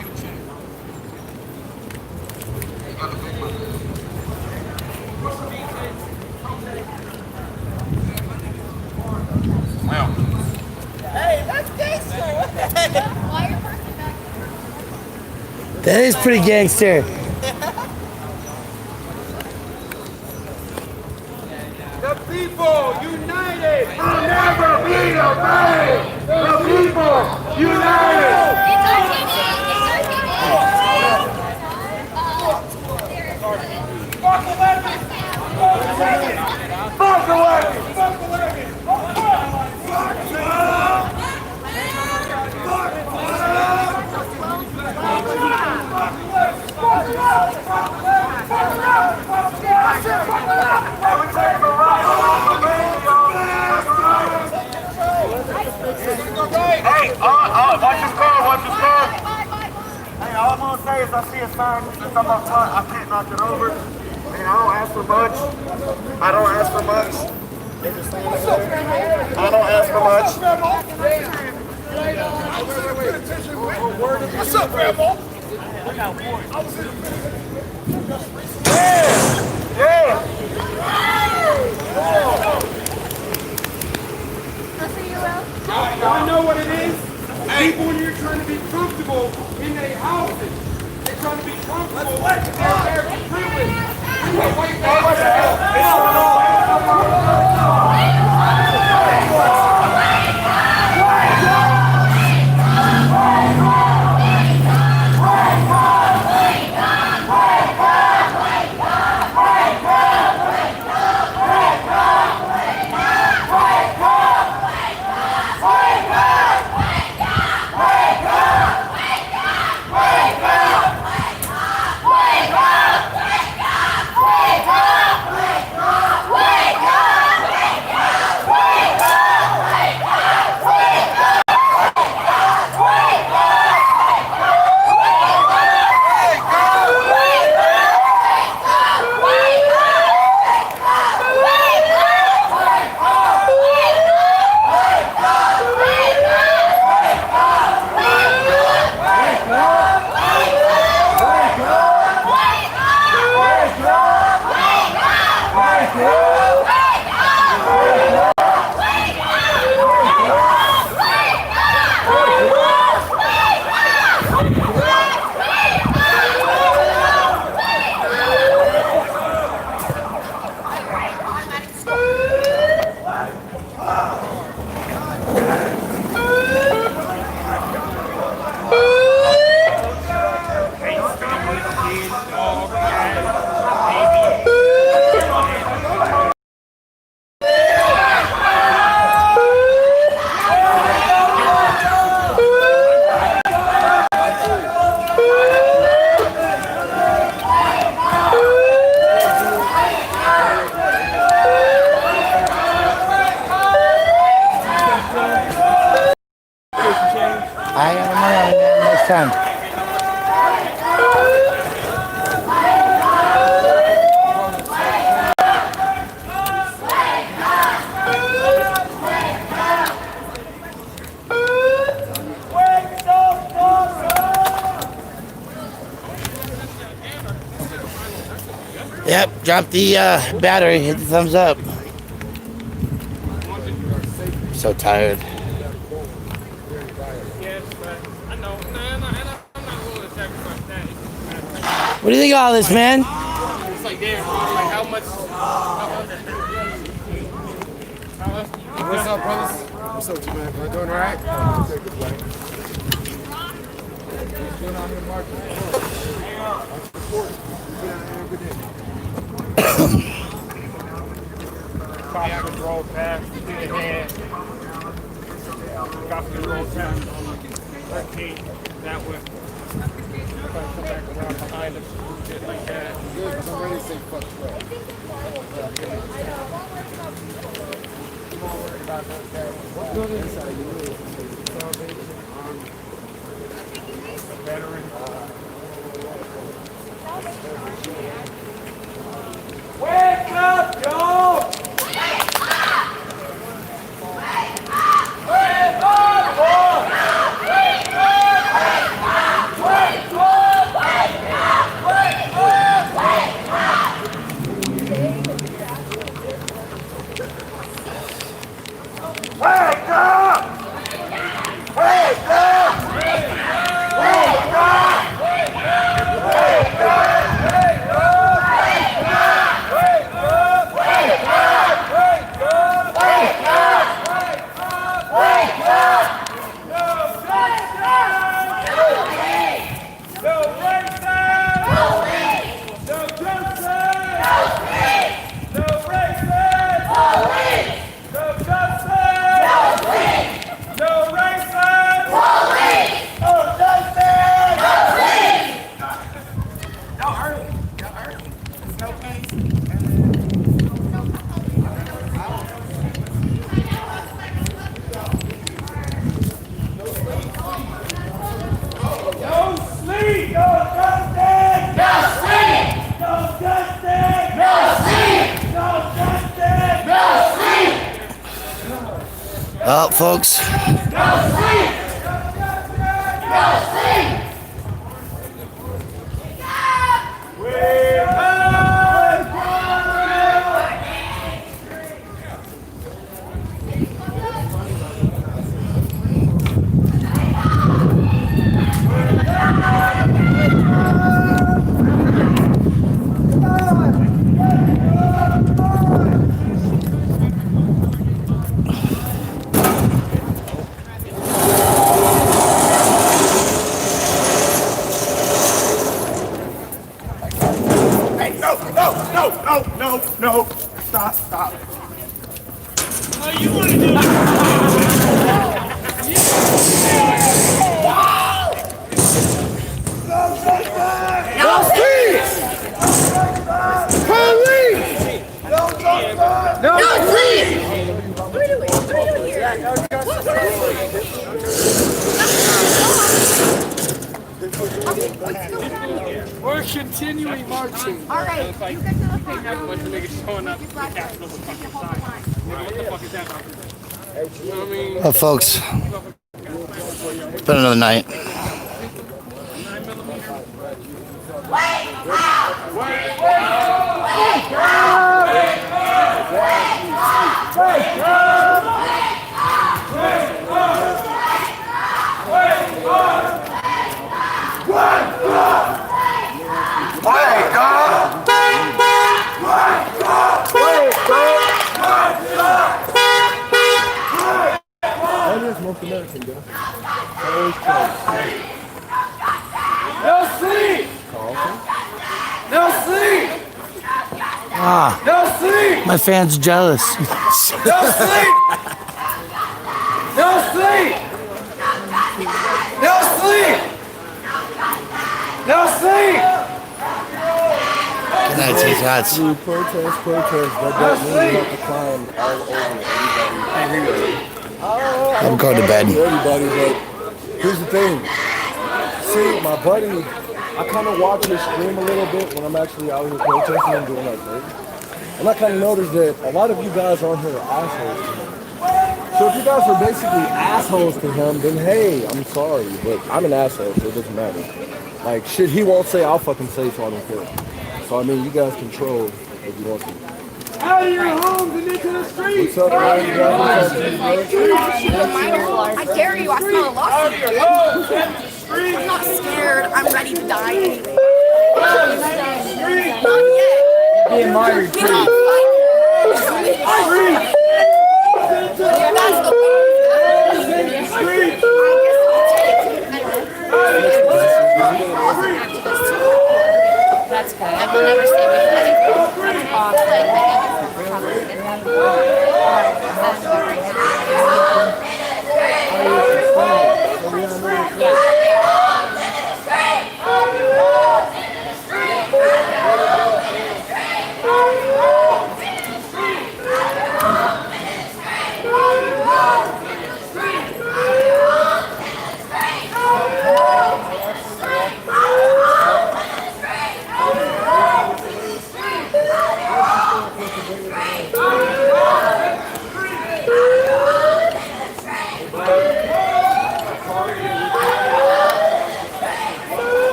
Hey, that's gangster.
Why are you person
That is pretty gangster.
The people united will never be afraid. The people united. Fuck elections. Fuck elections. Fuck elections. Hey, watch his car, watch his car. Hey, all I'm gonna say is I see a sign since I'm up front, I can't knock it over. And I don't ask for much. I don't ask for much. There's a sign up there. I don't ask for much. What's up, Grandma? Yeah!
Y'all know what it is? People in here trying to be comfortable in their houses. They're trying to be comfortable in their American privilege. We want to wait
I got money on it next time. Yep, drop the battery, hit the thumbs up. So tired. What do you think of all this, man?
It's like, damn, like how much?
What's up, brothers? What's up, you man? Doing all right? What's going on in the market?
Cops roll past, in the head. Cops roll past on 13, that way. Come back around behind us, shit like that.
Good, I'm ready to say fuck that. What building is that?
Veteran.
Wake up, y'all! sleep! No justice! No sleep! No justice! No sleep! No justice! No sleep!
Well, folks,
No sleep! No sleep! Hey, no, stop.
Oh, you want to do it?
No sleep! Police! No sleep!
What are you doing? What are you doing here?
We're continuing marching.
All right, you get to the front
A bunch of niggas showing up. What the fuck is that about?
well, folks, it's been another night.
Most American, bro.
No sleep! No sleep! No sleep!
My fans are jealous.
No sleep! No sleep! No sleep! No sleep!
Good night, T-Tots.
Protest. That doesn't mean you have to climb all over everybody.
I'm going to bed.
Everybody, but here's the thing. See, my buddy, I kind of watch his stream a little bit when I'm actually out here protesting and doing that thing. And I kind of noticed that a lot of you guys on here are assholes to him. So if you guys are basically assholes to him, then hey, I'm sorry, but I'm an asshole, so it doesn't matter. Like, shit he won't say, I'll fucking say, so I don't care. So, I mean, you guys control if you want to.
Out of your homes and into the streets!
What's up, man?
I dare you, I smell a lawsuit. I'm not scared, I'm ready to die anyway. Not yet.
Being martyred,
We're not fighting. That's the That's good. I will never say we fight. That's awesome.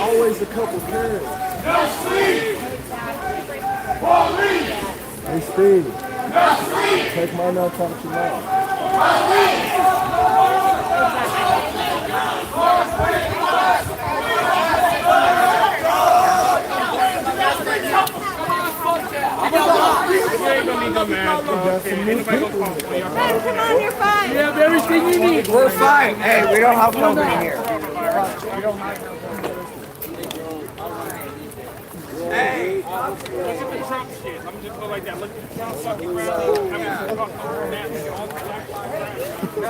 Always a couple parents.
No sleep! Police!
Hey, Steve.
No sleep!
Take my nuts out your mouth.
Come on, you're fine.
You have everything you need.
We're fine. Hey, we don't have nobody here. We don't have
Hey, look at the Trump shit. I'm just go like that. Look at the Trump fucking rally. I mean, fucking that, all the Black Lives Matter.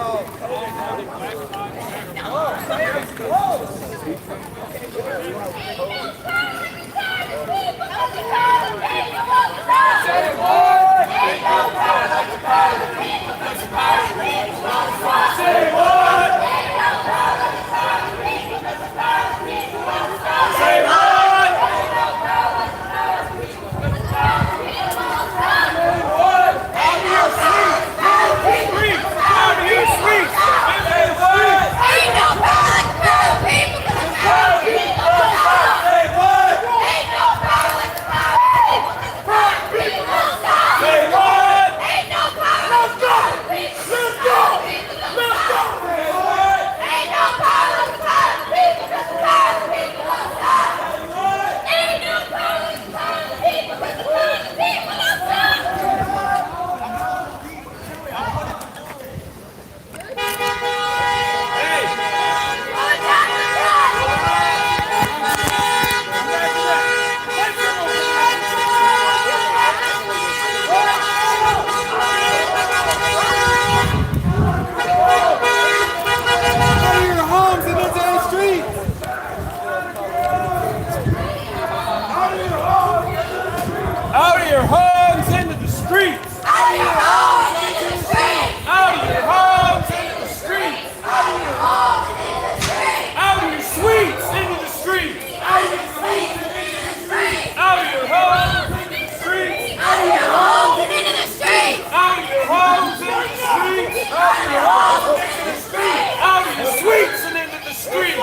Out of your homes into the streets! Out of your homes into the streets! Out of your homes into the streets! Out of your homes into the streets! Out of your suites into the streets! Out of your suites into the streets! Out of your homes into the streets! Out of your homes into the streets! Out of your homes into the streets! Out of your homes into the streets! Out of your suites and into the streets!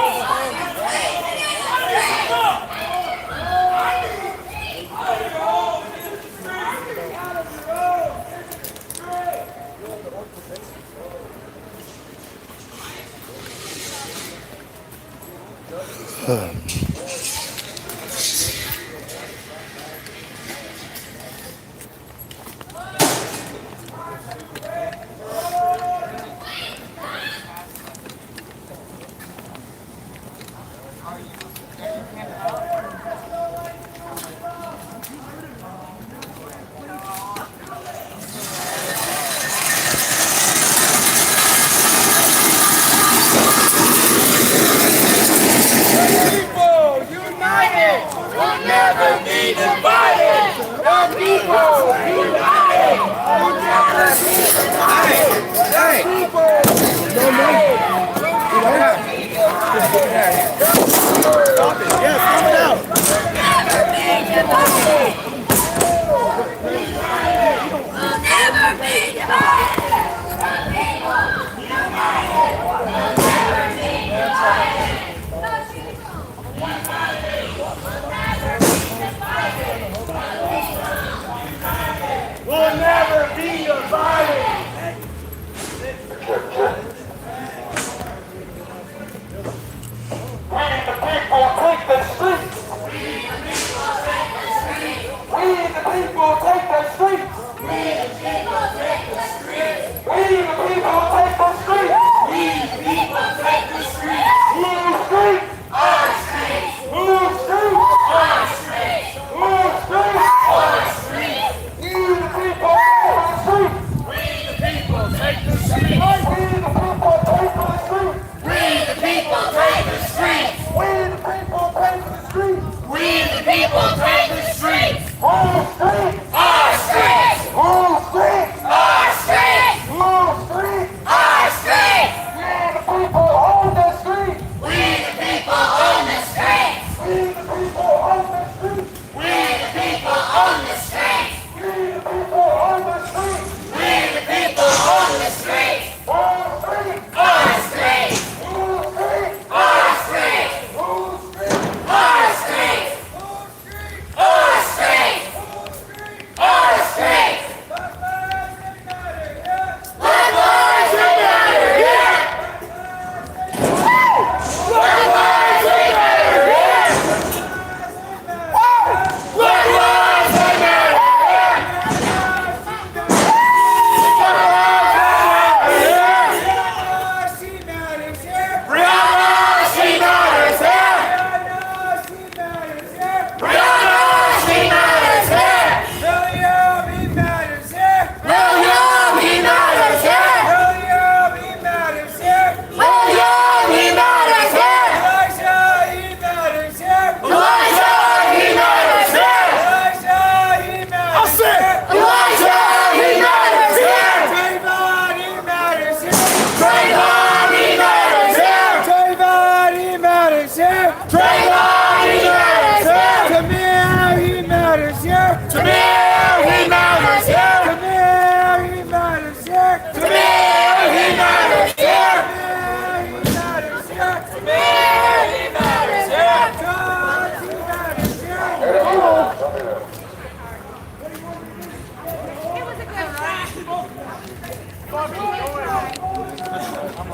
People!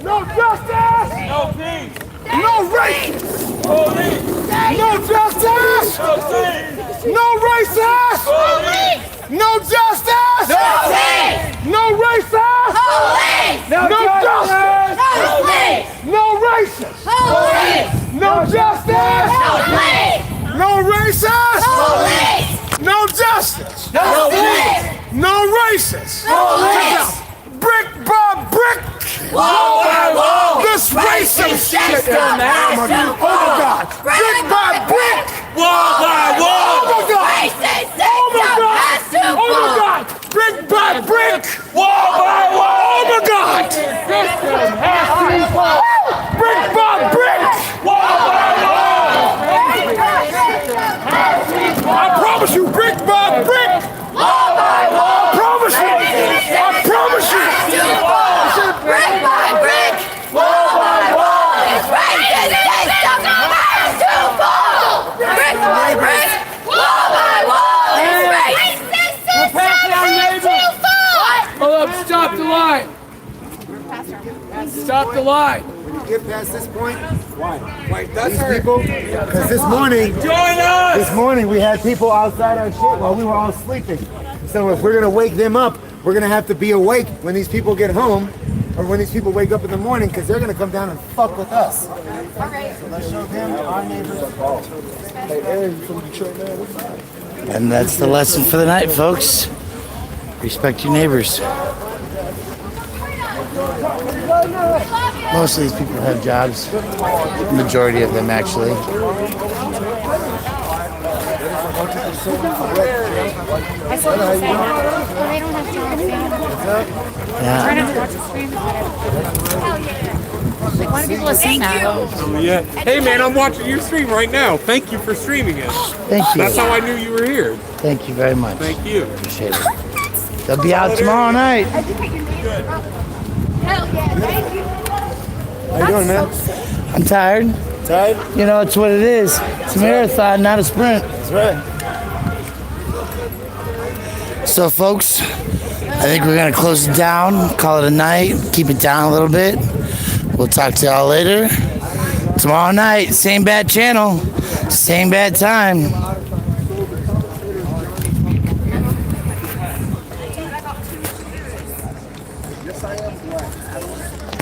No justice! No peace! No race! Police! No justice! No peace! No racist! Police! No justice! No peace! No racist! Police! No justice! Police! No racist! Police! No justice! Police! No racist! Police! No justice! No peace! No racist! Police! Brick by brick! Wall by wall! This racist system! Oh my God! Brick by brick! Wall by wall! Oh my God! Oh my God! Oh my God! Brick by brick! Wall by wall! Oh my God! System has to fall! Brick by brick! Wall by wall! I promise you, brick by brick! Wall by wall! I promise you! I promise you! Brick by brick, wall by wall, this racist system has to fall. Brick by brick, wall by wall, this racist system has to fall.
Hold up, stop the line. Stop the line.
When you get past this point, why? Wait, these people, because this morning,
join us.
This morning we had people outside our shit while we were all sleeping. So if we're gonna wake them up, we're gonna have to be awake when these people get home. Or when these people wake up in the morning, because they're going to come down and fuck with us. So let's show them our neighbors. Hey, Aaron from Detroit, man.
And that's the lesson for the night, folks. Respect your neighbors. Most of these people have jobs. Majority of them, actually.
Like, why do people listen now? Yeah. Hey man, I'm watching your stream right now. Thank you for streaming it.
Thank you.
That's how I knew you were here.
Thank you very much.
Thank you.
Appreciate it. They'll be out tomorrow night.
Hell yeah, thank you.
How you doing, man?
I'm tired.
Tired?
You know, it's what it is. It's a marathon, not a sprint.
That's right.
So, folks,
I think we're gonna close it down, call it a night, keep it down a little bit. We'll talk to y'all later. Tomorrow night, same bad channel, same bad time.
Yes, I am black.